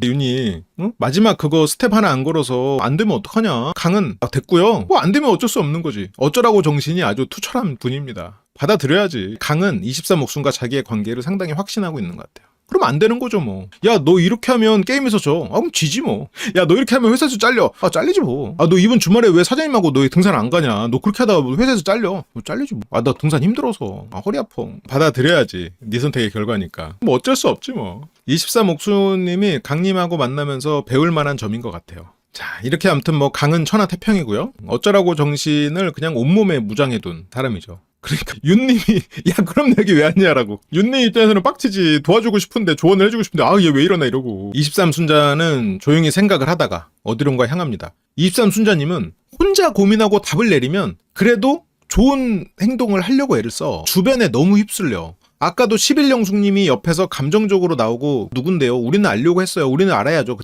윤이 마지막 그거 스텝 하나 안 걸어서 안 되면 어떡하냐. 강은 됐고요. 뭐 안 되면 어쩔 수 없는 거지. 어쩌라고 정신이 아주 투철한 분입니다. 받아들여야지. 강은 23옥순과 자기의 관계를 상당히 확신하고 있는 것 같아요. 그럼 안 되는 거죠 뭐. 야 너 이렇게 하면 게임에서 져. 그럼 지지 뭐. 야 너 이렇게 하면 회사에서 잘려. 잘리지 뭐. 너 이번 주말에 왜 사장님하고 너 등산 안 가냐. 너 그렇게 하다가 회사에서 잘려. 잘리지 뭐. 나 등산 힘들어서. 허리 아파. 받아들여야지. 네 선택의 결과니까. 뭐 어쩔 수 없지 뭐. 23옥수님이 강님하고 만나면서 배울 만한 점인 것 같아요. 자, 이렇게 아무튼 뭐 강은 천하태평이고요. 어쩌라고 정신을 그냥 온몸에 무장해둔 사람이죠. 그러니까 윤님이 야 그럼 여기 왜 왔냐라고. 윤님 입장에서는 빡치지. 도와주고 싶은데 조언을 해주고 싶은데 얘 왜 이러나 이러고. 23순자는 조용히 생각을 하다가 어디론가 향합니다. 23순자님은 혼자 고민하고 답을 내리면 그래도 좋은 행동을 하려고 애를 써. 주변에 너무 휩쓸려. 아까도 11영숙님이 옆에서 감정적으로 나오고 누군데요? 우리는 알려고 했어요. 우리는 알아야죠.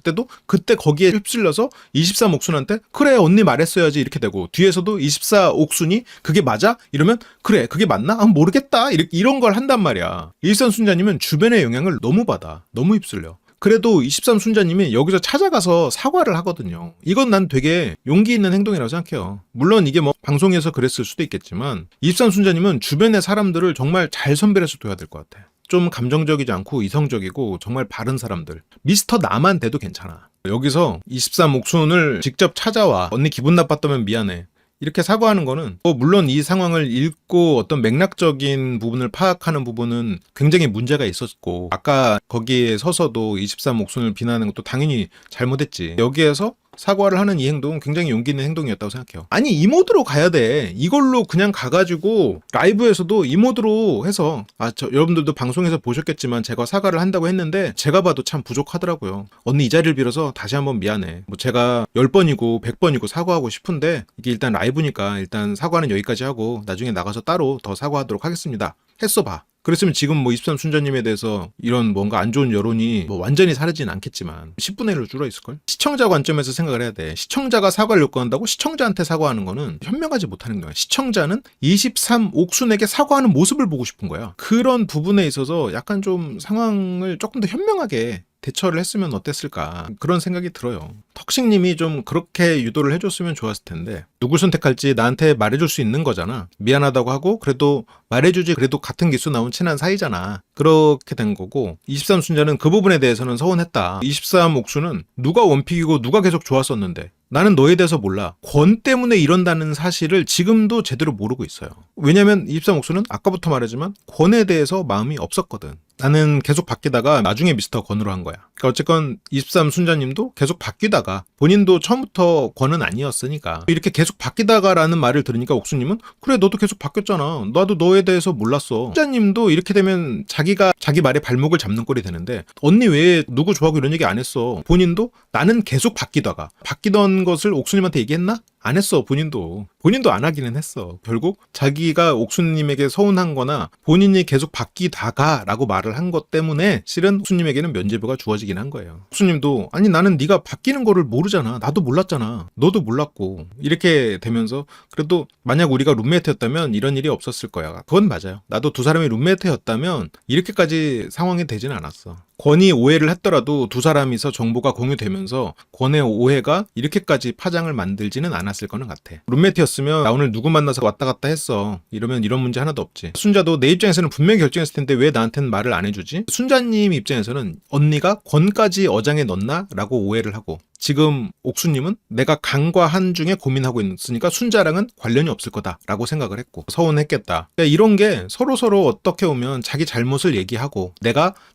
그때 거기에 휩쓸려서 23옥순한테 그래 언니 말했어야지 이렇게 되고, 뒤에서도 24옥순이 그게 맞아? 이러면 그래 그게 맞나? 모르겠다. 이런 걸 한단 말이야. 23순자님은 주변의 영향을 너무 받아. 너무 휩쓸려. 그래도 23순자님이 여기서 찾아가서 사과를 하거든요. 이건 난 되게 용기 있는 행동이라고 생각해요. 물론 이게 뭐 방송에서 그랬을 수도 있겠지만 23순자님은 주변의 사람들을 정말 잘 선별해서 둬야 될 것 같아. 좀 감정적이지 않고 이성적이고 정말 바른 사람들. 미스터 나만 돼도 괜찮아. 여기서 23 옥순을 직접 찾아와. 언니 기분 나빴다면 미안해. 이렇게 사과하는 거는 물론 이 상황을 읽고 어떤 맥락적인 부분을 파악하는 부분은 굉장히 문제가 있었고 아까 거기에 서서도 23 옥순을 비난하는 것도 당연히 잘못했지. 여기에서 사과를 하는 이 행동은 굉장히 용기 있는 행동이었다고 생각해요. 아니 이 모드로 가야 돼. 이걸로 그냥 가가지고 라이브에서도 이 모드로 해서 여러분들도 방송에서 보셨겠지만 제가 사과를 한다고 했는데 제가 봐도 참 부족하더라고요. 언니 이 자리를 빌어서 다시 한번 미안해. 제가 10번이고 100번이고 사과하고 싶은데 이게 일단 라이브니까 일단 사과는 여기까지 하고 나중에 나가서 따로 더 사과하도록 하겠습니다. 했어 봐. 그랬으면 지금 23 순자님에 대해서 이런 뭔가 안 좋은 여론이 완전히 사라지진 않겠지만 10분의 1로 줄어 있을걸? 시청자 관점에서 생각을 해야 돼. 시청자가 사과를 요구한다고 시청자한테 사과하는 거는 현명하지 못하는 거야. 시청자는 23 옥순에게 사과하는 모습을 보고 싶은 거야. 그런 부분에 있어서 약간 좀 상황을 조금 더 현명하게 대처를 했으면 어땠을까 그런 생각이 들어요. 턱식님이 좀 그렇게 유도를 해줬으면 좋았을 텐데 누구 선택할지 나한테 말해줄 수 있는 거잖아. 미안하다고 하고 그래도 말해주지. 그래도 같은 기수 나온 친한 사이잖아. 그렇게 된 거고 23 순자는 그 부분에 대해서는 서운했다. 23 옥수는 누가 원픽이고 누가 계속 좋았었는데 나는 너에 대해서 몰라. 권 때문에 이런다는 사실을 지금도 제대로 모르고 있어요. 왜냐면 23 옥수는 아까부터 말하지만 권에 대해서 마음이 없었거든. 나는 계속 바뀌다가 나중에 미스터 권으로 한 거야. 그러니까 어쨌건 23 순자님도 계속 바뀌다가 본인도 처음부터 권은 아니었으니까 이렇게 계속 바뀌다가라는 말을 들으니까 옥수님은 그래 너도 계속 바뀌었잖아. 나도 너에 대해서 몰랐어. 순자님도 이렇게 되면 자기가 자기 말에 발목을 잡는 꼴이 되는데 언니 왜 누구 좋아하고 이런 얘기 안 했어. 본인도 나는 계속 바뀌다가 바뀌던 것을 옥수님한테 얘기했나? 안 했어. 본인도 안 하기는 했어. 결국 자기가 옥수님에게 서운한 거나 본인이 계속 바뀌다가 라고 말을 한 것 때문에 실은 옥수님에게는 면죄부가 주어지긴 한 거예요. 옥수님도 아니 나는 네가 바뀌는 거를 모르잖아. 나도 몰랐잖아. 너도 몰랐고 이렇게 되면서 그래도 만약 우리가 룸메이트였다면 이런 일이 없었을 거야. 그건 맞아요. 나도 두 사람이 룸메이트였다면 이렇게까지 상황이 되진 않았어. 권이 오해를 했더라도 두 사람이서 정보가 공유되면서 권의 오해가 이렇게까지 파장을 만들지는 않았을 거는 같아. 룸메이트였으면 나 오늘 누구 만나서 왔다 갔다 했어. 이러면 이런 문제 하나도 없지. 순자도 내 입장에서는 분명히 결정했을 텐데 왜 나한테는 말을 안 해주지? 순자님 입장에서는 언니가 권까지 어장에 넣나? 라고 오해를 하고 지금 옥수님은 내가 강과 한 중에 고민하고 있으니까 순자랑은 관련이 없을 거다라고 생각을 했고 서운했겠다. 그러니까 이런 게 서로 어떻게 보면 자기 잘못을 얘기하고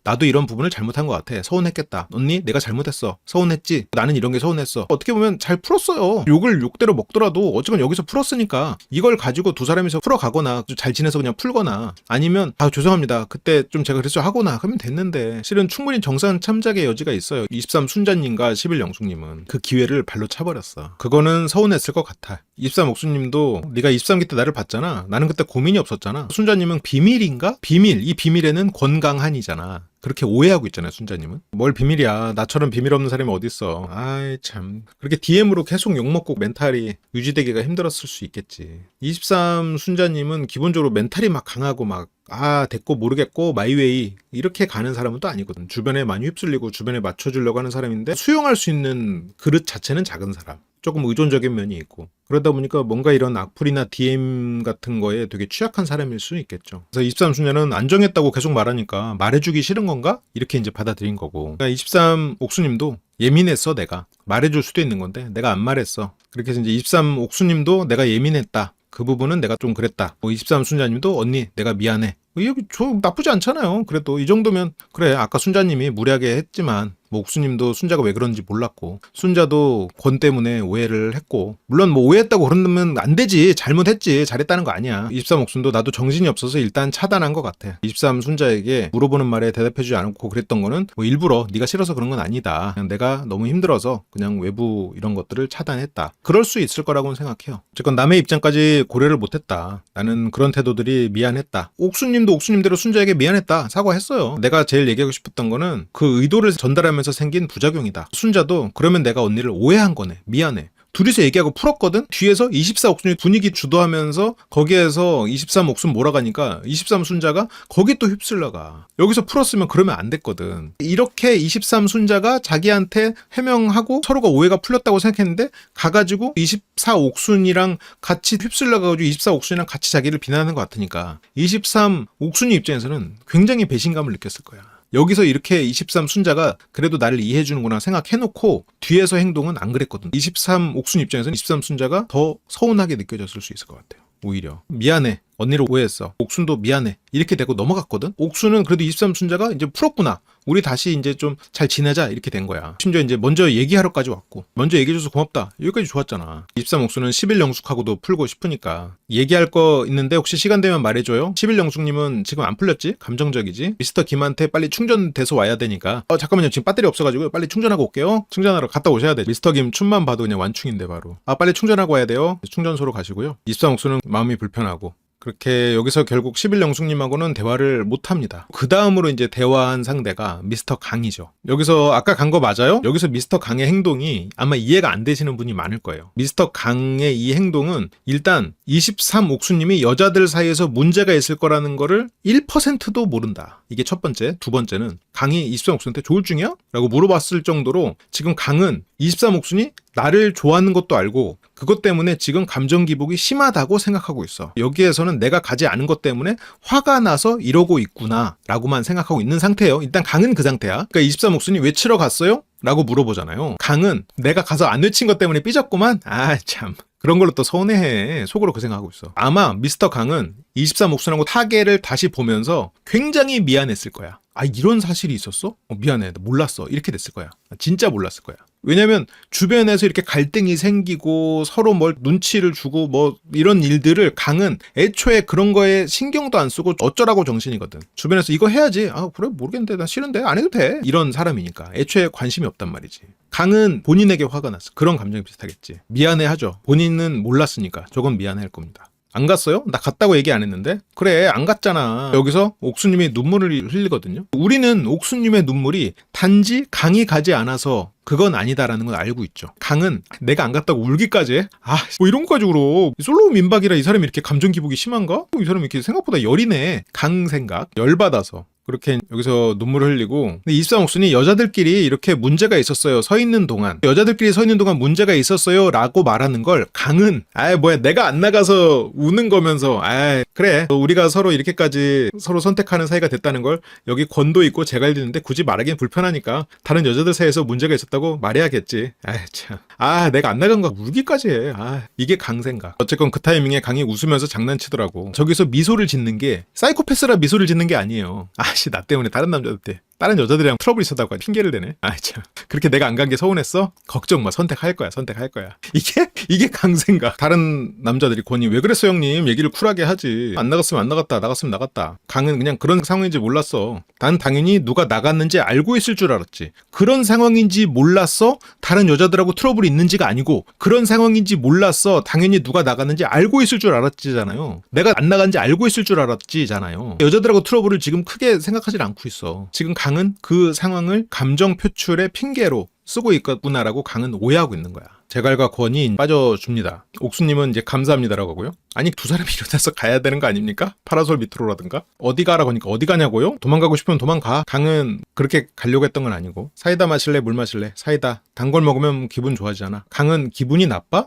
나도 이런 부분을 잘못한 것 같아. 서운했겠다. 언니 내가 잘못했어. 서운했지. 나는 이런 게 서운했어. 어떻게 보면 잘 풀었어요. 욕을 욕대로 먹더라도 어쨌건 여기서 풀었으니까 이걸 가지고 두 사람이서 풀어가거나 잘 지내서 그냥 풀거나 아니면 죄송합니다. 그때 좀 제가 그랬어요 하거나 그러면 됐는데 실은 충분히 정상 참작의 여지가 있어요. 23 순자님과 11 영숙님 그 기회를 발로 차버렸어. 그거는 서운했을 것 같아. 23 옥수님도 네가 23기 때 나를 봤잖아. 나는 그때 고민이 없었잖아. 순자님은 비밀인가? 이 비밀에는 권강한이잖아. 그렇게 오해하고 있잖아요. 순자님은. 뭘 비밀이야. 나처럼 비밀 없는 사람이 어딨어. 아이 참. 그렇게 DM으로 계속 욕먹고 멘탈이 유지되기가 힘들었을 수 있겠지. 23 순자님은 기본적으로 멘탈이 막 강하고 됐고 모르겠고 마이웨이 이렇게 가는 사람은 또 아니거든. 주변에 많이 휩쓸리고 주변에 맞춰주려고 하는 사람인데 수용할 수 있는 그릇 자체는 작은 사람. 조금 의존적인 면이 있고 그러다 보니까 뭔가 이런 악플이나 DM 같은 거에 되게 취약한 사람일 수는 있겠죠. 그래서 23 순자는 안 정했다고 계속 말하니까 말해주기 싫은 건가? 이렇게 이제 받아들인 거고. 그러니까 23 옥수님도 예민했어. 내가 말해줄 수도 있는 건데 내가 안 말했어. 그렇게 해서 이제 23 옥수님도 내가 예민했다. 그 부분은 내가 좀 그랬다. 23 순자님도 언니 내가 미안해. 여기 나쁘지 않잖아요. 그래도 이 정도면 그래 아까 순자님이 무례하게 했지만 옥수님도 순자가 왜 그런지 몰랐고 순자도 권 때문에 오해를 했고 물론 오해했다고 그러면 안 되지. 잘못했지. 잘했다는 거 아니야. 23 옥순도 나도 정신이 없어서 일단 차단한 것 같아. 23 순자에게 물어보는 말에 대답해주지 않고 그랬던 거는 일부러 네가 싫어서 그런 건 아니다. 그냥 내가 너무 힘들어서 그냥 외부 이런 것들을 차단했다. 그럴 수 있을 거라고는 생각해요. 어쨌건 남의 입장까지 고려를 못했다. 나는 그런 태도들이 미안했다. 옥수님도 옥수님대로 순자에게 미안했다. 사과했어요. 내가 제일 얘기하고 싶었던 거는 그 의도를 전달하면서 생긴 부작용이다. 순자도 그러면 내가 언니를 오해한 거네. 미안해. 둘이서 얘기하고 풀었거든? 뒤에서 24 옥순이 분위기 주도하면서 거기에서 23 옥순 몰아가니까 23 순자가 거기 또 휩쓸려가. 여기서 풀었으면 그러면 안 됐거든. 이렇게 23 순자가 자기한테 해명하고 서로가 오해가 풀렸다고 생각했는데 가가지고 24 옥순이랑 같이 휩쓸려가지고 24 옥순이랑 같이 자기를 비난하는 것 같으니까 23 옥순이 입장에서는 굉장히 배신감을 느꼈을 거야. 여기서 이렇게 23 순자가 그래도 나를 이해해주는구나 생각해놓고 뒤에서 행동은 안 그랬거든. 23 옥순 입장에서는 23 순자가 더 서운하게 느껴졌을 수 있을 것 같아요. 오히려 미안해, 언니를 오해했어, 옥순도 미안해, 이렇게 되고 넘어갔거든. 옥순은 그래도 23 순자가 이제 풀었구나, 우리 다시 이제 좀 잘 지내자, 이렇게 된 거야. 심지어 이제 먼저 얘기하러까지 왔고, 먼저 얘기해줘서 고맙다, 여기까지 좋았잖아. 23 옥순은 10일 영숙하고도 풀고 싶으니까 얘기할 거 있는데 혹시 시간 되면 말해줘요. 10일 영숙님은 지금 안 풀렸지? 감정적이지? 미스터 김한테 빨리 충전돼서 와야 되니까 잠깐만요, 지금 배터리 없어가지고 빨리 충전하고 올게요. 충전하러 갔다 오셔야 돼. 미스터 김 춤만 봐도 그냥 완충인데 바로. 빨리 충전하고 와야 돼요. 충전소로 가시고요. 23 옥순은 마음이 불편하고, 그렇게 여기서 결국 11 영숙님하고는 대화를 못합니다. 그 다음으로 이제 대화한 상대가 미스터 강이죠. 여기서 아까 간 거 맞아요? 여기서 미스터 강의 행동이 아마 이해가 안 되시는 분이 많을 거예요. 미스터 강의 이 행동은 일단 23 옥수님이 여자들 사이에서 문제가 있을 거라는 거를 1%도 모른다. 이게 첫 번째. 두 번째는 강이 23 옥수한테 조울증이야? 라고 물어봤을 정도로 지금 강은 23 옥순이 나를 좋아하는 것도 알고 그것 때문에 지금 감정 기복이 심하다고 생각하고 있어. 여기에서는 내가 가지 않은 것 때문에 화가 나서 이러고 있구나 라고만 생각하고 있는 상태예요. 일단 강은 그 상태야. 그러니까 23 옥순이 왜 치러 갔어요? 라고 물어보잖아요. 강은 내가 가서 안 외친 것 때문에 삐졌구만. 참, 그런 걸로 또 서운해해. 속으로 그 생각하고 있어. 아마 미스터 강은 23 옥순하고 타계를 다시 보면서 굉장히 미안했을 거야. 이런 사실이 있었어? 미안해, 몰랐어, 이렇게 됐을 거야. 진짜 몰랐을 거야. 왜냐면 주변에서 이렇게 갈등이 생기고 서로 뭘 눈치를 주고 뭐 이런 일들을 강은 애초에 그런 거에 신경도 안 쓰고 어쩌라고 정신이거든. 주변에서 이거 해야지, 그래 모르겠는데 나 싫은데 안 해도 돼, 이런 사람이니까 애초에 관심이 없단 말이지. 강은 본인에게 화가 났어. 그런 감정이 비슷하겠지. 미안해하죠. 본인은 몰랐으니까 저건 미안해할 겁니다. 안 갔어요? 나 갔다고 얘기 안 했는데? 그래, 안 갔잖아. 여기서 옥수님이 눈물을 흘리거든요. 우리는 옥수님의 눈물이 단지 강이 가지 않아서 그건 아니다라는 건 알고 있죠. 강은 내가 안 갔다고 울기까지 해? 뭐 이런 거 가지고 솔로 민박이라 이 사람이 이렇게 감정 기복이 심한가? 이 사람이 이렇게 생각보다 열이네. 강 생각, 열받아서 그렇게 여기서 눈물을 흘리고. 근데 23 옥순이 여자들끼리 이렇게 문제가 있었어요, 서 있는 동안. 여자들끼리 서 있는 동안 문제가 있었어요 라고 말하는 걸 강은 뭐야, 내가 안 나가서 우는 거면서 그래, 우리가 서로 이렇게까지 서로 선택하는 사이가 됐다는 걸 여기 권도 있고 제갈도 있는데 굳이 말하기는 불편하니까 다른 여자들 사이에서 문제가 있었다고 말해야겠지. 참. 내가 안 나간 거 울기까지 해. 이게 강 생각. 어쨌건 그 타이밍에 강이 웃으면서 장난치더라고. 저기서 미소를 짓는 게 사이코패스라 미소를 짓는 게 아니에요. 나 때문에 다른 여자들이랑 트러블 있었다고 핑계를 대네. 참. 그렇게 내가 안 간 게 서운했어? 걱정 마. 선택할 거야. 이게 강 생각. 다른 남자들이 권이 왜 그랬어 형님? 얘기를 쿨하게 하지. 안 나갔으면 안 나갔다. 나갔으면 나갔다. 강은 그냥 그런 상황인지 몰랐어. 난 당연히 누가 나갔는지 알고 있을 줄 알았지. 그런 상황인지 몰랐어? 다른 여자들하고 트러블이 있는지가 아니고 그런 상황인지 몰랐어. 당연히 누가 나갔는지 알고 있을 줄 알았지잖아요. 내가 안 나간지 알고 있을 줄 알았지잖아요. 여자들하고 트러블을 지금 크게 생각하지 않고 있어. 지금 강은 그 상황을 감정 표출의 핑계로 쓰고 있구나라고 강은 오해하고 있는 거야. 제갈과 권이 빠져줍니다. 옥수님은 이제 감사합니다라고 하고요. 두 사람이 이러면서 가야 되는 거 아닙니까? 파라솔 밑으로라든가. 어디 가라고 하니까 어디 가냐고요? 도망가고 싶으면 도망가. 강은 그렇게 가려고 했던 건 아니고, 사이다 마실래? 물 마실래? 사이다. 단 걸 먹으면 기분 좋아지잖아. 강은 기분이 나빠?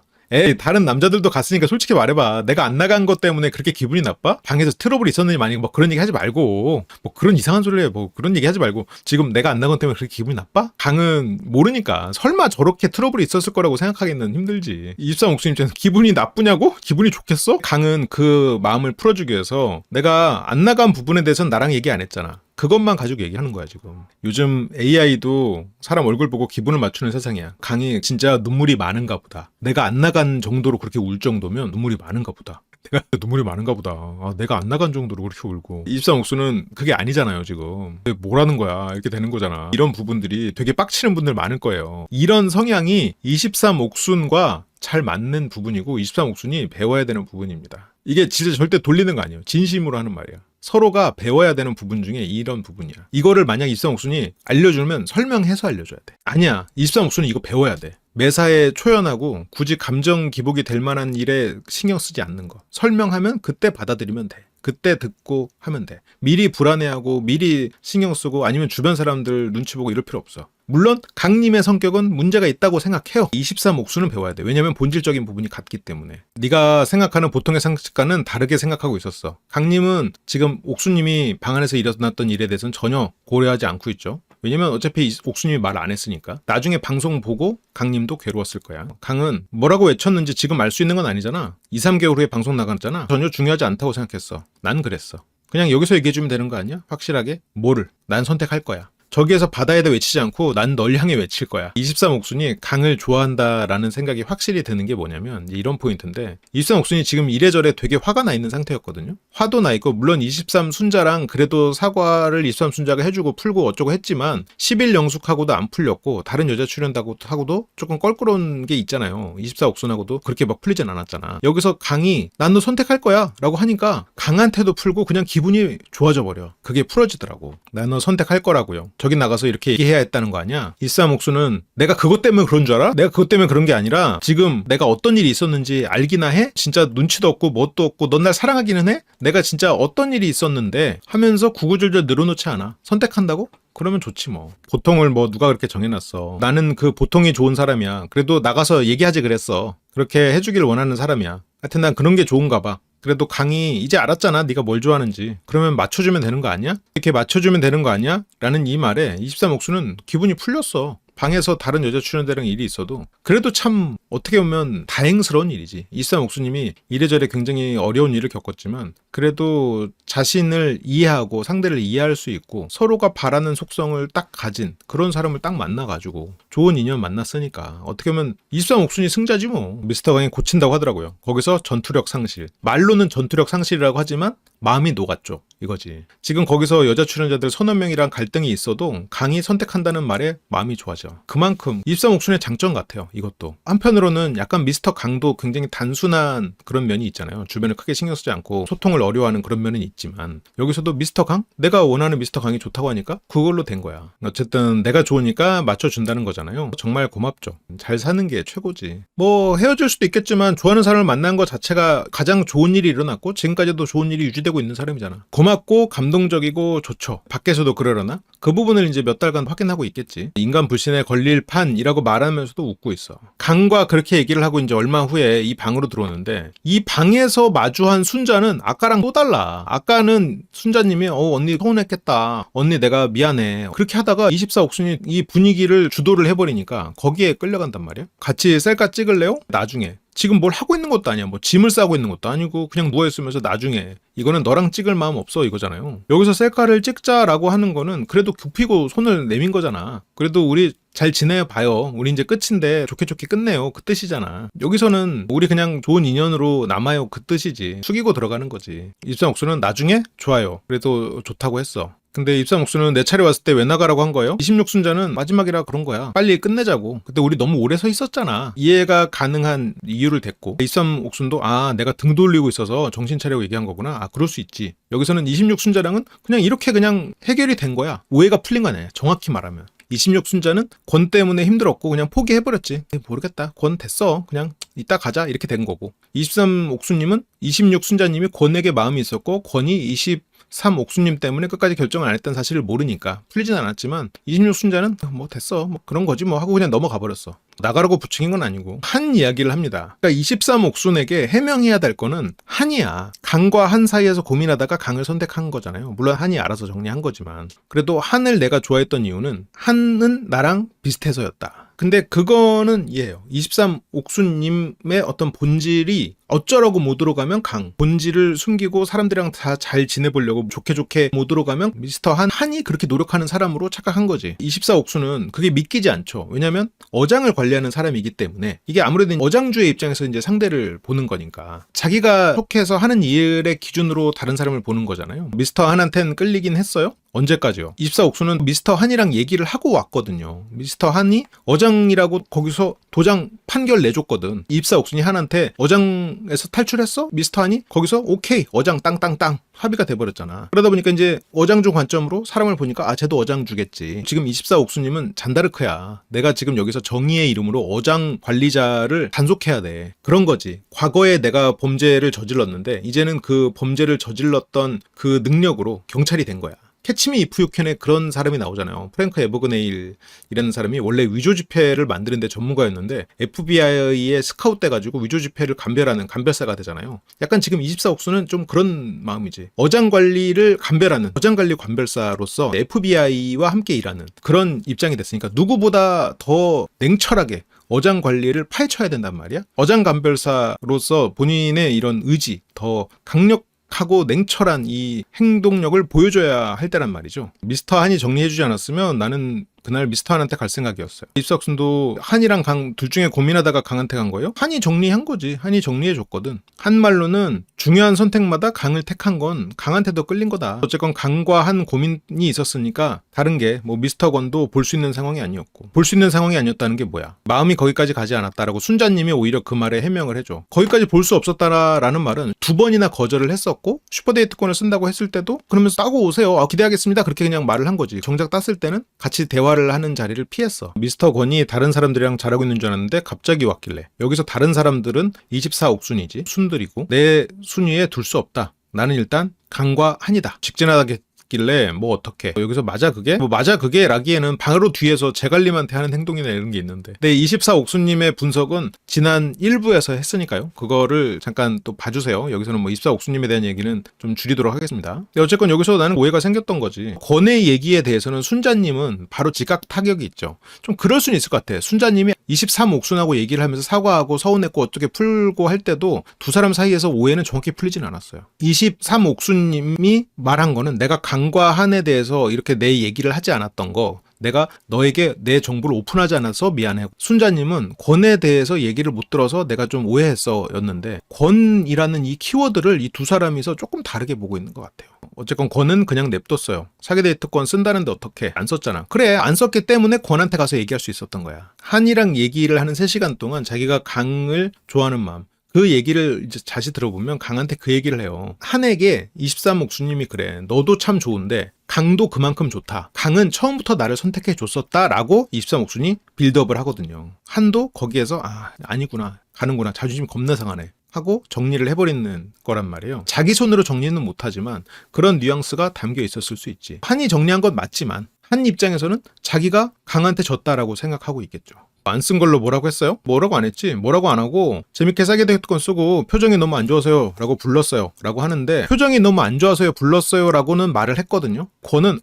다른 남자들도 갔으니까 솔직히 말해봐. 내가 안 나간 것 때문에 그렇게 기분이 나빠? 방에서 트러블이 있었느니 만약에 뭐 그런 얘기 하지 말고, 뭐 그런 이상한 소리를 해. 뭐 그런 얘기 하지 말고, 지금 내가 안 나간 것 때문에 그렇게 기분이 나빠? 강은 모르니까 설마 저렇게 트러블이 있었을 거라고 생각하기는 힘들지. 23 옥수님 입장에서 기분이 나쁘냐고? 기분이 좋겠어? 강은 그 마음을 풀어주기 위해서 내가 안 나간 부분에 대해서는 나랑 얘기 안 했잖아. 그것만 가지고 얘기하는 거야 지금. 요즘 AI도 사람 얼굴 보고 기분을 맞추는 세상이야. 강이 진짜 눈물이 많은가 보다. 내가 안 나간 정도로 그렇게 울 정도면 눈물이 많은가 보다. 내가 눈물이 많은가 보다. 내가 안 나간 정도로 그렇게 울고. 23 옥수는 그게 아니잖아요 지금. 뭐라는 거야, 이렇게 되는 거잖아. 이런 부분들이 되게 빡치는 분들 많을 거예요. 이런 성향이 23 옥순과 잘 맞는 부분이고 23 옥순이 배워야 되는 부분입니다. 이게 진짜 절대 돌리는 거 아니에요. 진심으로 하는 말이야. 서로가 배워야 되는 부분 중에 이런 부분이야. 이거를 만약 23옥순이 알려주면 설명해서 알려줘야 돼. 아니야. 23옥순이 이거 배워야 돼. 매사에 초연하고 굳이 감정 기복이 될 만한 일에 신경 쓰지 않는 거. 설명하면 그때 받아들이면 돼. 그때 듣고 하면 돼. 미리 불안해하고 미리 신경 쓰고 아니면 주변 사람들 눈치 보고 이럴 필요 없어. 물론 강님의 성격은 문제가 있다고 생각해요. 23옥수는 배워야 돼. 왜냐면 본질적인 부분이 같기 때문에. 네가 생각하는 보통의 상식과는 다르게 생각하고 있었어. 강님은 지금 옥수님이 방 안에서 일어났던 일에 대해서는 전혀 고려하지 않고 있죠. 왜냐면 어차피 옥수님이 말 안 했으니까. 나중에 방송 보고 강님도 괴로웠을 거야. 강은 뭐라고 외쳤는지 지금 알 수 있는 건 아니잖아. 2, 3개월 후에 방송 나갔잖아. 전혀 중요하지 않다고 생각했어. 난 그랬어. 그냥 여기서 얘기해주면 되는 거 아니야? 확실하게? 뭐를? 난 선택할 거야. 저기에서 바다에다 외치지 않고 난 널 향해 외칠 거야. 23옥순이 강을 좋아한다라는 생각이 확실히 드는 게 뭐냐면 이런 포인트인데 23옥순이 지금 이래저래 되게 화가 나 있는 상태였거든요. 화도 나 있고 물론 23순자랑 그래도 사과를 23순자가 해주고 풀고 어쩌고 했지만 10일 영숙하고도 안 풀렸고 다른 여자 출연하고도 조금 껄끄러운 게 있잖아요. 24옥순하고도 그렇게 막 풀리진 않았잖아. 여기서 강이 난 너 선택할 거야 라고 하니까 강한테도 풀고 그냥 기분이 좋아져 버려. 그게 풀어지더라고. 난 너 선택할 거라고요. 저기 나가서 이렇게 얘기해야 했다는 거 아니야? 23옥수는 내가 그것 때문에 그런 줄 알아? 내가 그것 때문에 그런 게 아니라 지금 내가 어떤 일이 있었는지 알기나 해? 진짜 눈치도 없고 뭣도 없고 넌 날 사랑하기는 해? 내가 진짜 어떤 일이 있었는데 하면서 구구절절 늘어놓지 않아. 선택한다고? 그러면 좋지 뭐. 보통을 뭐 누가 그렇게 정해놨어. 나는 그 보통이 좋은 사람이야. 그래도 나가서 얘기하지 그랬어. 그렇게 해주길 원하는 사람이야. 하여튼 난 그런 게 좋은가 봐. 그래도 강이 이제 알았잖아. 네가 뭘 좋아하는지. 그러면 맞춰주면 되는 거 아니야? 이렇게 맞춰주면 되는 거 아니야? 라는 이 말에 23옥수는 기분이 풀렸어. 방에서 다른 여자 출연자랑 일이 있어도 그래도 참 어떻게 보면 다행스러운 일이지. 23옥수님이 이래저래 굉장히 어려운 일을 겪었지만 그래도 자신을 이해하고 상대를 이해할 수 있고 서로가 바라는 속성을 딱 가진 그런 사람을 딱 만나가지고 좋은 인연 만났으니까 어떻게 보면 23옥순이 승자지 뭐. 미스터 강이 고친다고 하더라고요. 거기서 전투력 상실. 말로는 전투력 상실이라고 하지만 마음이 녹았죠. 이거지. 지금 거기서 여자 출연자들 서너 명이랑 갈등이 있어도 강이 선택한다는 말에 마음이 좋아져. 그만큼 23옥순의 장점 같아요. 이것도. 한편으로는 약간 미스터 강도 굉장히 단순한 그런 면이 있잖아요. 주변을 크게 신경 쓰지 않고 소통을 어려워하는 그런 면은 있지만 여기서도 미스터 강? 내가 원하는 미스터 강이 좋다고 하니까 그걸로 된 거야. 어쨌든 내가 좋으니까 맞춰준다는 거잖아요. 정말 고맙죠. 잘 사는 게 최고지. 뭐 헤어질 수도 있겠지만 좋아하는 사람을 만난 것 자체가 가장 좋은 일이 일어났고 지금까지도 좋은 일이 유지되고 있는 사람이잖아. 고맙고 감동적이고 좋죠. 밖에서도 그러려나? 그 부분을 이제 몇 달간 확인하고 있겠지. 인간 불신에 걸릴 판이라고 말하면서도 웃고 있어. 강과 그렇게 얘기를 하고 이제 얼마 후에 이 방으로 들어오는데 이 방에서 마주한 순자는 아까랑 또 달라. 아까는 순자님이 언니 서운했겠다. 언니 내가 미안해. 그렇게 하다가 24옥순이 이 분위기를 주도를 해버리니까 거기에 끌려간단 말이야. 같이 셀카 찍을래요? 나중에. 지금 뭘 하고 있는 것도 아니야. 뭐 짐을 싸고 있는 것도 아니고 그냥 누워있으면서 나중에 이거는 너랑 찍을 마음 없어 이거잖아요. 여기서 셀카를 찍자라고 하는 거는 그래도 굽히고 손을 내민 거잖아. 그래도 우리 잘 지내봐요. 우리 이제 끝인데 좋게 좋게 끝내요. 그 뜻이잖아. 여기서는 우리 그냥 좋은 인연으로 남아요. 그 뜻이지. 숙이고 들어가는 거지. 23옥수는 나중에 좋아요. 그래도 좋다고 했어. 근데 23옥수는 내 차례 왔을 때 왜 나가라고 한 거예요? 26순자는 마지막이라 그런 거야. 빨리 끝내자고. 그때 우리 너무 오래 서 있었잖아. 이해가 가능한 이유를 댔고 23옥순도 내가 등 돌리고 있어서 정신 차리고 얘기한 거구나. 그럴 수 있지. 여기서는 26순자랑은 그냥 이렇게 그냥 해결이 된 거야. 오해가 풀린 거네. 정확히 말하면. 26순자는 권 때문에 힘들었고 그냥 포기해버렸지. 모르겠다. 권 됐어. 그냥 이따 가자. 이렇게 된 거고. 23옥수님은 26순자님이 권에게 마음이 있었고 권이 23옥수님 때문에 끝까지 결정을 안 했다는 사실을 모르니까 풀리진 않았지만 26순자는 뭐 됐어. 뭐 그런 거지 뭐 하고 그냥 넘어가 버렸어. 나가라고 부추긴 건 아니고 한 이야기를 합니다. 그러니까 23옥순에게 해명해야 될 거는 한이야. 강과 한 사이에서 고민하다가 강을 선택한 거잖아요. 물론 한이 알아서 정리한 거지만 그래도 한을 내가 좋아했던 이유는 한은 나랑 비슷해서였다. 근데 그거는 이해해요. 23옥수님의 어떤 본질이 어쩌라고 모드로 가면 강. 본질을 숨기고 사람들이랑 다 잘 지내보려고 좋게 모드로 가면 미스터 한이 그렇게 노력하는 사람으로 착각한 거지. 24옥수는 그게 믿기지 않죠. 왜냐면 어장을 관리하는 사람이기 때문에 이게 아무래도 어장주의 입장에서 이제 상대를 보는 거니까 자기가 속해서 하는 일의 기준으로 다른 사람을 보는 거잖아요. 미스터 한한텐 끌리긴 했어요? 언제까지요? 24옥수는 미스터 한이랑 얘기를 하고 왔거든요. 미스터 한이 어장이라고 거기서 도장 판결 내줬거든. 입사 옥순이 한한테 어장에서 탈출했어? 미스터 한이? 거기서 오케이 어장 땅땅땅 합의가 돼버렸잖아. 그러다 보니까 이제 어장주 관점으로 사람을 보니까 쟤도 어장주겠지. 지금 24 옥수님은 잔다르크야. 내가 지금 여기서 정의의 이름으로 어장 관리자를 단속해야 돼. 그런 거지. 과거에 내가 범죄를 저질렀는데 이제는 그 범죄를 저질렀던 그 능력으로 경찰이 된 거야. 캐치미 이프 유 캔에 그런 사람이 나오잖아요. 프랭크 에버그네일이라는 사람이 원래 위조 지폐를 만드는데 전문가였는데 FBI에 스카웃 돼가지고 위조 지폐를 감별하는 감별사가 되잖아요. 약간 지금 24 옥수는 좀 그런 마음이지. 어장 관리를 감별하는 어장 관리 감별사로서 FBI와 함께 일하는 그런 입장이 됐으니까 누구보다 더 냉철하게 어장 관리를 파헤쳐야 된단 말이야. 어장 감별사로서 본인의 이런 의지, 더 강력하고 냉철한 이 행동력을 보여줘야 할 때란 말이죠. 미스터 한이 정리해주지 않았으면 나는 그날 미스터 한한테 갈 생각이었어요. 입사학순도 한이랑 강 둘 중에 고민하다가 강한테 간 거예요? 한이 정리한 거지. 한이 정리해줬거든. 한 말로는 중요한 선택마다 강을 택한 건 강한테도 끌린 거다. 어쨌건 강과 한 고민이 있었으니까 다른 게 뭐 미스터 건도 볼 수 있는 상황이 아니었고 볼 수 있는 상황이 아니었다는 게 뭐야? 마음이 거기까지 가지 않았다라고 순자님이 오히려 그 말에 해명을 해줘. 거기까지 볼 수 없었다라는 말은 2번이나 거절을 했었고 슈퍼데이트권을 쓴다고 했을 때도 그러면서 따고 오세요. 기대하겠습니다. 그렇게 그냥 말을 한 거지. 정작 땄을 때는 같이 대화를 하는 자리를 피했어. 미스터 권이 다른 사람들이랑 잘하고 있는 줄 알았는데 갑자기 왔길래 여기서 다른 사람들은 24 옥순이지 순들이고 내 순위에 둘 수 없다. 나는 일단 강과 한이다. 직진하게 길래 뭐 어떻게 여기서 맞아 그게? 뭐 맞아 그게 라기에는 바로 뒤에서 제갈림한테 하는 행동이나 이런 게 있는데 근데 24 옥수님의 분석은 지난 1부에서 했으니까요. 그거를 잠깐 또 봐주세요. 여기서는 뭐 24 옥수님에 대한 얘기는 좀 줄이도록 하겠습니다. 근데 어쨌건 여기서 나는 오해가 생겼던 거지. 권의 얘기에 대해서는 순자님은 바로 지각 타격이 있죠. 좀 그럴 수는 있을 것 같아. 순자님이 23 옥순하고 얘기를 하면서 사과하고 서운했고 어떻게 풀고 할 때도 두 사람 사이에서 오해는 정확히 풀리진 않았어요. 23 옥수님이 말한 거는 내가 강과 한에 대해서 이렇게 내 얘기를 하지 않았던 거 내가 너에게 내 정보를 오픈하지 않아서 미안해. 순자님은 권에 대해서 얘기를 못 들어서 내가 좀 오해했어 였는데 권이라는 이 키워드를 이 두 사람이서 조금 다르게 보고 있는 것 같아요. 어쨌건 권은 그냥 냅뒀어요. 사기데이트권 쓴다는데 어떻게 안 썼잖아. 그래 안 썼기 때문에 권한테 가서 얘기할 수 있었던 거야. 한이랑 얘기를 하는 3시간 동안 자기가 강을 좋아하는 마음 그 얘기를 이제 다시 들어보면 강한테 그 얘기를 해요. 한에게 23 옥수님이 그래. 너도 참 좋은데 강도 그만큼 좋다. 강은 처음부터 나를 선택해 줬었다라고 23 옥순이 빌드업을 하거든요. 한도 거기에서 아니구나. 가는구나. 자존심 겁나 상하네. 하고 정리를 해버리는 거란 말이에요. 자기 손으로 정리는 못하지만 그런 뉘앙스가 담겨 있었을 수 있지. 한이 정리한 건 맞지만 한 입장에서는 자기가 강한테 졌다라고 생각하고 있겠죠. 안 쓴 걸로 뭐라고 했어요? 뭐라고 안 했지? 뭐라고 안 하고 재밌게 사기데이트권 쓰고 표정이 너무 안 좋아서요 라고 불렀어요 라고 하는데 표정이 너무 안 좋아서요 불렀어요 라고는 말을 했거든요. 권은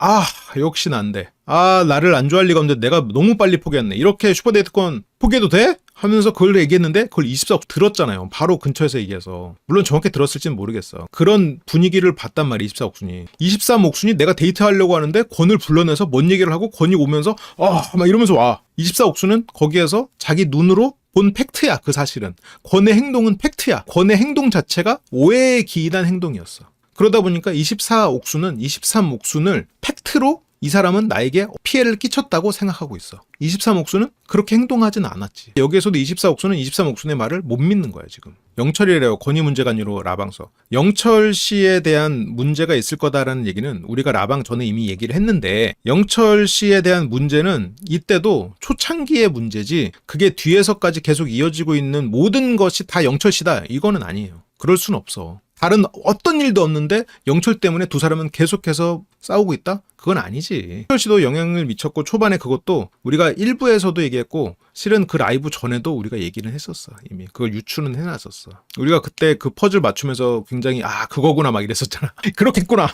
역시 난데 나를 안 좋아할 리가 없는데 내가 너무 빨리 포기했네. 이렇게 슈퍼데이트권 포기해도 돼? 하면서 그걸 얘기했는데 그걸 24 들었잖아요. 바로 근처에서 얘기해서. 물론 정확히 들었을지는 모르겠어. 그런 분위기를 봤단 말이야 24 옥순이. 23 옥순이 내가 데이트하려고 하는데 권을 불러내서 뭔 얘기를 하고 권이 오면서 막 이러면서 와. 24 옥순은 거기에서 자기 눈으로 본 팩트야. 그 사실은. 권의 행동은 팩트야. 권의 행동 자체가 오해에 기인한 행동이었어. 그러다 보니까 24 옥순은 23 옥순을 팩트로 이 사람은 나에게 피해를 끼쳤다고 생각하고 있어. 23 옥수는 그렇게 행동하진 않았지. 여기에서도 24 옥수는 23 옥순의 말을 못 믿는 거야 지금. 영철이래요. 권위 문제가 아니로 라방서. 영철 씨에 대한 문제가 있을 거다라는 얘기는 우리가 라방 전에 이미 얘기를 했는데 영철 씨에 대한 문제는 이때도 초창기의 문제지 그게 뒤에서까지 계속 이어지고 있는 모든 것이 다 영철 씨다. 이거는 아니에요. 그럴 순 없어. 다른 어떤 일도 없는데 영철 때문에 두 사람은 계속해서 싸우고 있다? 그건 아니지. 영철 씨도 영향을 미쳤고 초반에 그것도 우리가 1부에서도 얘기했고 실은 그 라이브 전에도 우리가 얘기는 했었어. 이미 그걸 유추는 해놨었어. 우리가 그때 그 퍼즐 맞추면서 굉장히 그거구나 막 이랬었잖아. 그렇겠구나.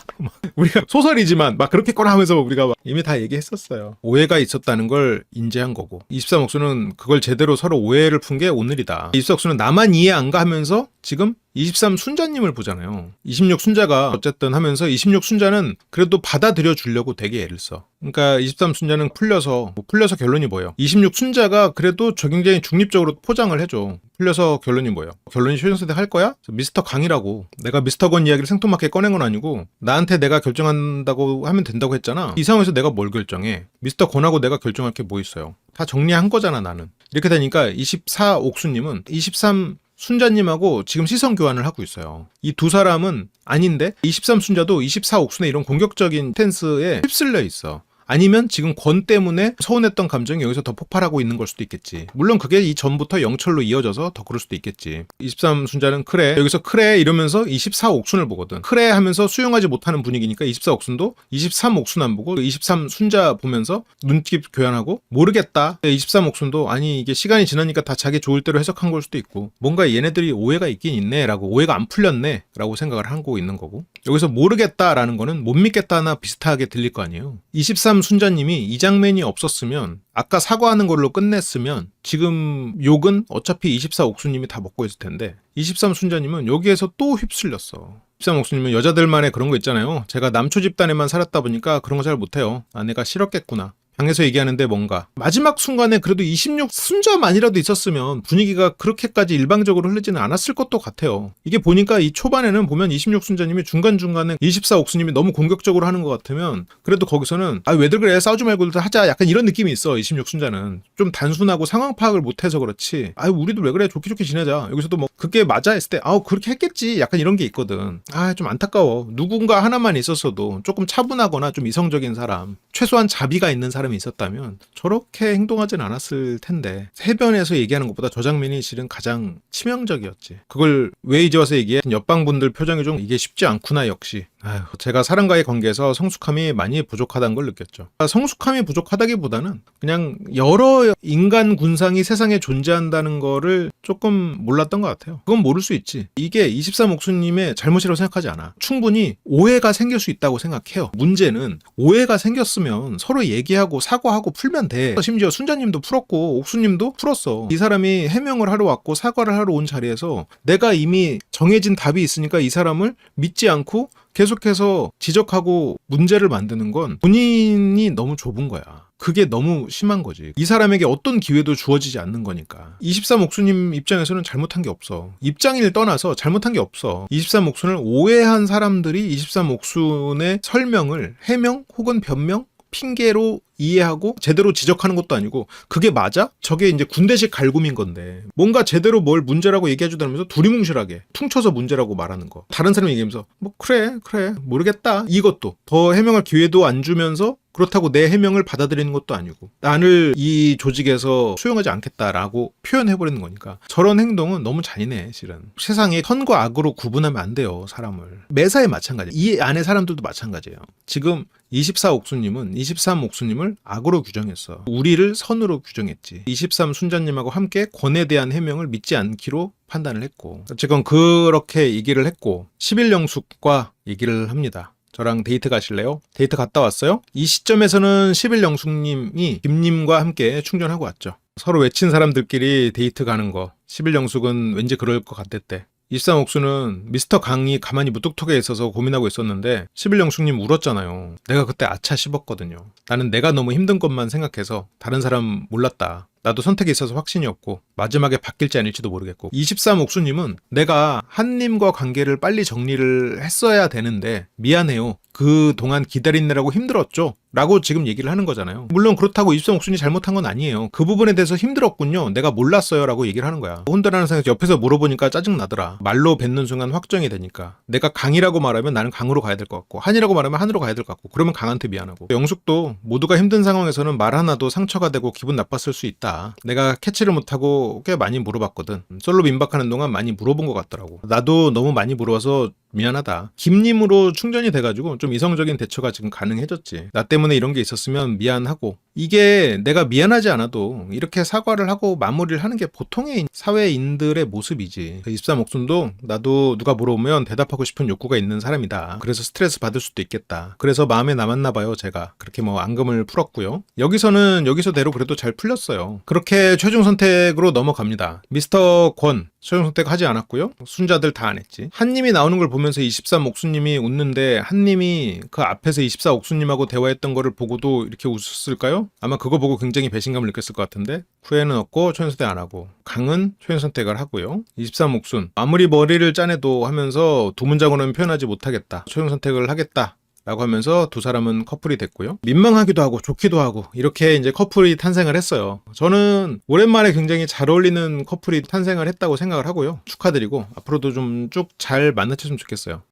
우리가 소설이지만 막 그렇겠구나 하면서 우리가 막 이미 다 얘기했었어요. 오해가 있었다는 걸 인지한 거고 23 옥수는 그걸 제대로 서로 오해를 푼 게 오늘이다. 24 옥수는 나만 이해 안 가 하면서 지금 23 순자님을 보잖아요. 26 순자가 어쨌든 하면서 26 순자는 그래도 받아들여 주려고 되게 애를 써. 그러니까 23 순자는 풀려서 결론이 뭐예요? 26 순자가 그래도 굉장히 중립적으로 포장을 해줘. 풀려서 결론이 뭐예요? 결론이 최종선택 할 거야? 미스터 강이라고. 내가 미스터 건 이야기를 생뚱맞게 꺼낸 건 아니고 나한테 내가 결정한다고 하면 된다고 했잖아. 이 상황에서 내가 뭘 결정해? 미스터 건하고 내가 결정할 게 뭐 있어요? 다 정리한 거잖아 나는. 이렇게 되니까 24 옥수님은 23 순자님하고 지금 시선 교환을 하고 있어요. 이 두 사람은 아닌데 23 순자도 24 옥순의 이런 공격적인 스탠스에 휩쓸려 있어. 아니면 지금 권 때문에 서운했던 감정이 여기서 더 폭발하고 있는 걸 수도 있겠지. 물론 그게 이 전부터 영철로 이어져서 더 그럴 수도 있겠지. 23 순자는 그래, 여기서 그래 이러면서 24 옥순을 보거든. 그래 하면서 수용하지 못하는 분위기니까 24 옥순도 23 옥순 안 보고 23 순자 보면서 눈빛 교환하고 모르겠다. 23 옥순도 아니 이게 시간이 지나니까 다 자기 좋을 대로 해석한 걸 수도 있고 뭔가 얘네들이 오해가 있긴 있네 라고, 오해가 안 풀렸네 라고 생각을 하고 있는 거고, 여기서 모르겠다라는 거는 못 믿겠다나 비슷하게 들릴 거 아니에요. 23 순자님이 이 장면이 없었으면, 아까 사과하는 걸로 끝냈으면 지금 욕은 어차피 24 옥수님이 다 먹고 있을 텐데 23 순자님은 여기에서 또 휩쓸렸어. 23 옥수님은 여자들만의 그런 거 있잖아요. 제가 남초 집단에만 살았다 보니까 그런 거 잘 못해요. 아내가 싫었겠구나. 방에서 얘기하는데 뭔가 마지막 순간에 그래도 26 순자만이라도 있었으면 분위기가 그렇게까지 일방적으로 흐르지는 않았을 것도 같아요. 이게 보니까 이 초반에는 보면 26 순자님이 중간중간에 24 옥수님이 너무 공격적으로 하는 것 같으면 그래도 거기서는 아 왜들 그래 싸우지 말고 하자 약간 이런 느낌이 있어. 26 순자는 좀 단순하고 상황 파악을 못해서 그렇지 아 우리도 왜 그래 좋게 좋게 지내자 여기서도 뭐 그게 맞아 했을 때 아우 그렇게 했겠지 약간 이런 게 있거든. 아 좀 안타까워. 누군가 하나만 있었어도 조금 차분하거나 좀 이성적인 사람, 최소한 자비가 있는 사람이 있었다면 저렇게 행동하진 않았을 텐데 해변에서 얘기하는 것보다 저 장면이 실은 가장 치명적이었지. 그걸 왜 이제 와서 얘기해? 옆방분들 표정이 좀 이게 쉽지 않구나 역시. 아휴, 제가 사람과의 관계에서 성숙함이 많이 부족하다는 걸 느꼈죠. 성숙함이 부족하다기보다는 그냥 여러 인간 군상이 세상에 존재한다는 거를 조금 몰랐던 것 같아요. 그건 모를 수 있지. 이게 23 옥수님의 잘못이라고 생각하지 않아. 충분히 오해가 생길 수 있다고 생각해요. 문제는 오해가 생겼으면 서로 얘기하고 사과하고 풀면 돼. 심지어 순자님도 풀었고 옥수님도 풀었어. 이 사람이 해명을 하러 왔고 사과를 하러 온 자리에서 내가 이미 정해진 답이 있으니까 이 사람을 믿지 않고 계속해서 지적하고 문제를 만드는 건 본인이 너무 좁은 거야. 그게 너무 심한 거지. 이 사람에게 어떤 기회도 주어지지 않는 거니까. 23 옥수님 입장에서는 잘못한 게 없어. 입장을 떠나서 잘못한 게 없어. 23 옥순을 오해한 사람들이 23 옥순의 설명을 해명 혹은 변명? 핑계로 이해하고 제대로 지적하는 것도 아니고 그게 맞아? 저게 이제 군대식 갈굼인 건데 뭔가 제대로 뭘 문제라고 얘기해주다면서 두리뭉실하게 퉁쳐서 문제라고 말하는 거. 다른 사람이 얘기하면서 뭐 그래 모르겠다 이것도 더 해명할 기회도 안 주면서 그렇다고 내 해명을 받아들이는 것도 아니고 나를 이 조직에서 수용하지 않겠다라고 표현해버리는 거니까 저런 행동은 너무 잔인해 실은. 세상에 선과 악으로 구분하면 안 돼요 사람을. 매사에 마찬가지야. 이 안에 사람들도 마찬가지예요. 지금 24 옥수님은 23 옥수님을 악으로 규정했어. 우리를 선으로 규정했지. 23 순자님하고 함께 권에 대한 해명을 믿지 않기로 판단을 했고 어쨌건 그렇게 얘기를 했고 11영숙과 얘기를 합니다. 저랑 데이트 가실래요? 데이트 갔다 왔어요? 이 시점에서는 11영숙님이 김님과 함께 충전하고 왔죠. 서로 외친 사람들끼리 데이트 가는 거. 11영숙은 왠지 그럴 것 같았대. 23 옥수는 미스터 강이 가만히 무뚝뚝해 있어서 고민하고 있었는데 11영숙님 울었잖아요. 내가 그때 아차 싶었거든요. 나는 내가 너무 힘든 것만 생각해서 다른 사람 몰랐다. 나도 선택에 있어서 확신이 없고 마지막에 바뀔지 아닐지도 모르겠고 23 옥수님은 내가 한님과 관계를 빨리 정리를 했어야 되는데 미안해요. 그동안 기다리느라고 힘들었죠? 라고 지금 얘기를 하는 거잖아요. 물론 그렇다고 23 옥순이 잘못한 건 아니에요. 그 부분에 대해서 힘들었군요. 내가 몰랐어요. 라고 얘기를 하는 거야. 혼자라는 생각 옆에서 물어보니까 짜증나더라. 말로 뱉는 순간 확정이 되니까. 내가 강이라고 말하면 나는 강으로 가야 될 것 같고 한이라고 말하면 한으로 가야 될 것 같고 그러면 강한테 미안하고. 영숙도 모두가 힘든 상황에서는 말 하나도 상처가 되고 기분 나빴을 수 있다. 내가 캐치를 못하고 꽤 많이 물어봤거든. 솔로 민박하는 동안 많이 물어본 것 같더라고. 나도 너무 많이 물어봐서 미안하다. 김님으로 충전이 돼가지고 좀 이성적인 대처가 지금 가능해졌지. 나 때문에 이런 게 있었으면 미안하고 이게 내가 미안하지 않아도 이렇게 사과를 하고 마무리를 하는 게 보통의 사회인들의 모습이지. 23 옥순도 나도 누가 물어보면 대답하고 싶은 욕구가 있는 사람이다. 그래서 스트레스 받을 수도 있겠다. 그래서 마음에 남았나 봐요. 제가 그렇게 뭐 앙금을 풀었고요. 여기서는 여기서대로 그래도 잘 풀렸어요. 그렇게 최종 선택으로 넘어갑니다. 미스터 권 최종 선택하지 않았고요. 순자들 다 안 했지. 한님이 나오는 걸 보면서 23 옥수님이 웃는데 한님이 그 앞에서 24 옥수님하고 대화했던 거를 보고도 이렇게 웃었을까요? 아마 그거 보고 굉장히 배신감을 느꼈을 것 같은데 후회는 없고 최종 선택 안 하고 강은 최종 선택을 하고요. 23 옥순 아무리 머리를 짜내도 하면서 두 문장으로는 표현하지 못하겠다. 최종 선택을 하겠다. 라고 하면서 두 사람은 커플이 됐고요. 민망하기도 하고 좋기도 하고 이렇게 이제 커플이 탄생을 했어요. 저는 오랜만에 굉장히 잘 어울리는 커플이 탄생을 했다고 생각을 하고요. 축하드리고 앞으로도 좀 쭉 잘 만나셨으면 좋겠어요.